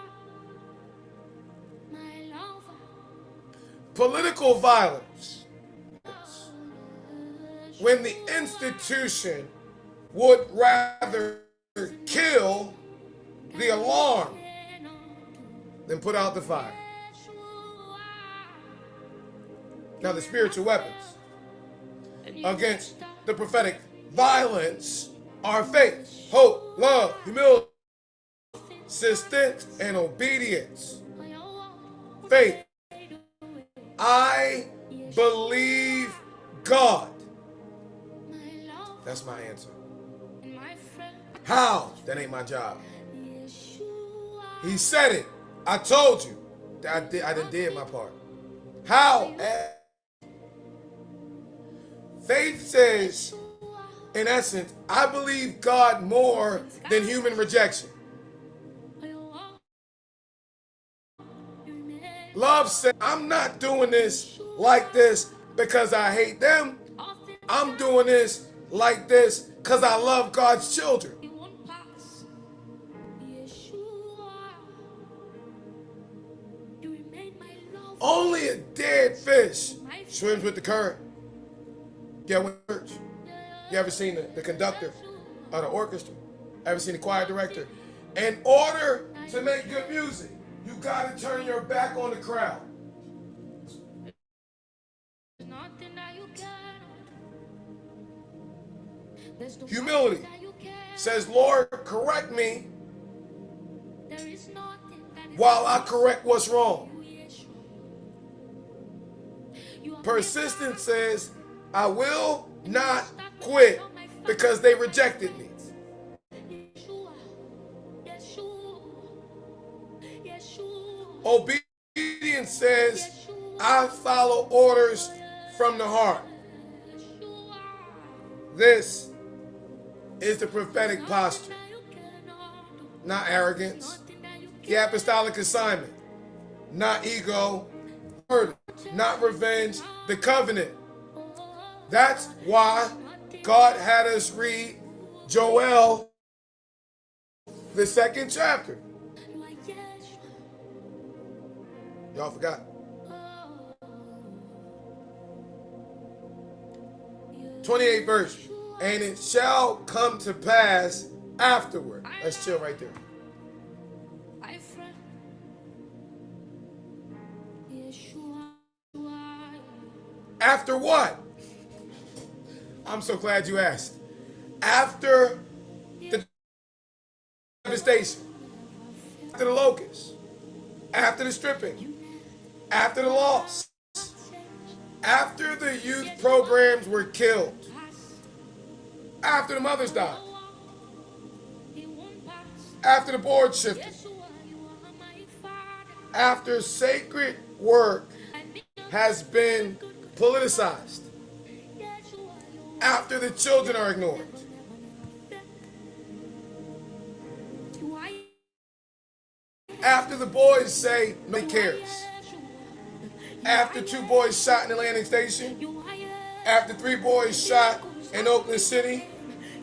Political violence. When the institution would rather kill the alarm than put out the fire. Now, the spiritual weapons against the prophetic violence are faith, hope, love, humility, persistence, and obedience. Faith. I believe God. That's my answer. How? That ain't my job. He said it. I told you. I done did my part. How? Faith says, in essence, I believe God more than human rejection. Love says, I'm not doing this like this because I hate them. I'm doing this like this because I love God's children. Only a dead fish swims with the current. You ever seen the conductor of the orchestra? Ever seen the choir director? In order to make good music, you got to turn your back on the crowd. Humility says, Lord, correct me while I correct what's wrong. Persistence says, I will not quit because they rejected me. Obedience says, I follow orders from the heart. This is the prophetic posture, not arrogance. The apostolic assignment, not ego. Not revenge. The covenant. That's why God had us read Joel, the 2nd chapter. Y'all forgot. '28th verse. And it shall come to pass afterward. Let's chill right there. After what? I'm so glad you asked. After the devastation, after the locusts, after the stripping, after the loss, after the youth programs were killed, after the mothers died, after the board shifted, after sacred work has been politicized, after the children are ignored, after the boys say nobody cares, after 2 boys shot in the landing station, after 3 boys shot in Oakland City,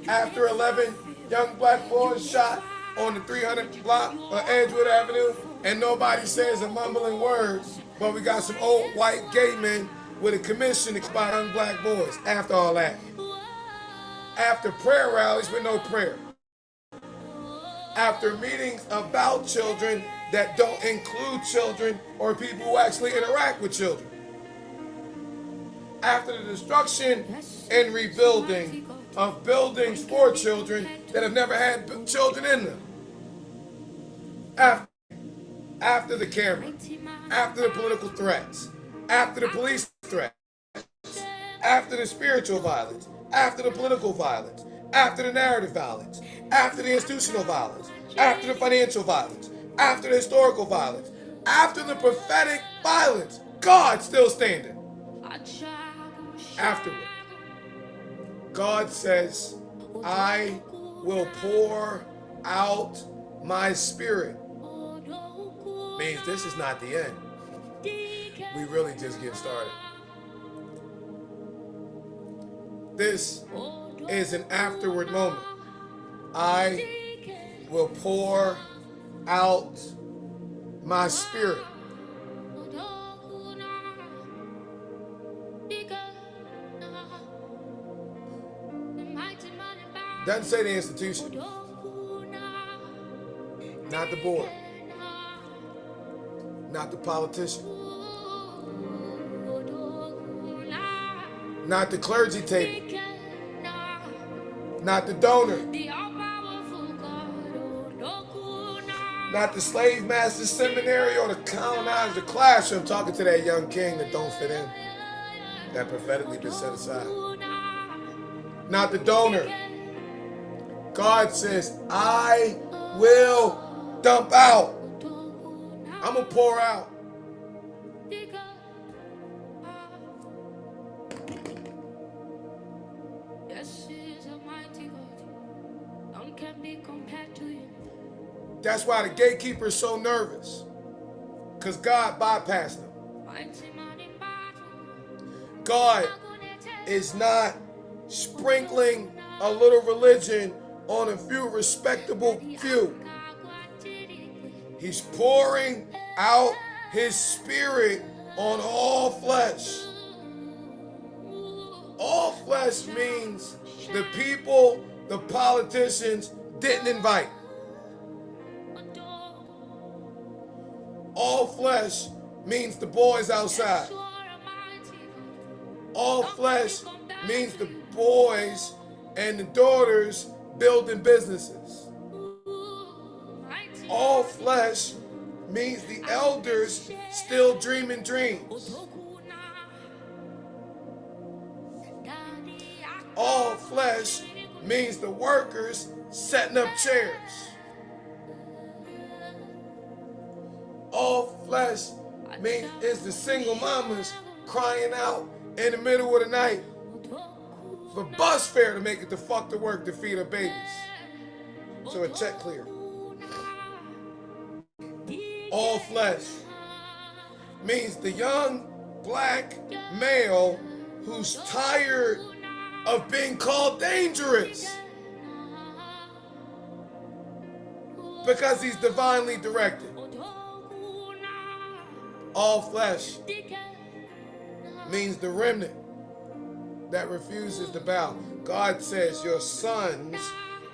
after 11 young black boys shot on the 300 block of Edgewood Avenue, and nobody says a mumbling word, but we got some old white gay men with a commission to spy young black boys. After all that, after prayer rallies with no prayer, after meetings about children that don't include children or people who actually interact with children, after the destruction and rebuilding of buildings for children that have never had children in them, after the camera, after the political threats, after the police threats, after the spiritual violence, after the political violence, after the narrative violence, after the institutional violence, after the financial violence, after the historical violence, after the prophetic violence, God still standing. Afterward, God says, I will pour out my spirit. Means this is not the end. We really just get started. This is an afterward moment. I will pour out my spirit. Doesn't say the institution, not the board, not the politician, not the clergy table, not the donor, not the slave master seminary or the colonizer classroom. Talking to that young king that don't fit in, that prophetically been set aside. Not the donor. God says, I will dump out. I'm going to pour out. That's why the gatekeeper is so nervous. Because God bypassed them. God is not sprinkling a little religion on a few respectable few. He's pouring out his spirit on all flesh. All flesh means the people the politicians didn't invite. All flesh means the boys outside. All flesh means the boys and the daughters building businesses. All flesh means the elders still dreaming dreams. All flesh means the workers setting up chairs. All flesh means is the single mamas crying out in the middle of the night for bus fare to make it the fuck to work to feed her babies. So a check clear. All flesh means the young black male who's tired of being called dangerous because he's divinely directed. All flesh means the remnant that refuses to bow. God says your sons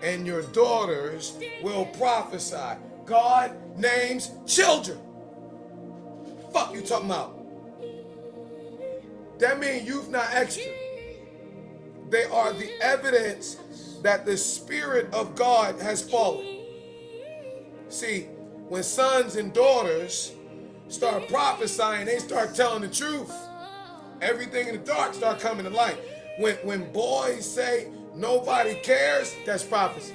and your daughters will prophesy. God names children. Fuck you talking about? That means youth not extra. They are the evidence that the Spirit of God has fallen. See, when sons and daughters start prophesying, they start telling the truth. Everything in the dark start coming to light. When boys say nobody cares, that's prophecy.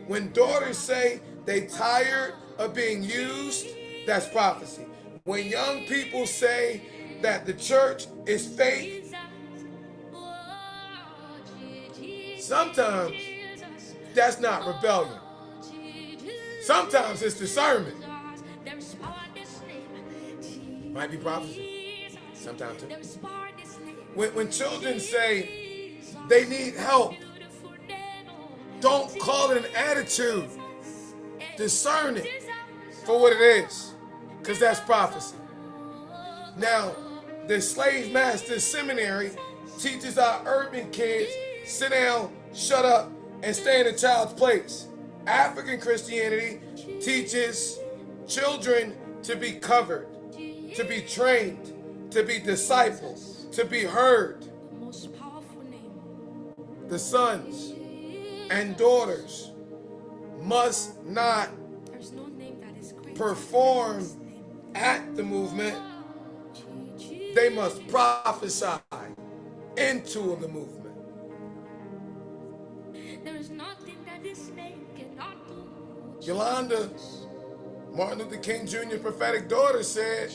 When daughters say they tired of being used, that's prophecy. When young people say that the church is fake, sometimes that's not rebellion. Sometimes it's discernment. Might be prophecy. Sometimes too. When children say they need help, don't call it an attitude. Discern it for what it is, because that's prophecy. Now, the Slave Master Seminary teaches our urban kids, sit down, shut up, and stay in a child's place. African Christianity teaches children to be covered, to be trained, to be discipled, to be heard. The sons and daughters must not perform at the movement. They must prophesy into the movement. There is nothing that this name cannot do. Yolanda, Martin Luther King Jr.'s prophetic daughter, said,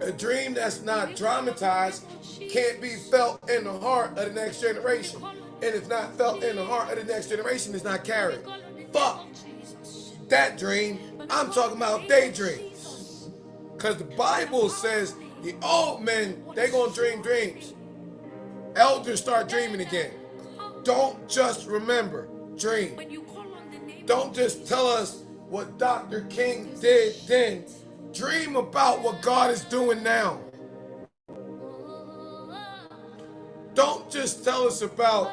a dream that's not dramatized can't be felt in the heart of the next generation. And if not felt in the heart of the next generation, it's not carried. Fuck that dream. I'm talking about daydreams. Because the Bible says the old men, they gonna dream dreams. Elders start dreaming again. Don't just remember, dream. Don't just tell us what Dr. King did then. Dream about what God is doing now. Don't just tell us about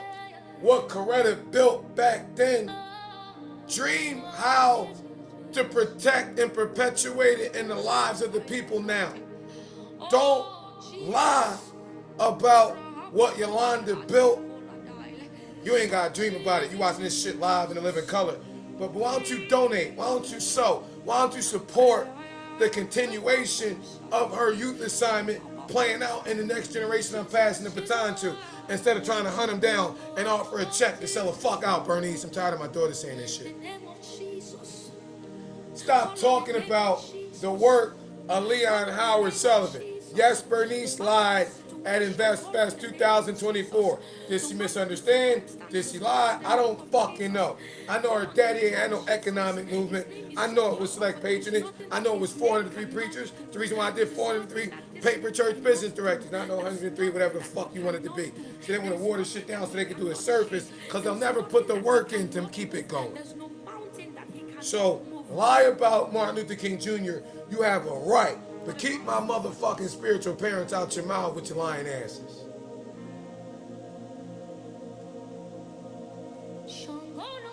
what Coretta built back then. Dream how to protect and perpetuate it in the lives of the people now. Don't lie about what Yolanda built. You ain't got to dream about it. You watching this shit live in the living color. But why don't you donate? Why don't you sow? Why don't you support the continuation of her youth assignment playing out in the next generation I'm passing the baton to, instead of trying to hunt them down and offer a check to sell a fuck out, Bernice. I'm tired of my daughter saying this shit. Stop talking about the work of Leon Howard Sullivan. Yes, Bernice lied at InvestFest 2024. Did she misunderstand? Did she lie? I don't fucking know. I know her daddy ain't had no economic movement. I know it was select patronage. I know it was 403 preachers. The reason why I did 403 paper church business directors, not no 103, whatever the fuck you wanted to be. So they want to water shit down so they can do a surface, because they'll never put the work in to keep it going. So lie about Martin Luther King Jr., you have a right. But keep my motherfucking spiritual parents out your mouth with your lying asses.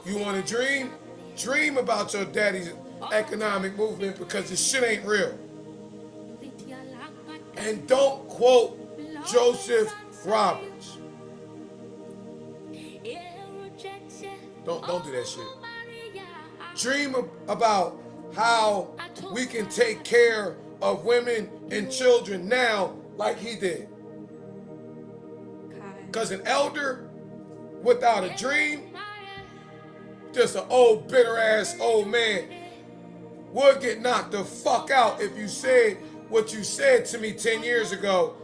You want to dream? Dream about your daddy's economic movement, because this shit ain't real. And don't quote Joseph Roberts. Don't do that shit. Dream about how we can take care of women and children now like he did. Because an elder without a dream, just an old bitter ass old man, would get knocked the fuck out if you said what you said to me 10 years ago.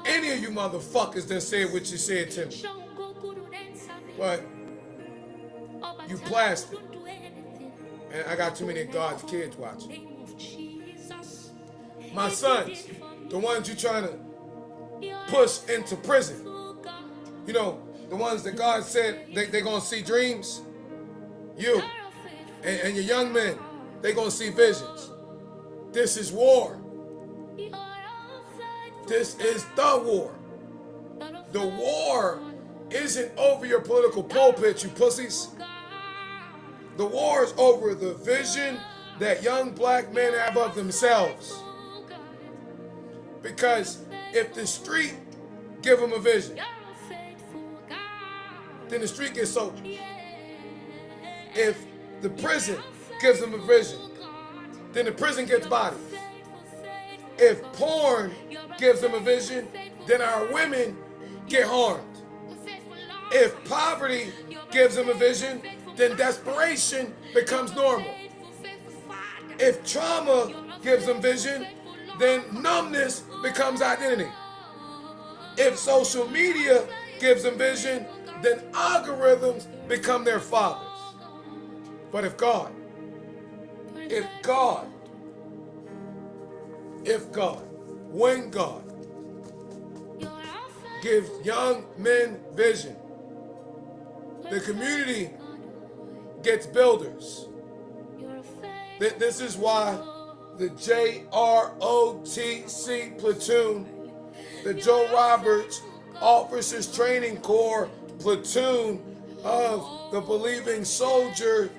Any of you motherfuckers that said what you said to me. But you plastic. And I got too many of God's kids watching. My sons, the ones you trying to push into prison. You know, the ones that God said they're going to see dreams. You and your young men, they're going to see visions. This is war. This is the war. The war isn't over your political pulpit, you pussies. The war is over the vision that young black men have of themselves. Because if the street give them a vision, then the street gets soldiers. If the prison gives them a vision, then the prison gets bodies. If porn gives them a vision, then our women get harmed. If poverty gives them a vision, then desperation becomes normal. If trauma gives them vision, then numbness becomes identity. If social media gives them vision, then algorithms become their fathers. But if God, when God gives young men vision, the community gets builders. This is why the JROTC platoon, the Joe Roberts Officers Training Corps platoon of the Believing Soldier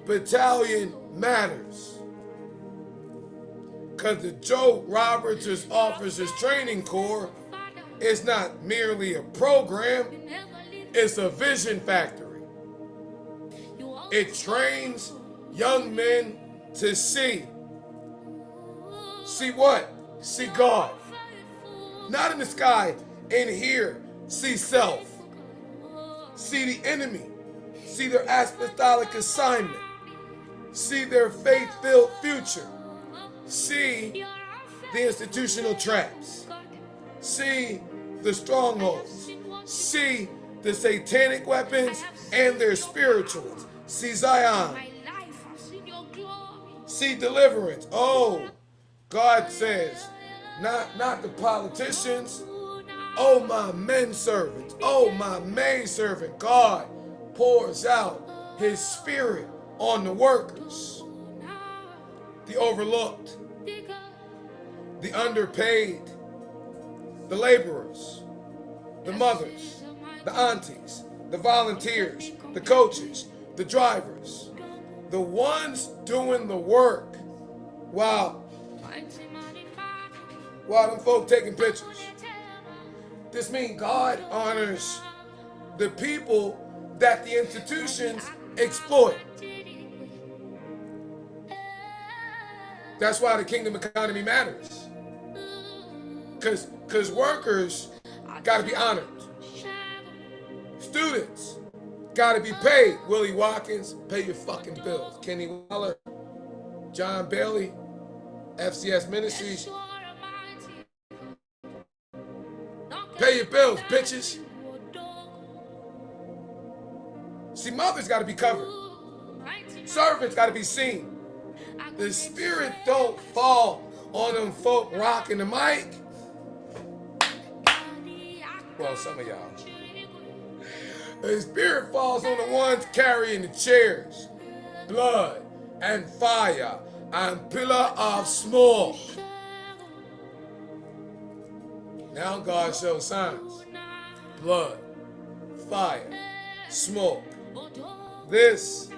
Battalion matters. Because the Joe Roberts Officers Training Corps is not merely a program, it's a vision factory. It trains young men to see. See what? See God. Not in the sky, in here. See self. See the enemy. See their apostolic assignment. See their faith-filled future. See the institutional traps. See the strongholds. See the satanic weapons and their spirituals. See Zion. See deliverance. Oh, God says, not the politicians. Oh, my men servants. Oh, my maid servant. God pours out his spirit on the workers, the overlooked, the underpaid, the laborers, the mothers, the aunties, the volunteers, the coaches, the drivers, the ones doing the work while them folk taking pictures. This means God honors the people that the institutions exploit. That's why the kingdom economy matters. Because workers got to be honored. Students got to be paid. Willie Watkins, pay your fucking bills. Kenny Waller, John Bailey, FCS Ministries. Pay your bills, bitches. See, mothers got to be covered. Servants got to be seen. The spirit don't fall on them folk rocking the mic. Well, some of y'all. The spirit falls on the ones carrying the chairs, blood and fire and pillar of smoke. Now God shows signs. Blood, fire, smoke. This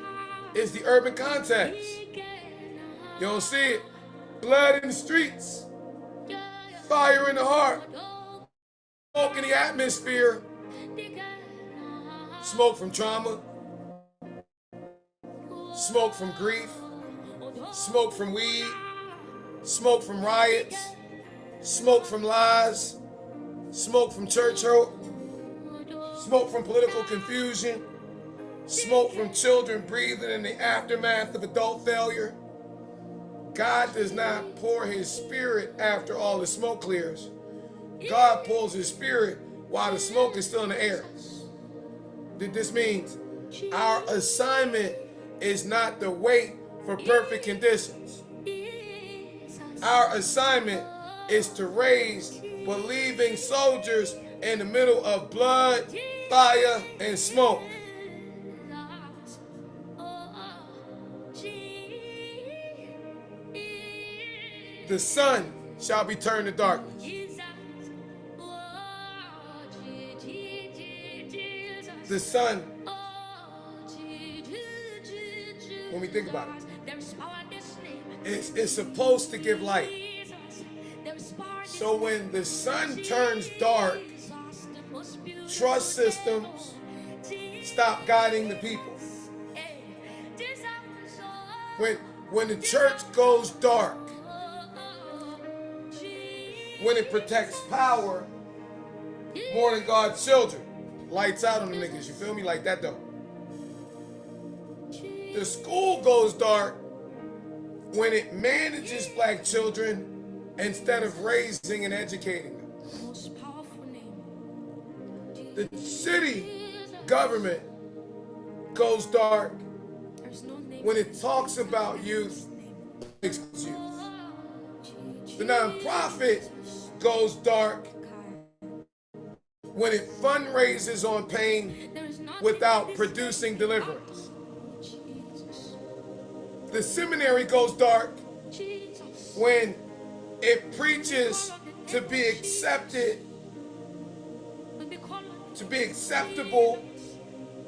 is the urban context. You don't see it. Blood in the streets. Fire in the heart. Smoke in the atmosphere. Smoke from trauma. Smoke from grief. Smoke from weed. Smoke from riots. Smoke from lies. Smoke from church hurt. Smoke from political confusion. Smoke from children breathing in the aftermath of adult failure. God does not pour his spirit after all the smoke clears. God pulls his spirit while the smoke is still in the air. This means our assignment is not to wait for perfect conditions. Our assignment is to raise believing soldiers in the middle of blood, fire, and smoke. The sun shall be turned to darkness. The sun, when we think about it, it's supposed to give light. So when the sun turns dark, trust systems stop guiding the people. When the church goes dark, when it protects power more than God's children, lights out on the niggas, you feel me? Like that though. The school goes dark when it manages black children instead of raising and educating them. The city government goes dark when it talks about youth, youth. The nonprofit goes dark when it fundraises on pain without producing deliverance. The seminary goes dark when it preaches to be accepted, to be acceptable,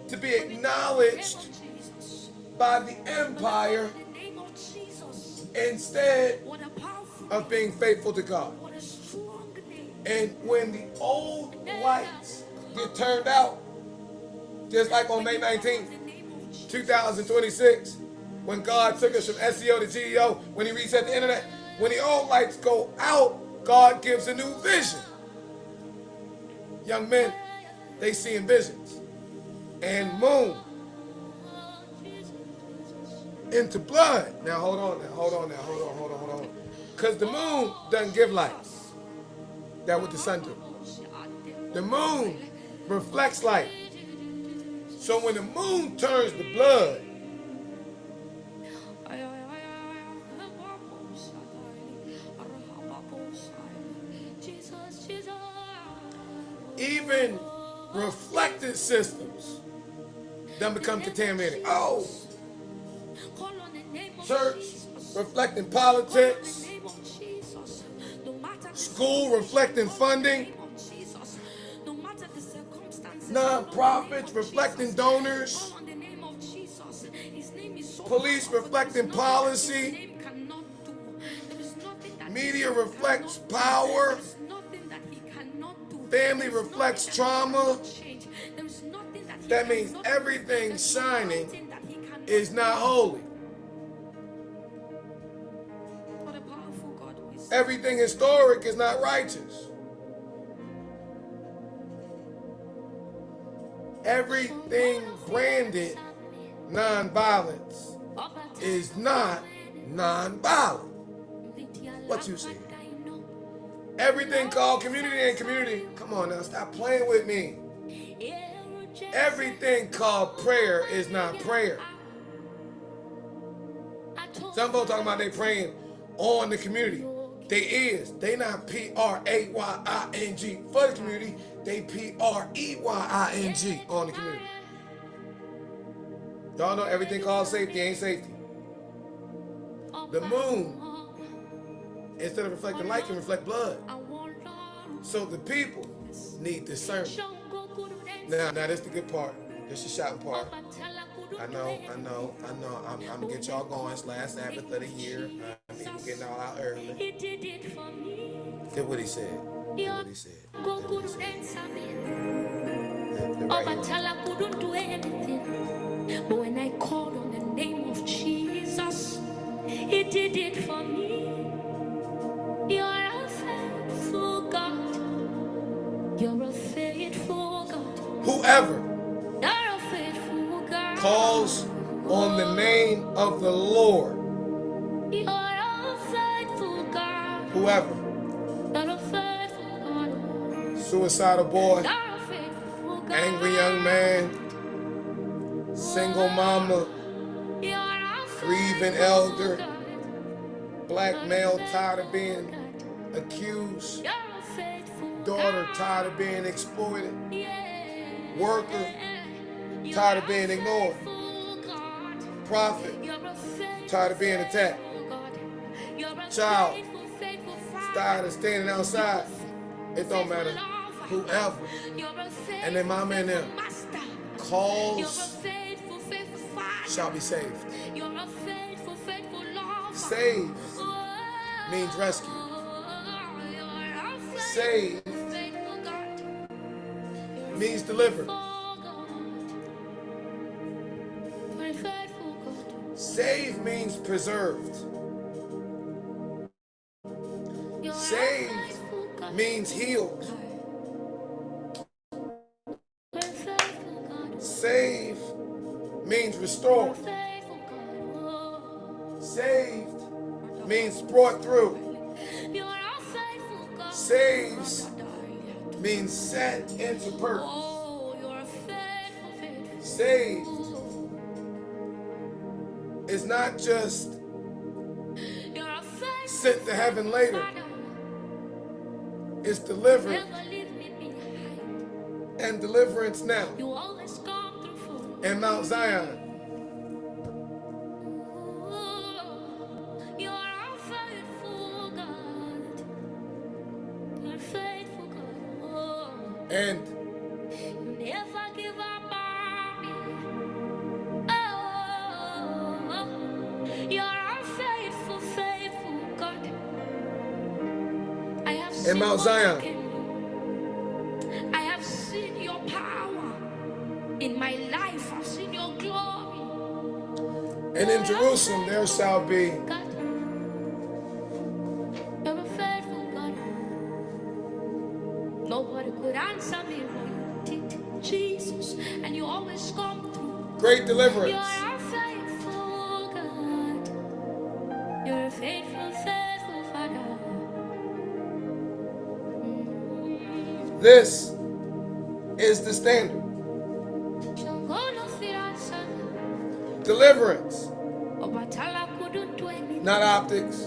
to be acknowledged by the empire instead of being faithful to God. And when the old lights get turned out, just like on May 19th, 2026, when God took us from SEO to GEO, when he reset the internet, when the old lights go out, God gives a new vision. Young men, they seeing visions. And moon into blood. Now hold on. Because the moon doesn't give light. That's what the sun do. The moon reflects light. So when the moon turns to blood, even reflected systems then become contaminated. Oh, church reflecting politics, school reflecting funding, non-profits reflecting donors, police reflecting policy, media reflects power, family reflects trauma. That means everything shining is not holy. Everything historic is not righteous. Everything branded nonviolence is not nonviolent. What you see? Everything called community ain't community. Come on now, stop playing with me. Everything called prayer is not prayer. Some folks talking about they praying on the community. They is. They not P-R-A-Y-I-N-G for the community. They P-R-E-Y-I-N-G on the community. Y'all know everything called safety ain't safety. The moon, instead of reflecting light, can reflect blood. So the people need discernment. Now this the good part. This is the shouting part. I know. I'm gonna get y'all going. It's last Sabbath of the year. People getting all out early. Get what he said. Obatala couldn't do anything, but when I called on the name of Jesus, he did it for me. You're a faithful God. You're a faithful God. Whoever You're a faithful God. calls on the name of the Lord, You're a faithful God. whoever, You're a faithful God. suicidal boy, You're a faithful God. angry young man, single mama, You're a grieving faithful elder, God. black male tired of being accused, You're a faithful daughter God. tired of being exploited, Yeah. worker tired of being ignored, prophet tired of being attacked, child tired of standing outside. It don't matter. Whoever, and then mama and them calls faithful, faithful Father. shall be saved. You're a faithful, faithful lover. Save means rescue. You're a faithful, Save faithful God. means deliver. You're a faithful God. Save means preserved. You're a Save faithful God. means healed. You're a faithful God. Save means You're a restored. faithful God. Saved means brought through. You're a faithful God. Saves means set into purpose. Oh, you're a faithful, faithful. Saved is not just You're a faithful, sent to heaven later. Father. It's delivered Never leave me behind. and deliverance now. You always come through for me. In Mount Zion, You're a faithful God. You're a faithful God. and You never give up on me. You're a faithful, faithful God. I have seen Mount what Zion. you can do. I have seen your power in my life. I've seen your glory. and in Jerusalem there shall be God, you're a faithful God. Nobody could answer me when you did, Jesus, and you always come through. great deliverance. You're a faithful God. You're a faithful, faithful Father. This is the standard. Shangono Firansa. Deliverance, Obatala couldn't do anything. not optics,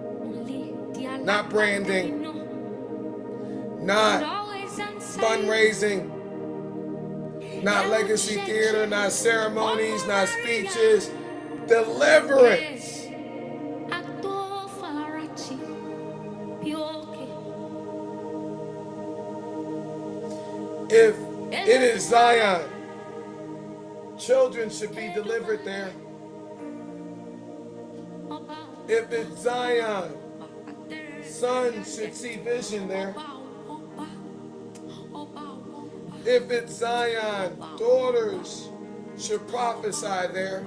Only the not branding, Could not always answer fundraising, not legacy theater, not ceremonies, not speeches. Deliverance. Acto Farachi. Pioke. If it is Zion, children should be delivered there. Oba. If it's Zion, Atere. sons should see vision there. Oba. Oba. If it's Zion, daughters should prophesy there.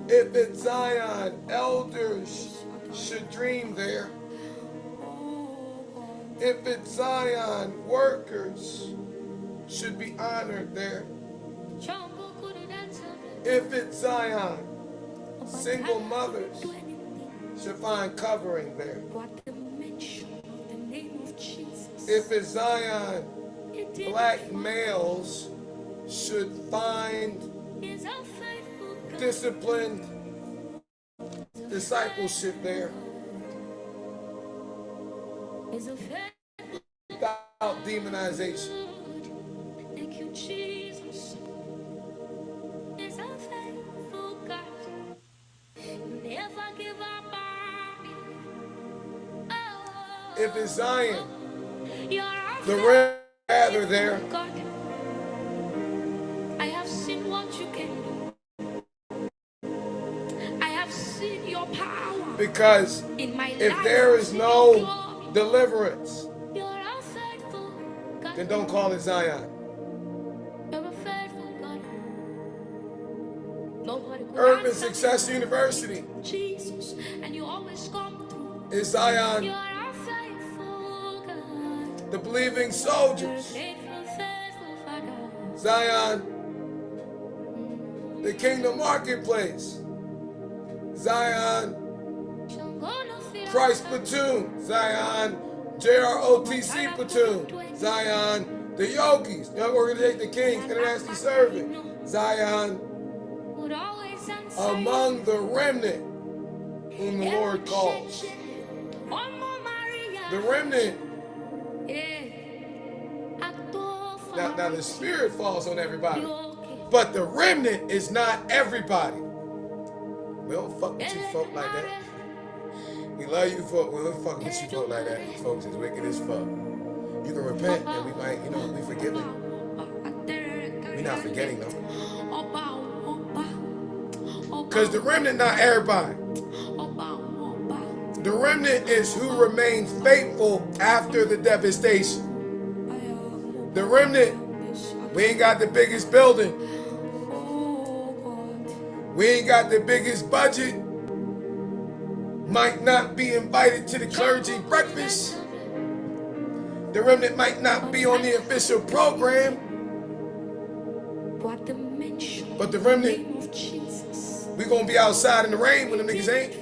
If it's Zion, elders should dream there. If it's Zion, workers should be honored there. Shango couldn't answer me. If it's Zion, single Obatala mothers couldn't do anything. should find covering there. What the mention of the name of Jesus. If it's Zion, It did black for males should find is a faithful God. disciplined discipleship there Is a faithful without demonization. God. Thank you, Jesus. Is a faithful God. You never give up on me. Oh, If it's Zion, you're a the faithful red gather there. God. I have seen what you can do. I have seen your power Because in my if life. there I've is seen no your glory. deliverance, You're a faithful God. then don't call it Zion. You're a faithful God. Nobody could Urban answer Success me. University Jesus, and you always come through. is Zion, You're a faithful God. the believing You're a soldiers. faithful, faithful Father. Zion, the Kingdom Marketplace. Zion, Christ Platoon. Zion, JROTC Platoon. Zion, the Yogis, Young Organization of Kings, Internationally Serving. Zion, Would always answer among the remnant whom the Lord calls. The remnant. Now the Spirit falls on everybody. But the remnant is not everybody. We don't fuck with you folk like that. We love you folk. We don't fuck with you folk like that. Folks is wicked as fuck. You can repent and we might, we forgive you. We're not forgetting them. Oba, Oba, Oba, Because the remnant, not everybody. Oba, Oba. The remnant is who remains faithful after the devastation. The remnant, we ain't got the biggest building. We ain't got the biggest budget. Might not be invited to the clergy breakfast. The remnant might not be on the official program. But the remnant, we gonna be outside in the rain when the niggas ain't.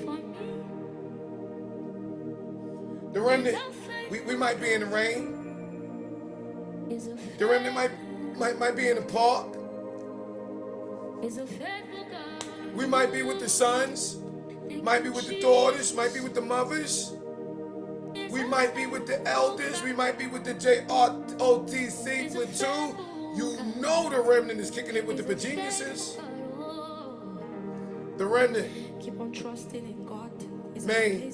The remnant, we might be in the rain. The remnant might be in the park. We might be with the sons, might be with the daughters, might be with the mothers. We might be with the elders. We might be with the JROTC platoon. You know the remnant is kicking it with the geniuses. The remnant may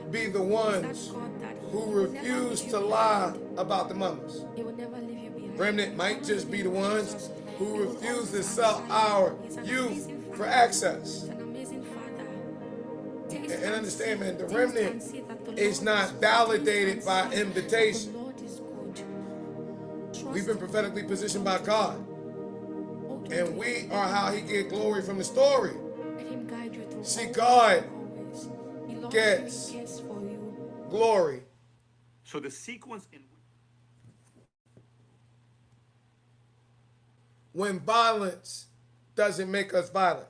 be the ones who refuse to lie about the mamas. Remnant might just be the ones who refuse to sell our youth for access. And understand, man, the remnant is not validated by invitation. We've been prophetically positioned by God. And we are how he get glory from the story. See, God gets glory. So the sequence in when violence doesn't make us violent.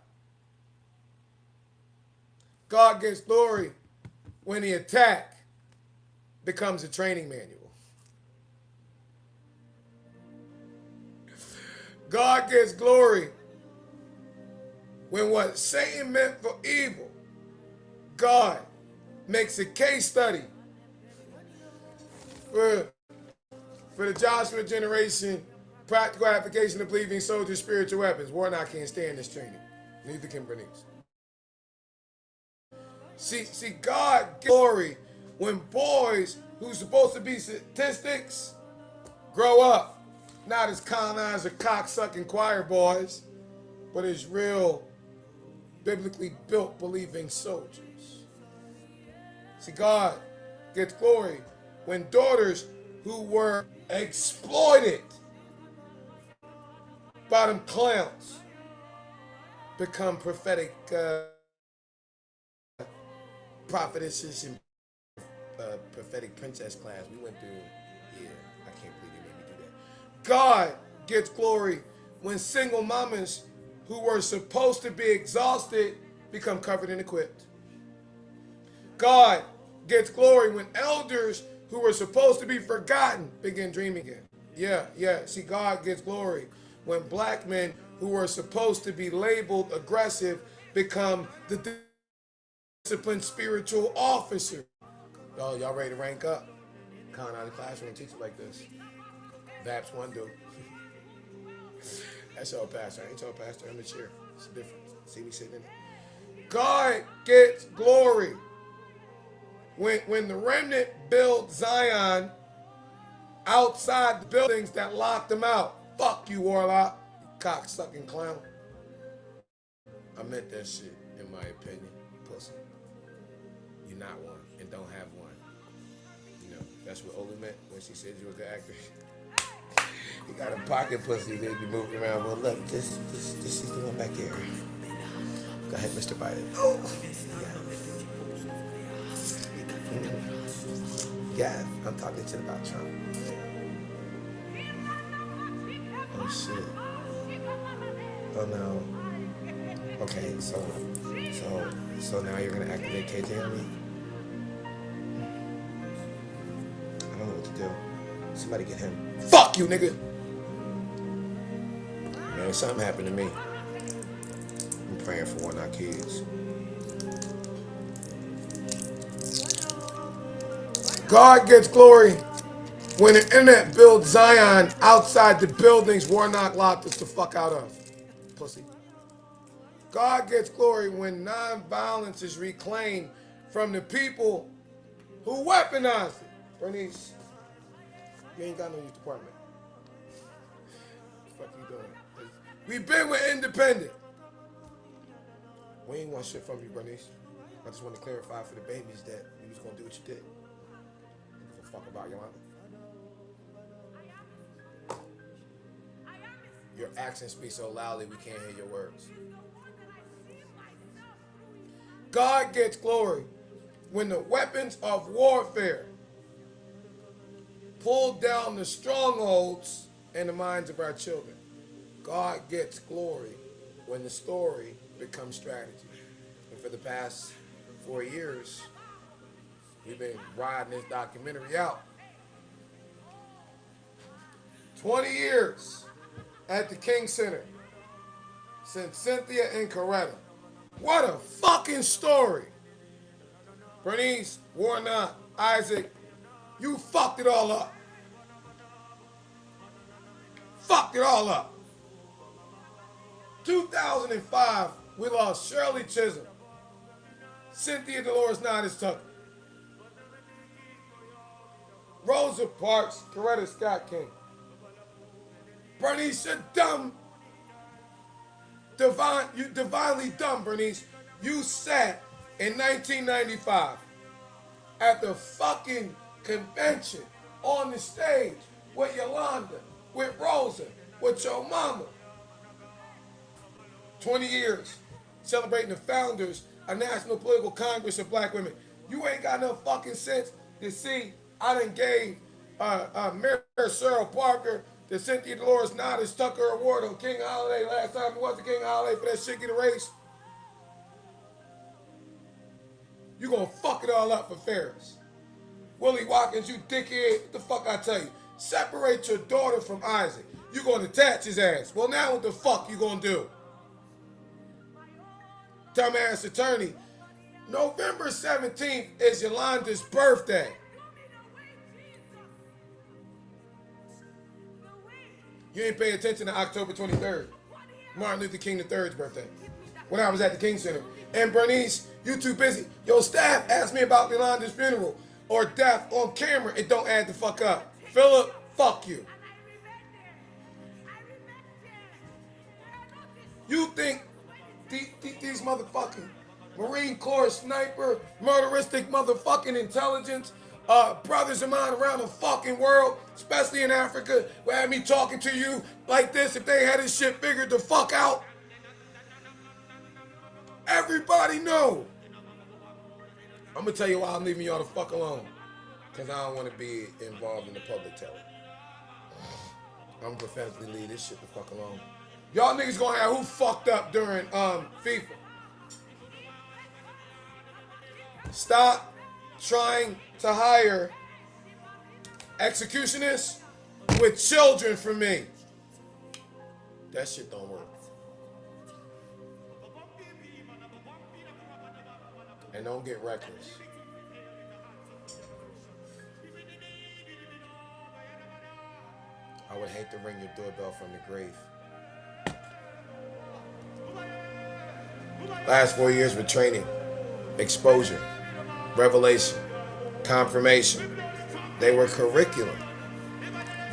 God gets glory when the attack becomes a training manual. God gets glory when what Satan meant for evil, God makes a case study for the Joshua generation, practical application of believing soldiers' spiritual weapons. Warnock can't stand this training. Neither can Bernice. See, God gets glory when boys who's supposed to be statistics grow up, not as colonizer, cocksucking choir boys, but as real, biblically built, believing soldiers. See, God gets glory when daughters who were exploited by them clowns become prophetic prophetesses and prophetic princess class. We went through, yeah, I can't believe they made me do that. God gets glory when single mamas who were supposed to be exhausted become covered and equipped. God gets glory when elders who were supposed to be forgotten begin dreaming again. Yeah. See, God gets glory when black men who were supposed to be labeled aggressive become the disciplined spiritual officer. Oh, y'all ready to rank up? Coming out of the classroom, teach like this. Vaps one do. That's your pastor. I ain't your pastor. I'm the chair. It's a difference. See me sitting in it. God gets glory when the remnant build Zion outside the buildings that locked them out. Fuck you, Warlock. You cock-sucking clown. I meant that shit, in my opinion. Pussy. You're not one and don't have one. You know, that's what Ola meant when she said you were a good actor. You got a pocket pussy that be moving around. Well, look, this is the one back here. Go ahead, Mr. Biden. Oh, yeah, I'm talking shit about Trump. Oh shit. Oh no. Okay, so now you're gonna activate KJ on me? I don't know what to do. Somebody get him. Fuck you, nigga! Man, something happened to me. I'm praying for one of our kids. God gets glory when the internet builds Zion outside the buildings Warnock locked us the fuck out of. Pussy. God gets glory when nonviolence is reclaimed from the people who weaponized it. Bernice, you ain't got no youth department. fuck you doing? We've been with independent. We ain't want shit from you, Bernice. I just want to clarify for the babies that you was gonna do what you did. Don't give a fuck about Yolanda. Your accent speaks so loudly we can't hear your words. God gets glory when the weapons of warfare pull down the strongholds in the minds of our children. God gets glory when the story becomes strategy. And for the past 4 years, we've been riding this documentary out. 20 years at the King Center since Cynthia and Coretta. What a fucking story. Bernice, Warnock, Isaac, you fucked it all up. Fucked it all up. 2005, we lost Shirley Chisholm, Cynthia Dolores Nodis Tucker, Rosa Parks, Coretta Scott King. Bernice, you're dumb. You divinely dumb, Bernice. You sat in 1995 at the fucking convention on the stage with Yolanda, with Rosa, with your mama. 20 years celebrating the founders of National Political Congress of Black Women. You ain't got no fucking sense to see I done gave Mayor Cheryl Parker the Cynthia Dolores Nodis Tucker Award on King Holiday last time it was the King Holiday for that shit get erased. You gonna fuck it all up for Ferris. Willie Watkins, you dickhead, what the fuck I tell you? Separate your daughter from Isaac. You gonna attach his ass. Well, now what the fuck you gonna do? Dumbass attorney. November 17th is Yolanda's birthday. You ain't pay attention to October 23rd, Martin Luther King III's birthday, when I was at the King Center. And Bernice, you too busy. Your staff asked me about Yolanda's funeral or death on camera. It don't add the fuck up. Philip, fuck you. You think these motherfucking Marine Corps sniper, murderistic motherfucking intelligence, brothers of mine around the fucking world, especially in Africa, would have me talking to you like this if they had this shit figured the fuck out? Everybody know. I'm gonna tell you why I'm leaving y'all the fuck alone. Because I don't want to be involved in the public telling. I'm gonna prophetically leave this shit the fuck alone. Y'all niggas gonna have who fucked up during FIFA. Stop trying to hire executionists with children for me. That shit don't work. And don't get reckless. I would hate to ring your doorbell from the grave. Last 4 years with training, exposure, revelation, confirmation. They were curriculum.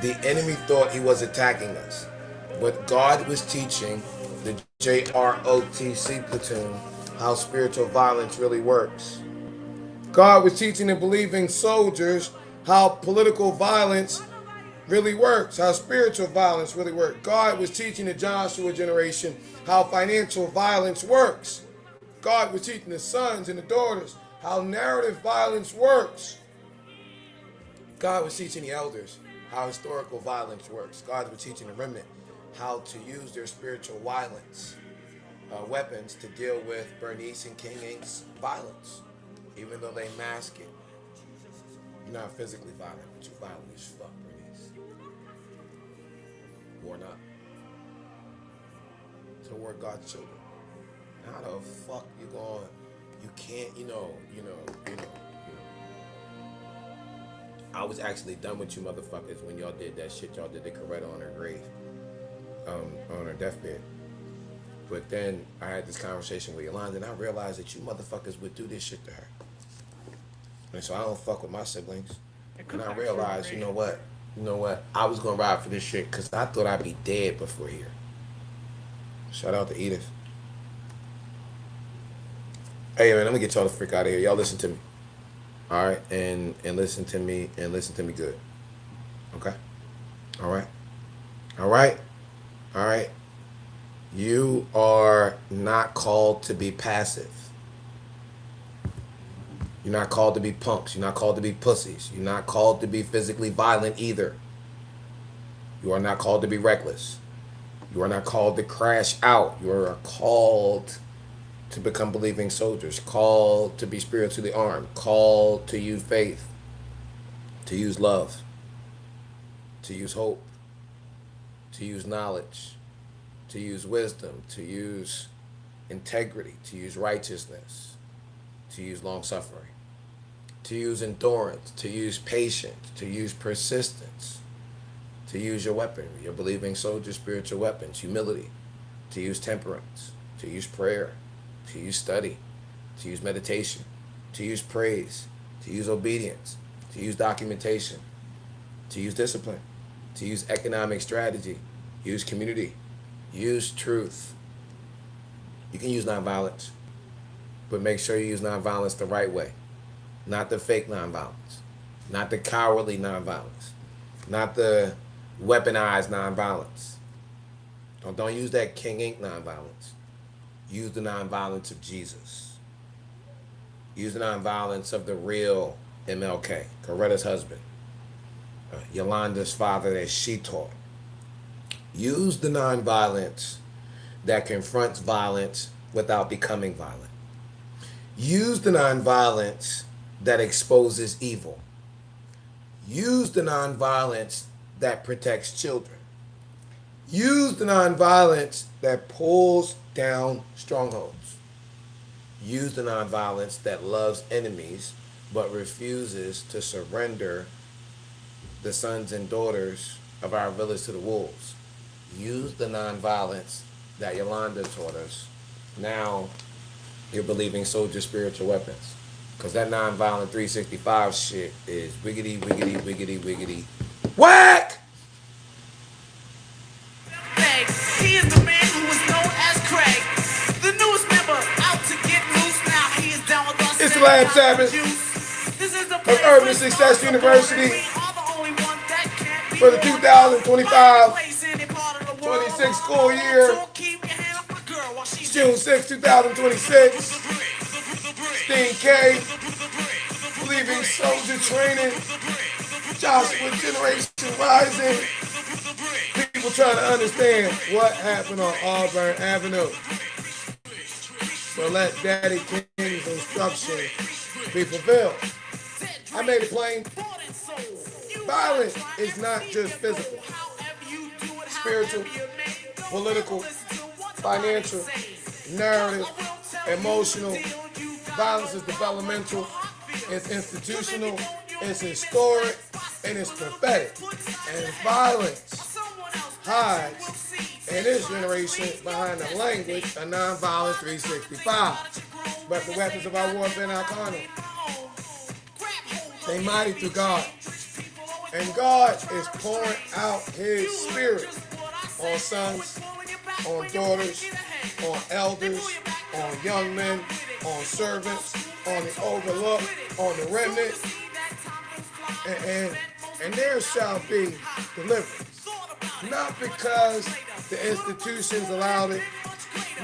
The enemy thought he was attacking us, but God was teaching the JROTC platoon how spiritual violence really works. God was teaching the believing soldiers how political violence really works, how spiritual violence really works. God was teaching the Joshua generation how financial violence works. God was teaching the sons and the daughters how narrative violence works. God was teaching the elders how historical violence works. God was teaching the remnant how to use their spiritual violence weapons to deal with Bernice and King Ink's violence, even though they mask it. You're not physically violent, but you're violent as fuck, Bernice. Or not. Toward God's children. How the fuck you going? You can't, you know. I was actually done with you motherfuckers when y'all did that shit y'all did to Coretta on her grave, on her deathbed. But then I had this conversation with Yolanda, and I realized that you motherfuckers would do this shit to her. And so I don't fuck with my siblings. And I realized, you know what? You know what? I was gonna ride for this shit because I thought I'd be dead before here. Shout out to Edith. Hey man, let me get y'all the freak out of here. Y'all listen to me. Alright? And listen to me and listen to me good. Okay? Alright? Alright? Alright? You are not called to be passive. You're not called to be punks. You're not called to be pussies. You're not called to be physically violent either. You are not called to be reckless. You are not called to crash out. You are called to become believing soldiers, called to be spiritually armed, called to use faith, to use love, to use hope, to use knowledge, to use wisdom, to use integrity, to use righteousness, to use long suffering, to use endurance, to use patience, to use persistence, to use your weapon, your believing soldier spiritual weapons, humility, to use temperance, to use prayer, to use study, to use meditation, to use praise, to use obedience, to use documentation, to use discipline, to use economic strategy, use community, use truth. You can use nonviolence, but make sure you use nonviolence the right way. Not the fake nonviolence, not the cowardly nonviolence, not the weaponized nonviolence. Don't use that King Ink nonviolence. Use the nonviolence of Jesus. Use the nonviolence of the real MLK, Coretta's husband, Yolanda's father that she taught. Use the nonviolence that confronts violence without becoming violent. Use the nonviolence that exposes evil. Use the nonviolence that protects children. Use the nonviolence that pulls down strongholds. Use the nonviolence that loves enemies but refuses to surrender the sons and daughters of our village to the wolves. Use the nonviolence that Yolanda taught us. Now you're believing soldier spiritual weapons. Because that nonviolent 365 shit is wiggity, wiggity, wiggity, wiggity. Whack! He is the man who is known as Craig, the newest member out to get loose. Now he is down with us. It's the Lab Sabbath of Urban Success University for the 2025-26 school year. June 6, 2026. Steen K, Believing Soldier Training, Joshua Generation Rising. People trying to understand what happened on Auburn Avenue. So let Daddy King's instruction be fulfilled. I made it plain. Violence is not just physical, spiritual, political, financial, narrative, emotional. Violence is developmental, it's institutional, it's historic, and it's prophetic. And violence hides in this generation behind the language of nonviolent 365. But the weapons of our warfare are not carnal. They mighty through God. And God is pouring out his spirit on sons, on daughters, on elders, on young men, on servants, on the overlooked, on the remnant. And there shall be deliverance. Not because the institutions allowed it,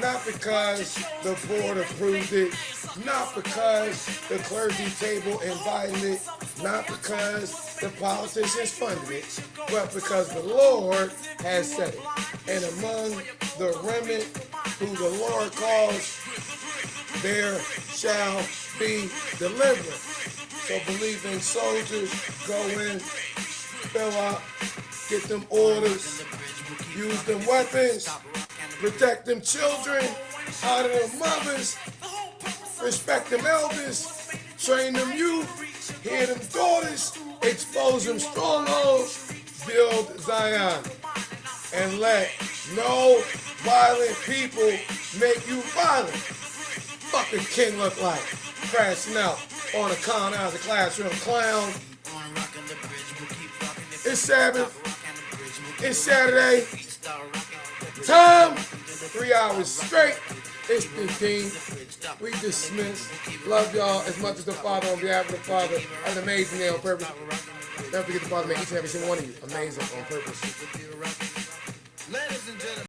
not because the board approved it, not because the clergy table invited it, not because the politicians funded it, but because the Lord has said it. And among the remnant who the Lord calls, there shall be deliverance. So believing soldiers, go in, fill up, get them orders, use them weapons, protect them children, honor them mothers, respect them elders, train them youth, hear them daughters, expose them strongholds, build Zion, and let no violent people make you violent. Fucking king look like crashing out on a con out of the classroom clown. It's Sabbath. It's Saturday. Time, 3 hours straight. It's 15. We dismiss. Love y'all as much as the Father. On behalf of the Father, have an amazing day on purpose. Never forget the Father made each and every single one of you amazing on purpose.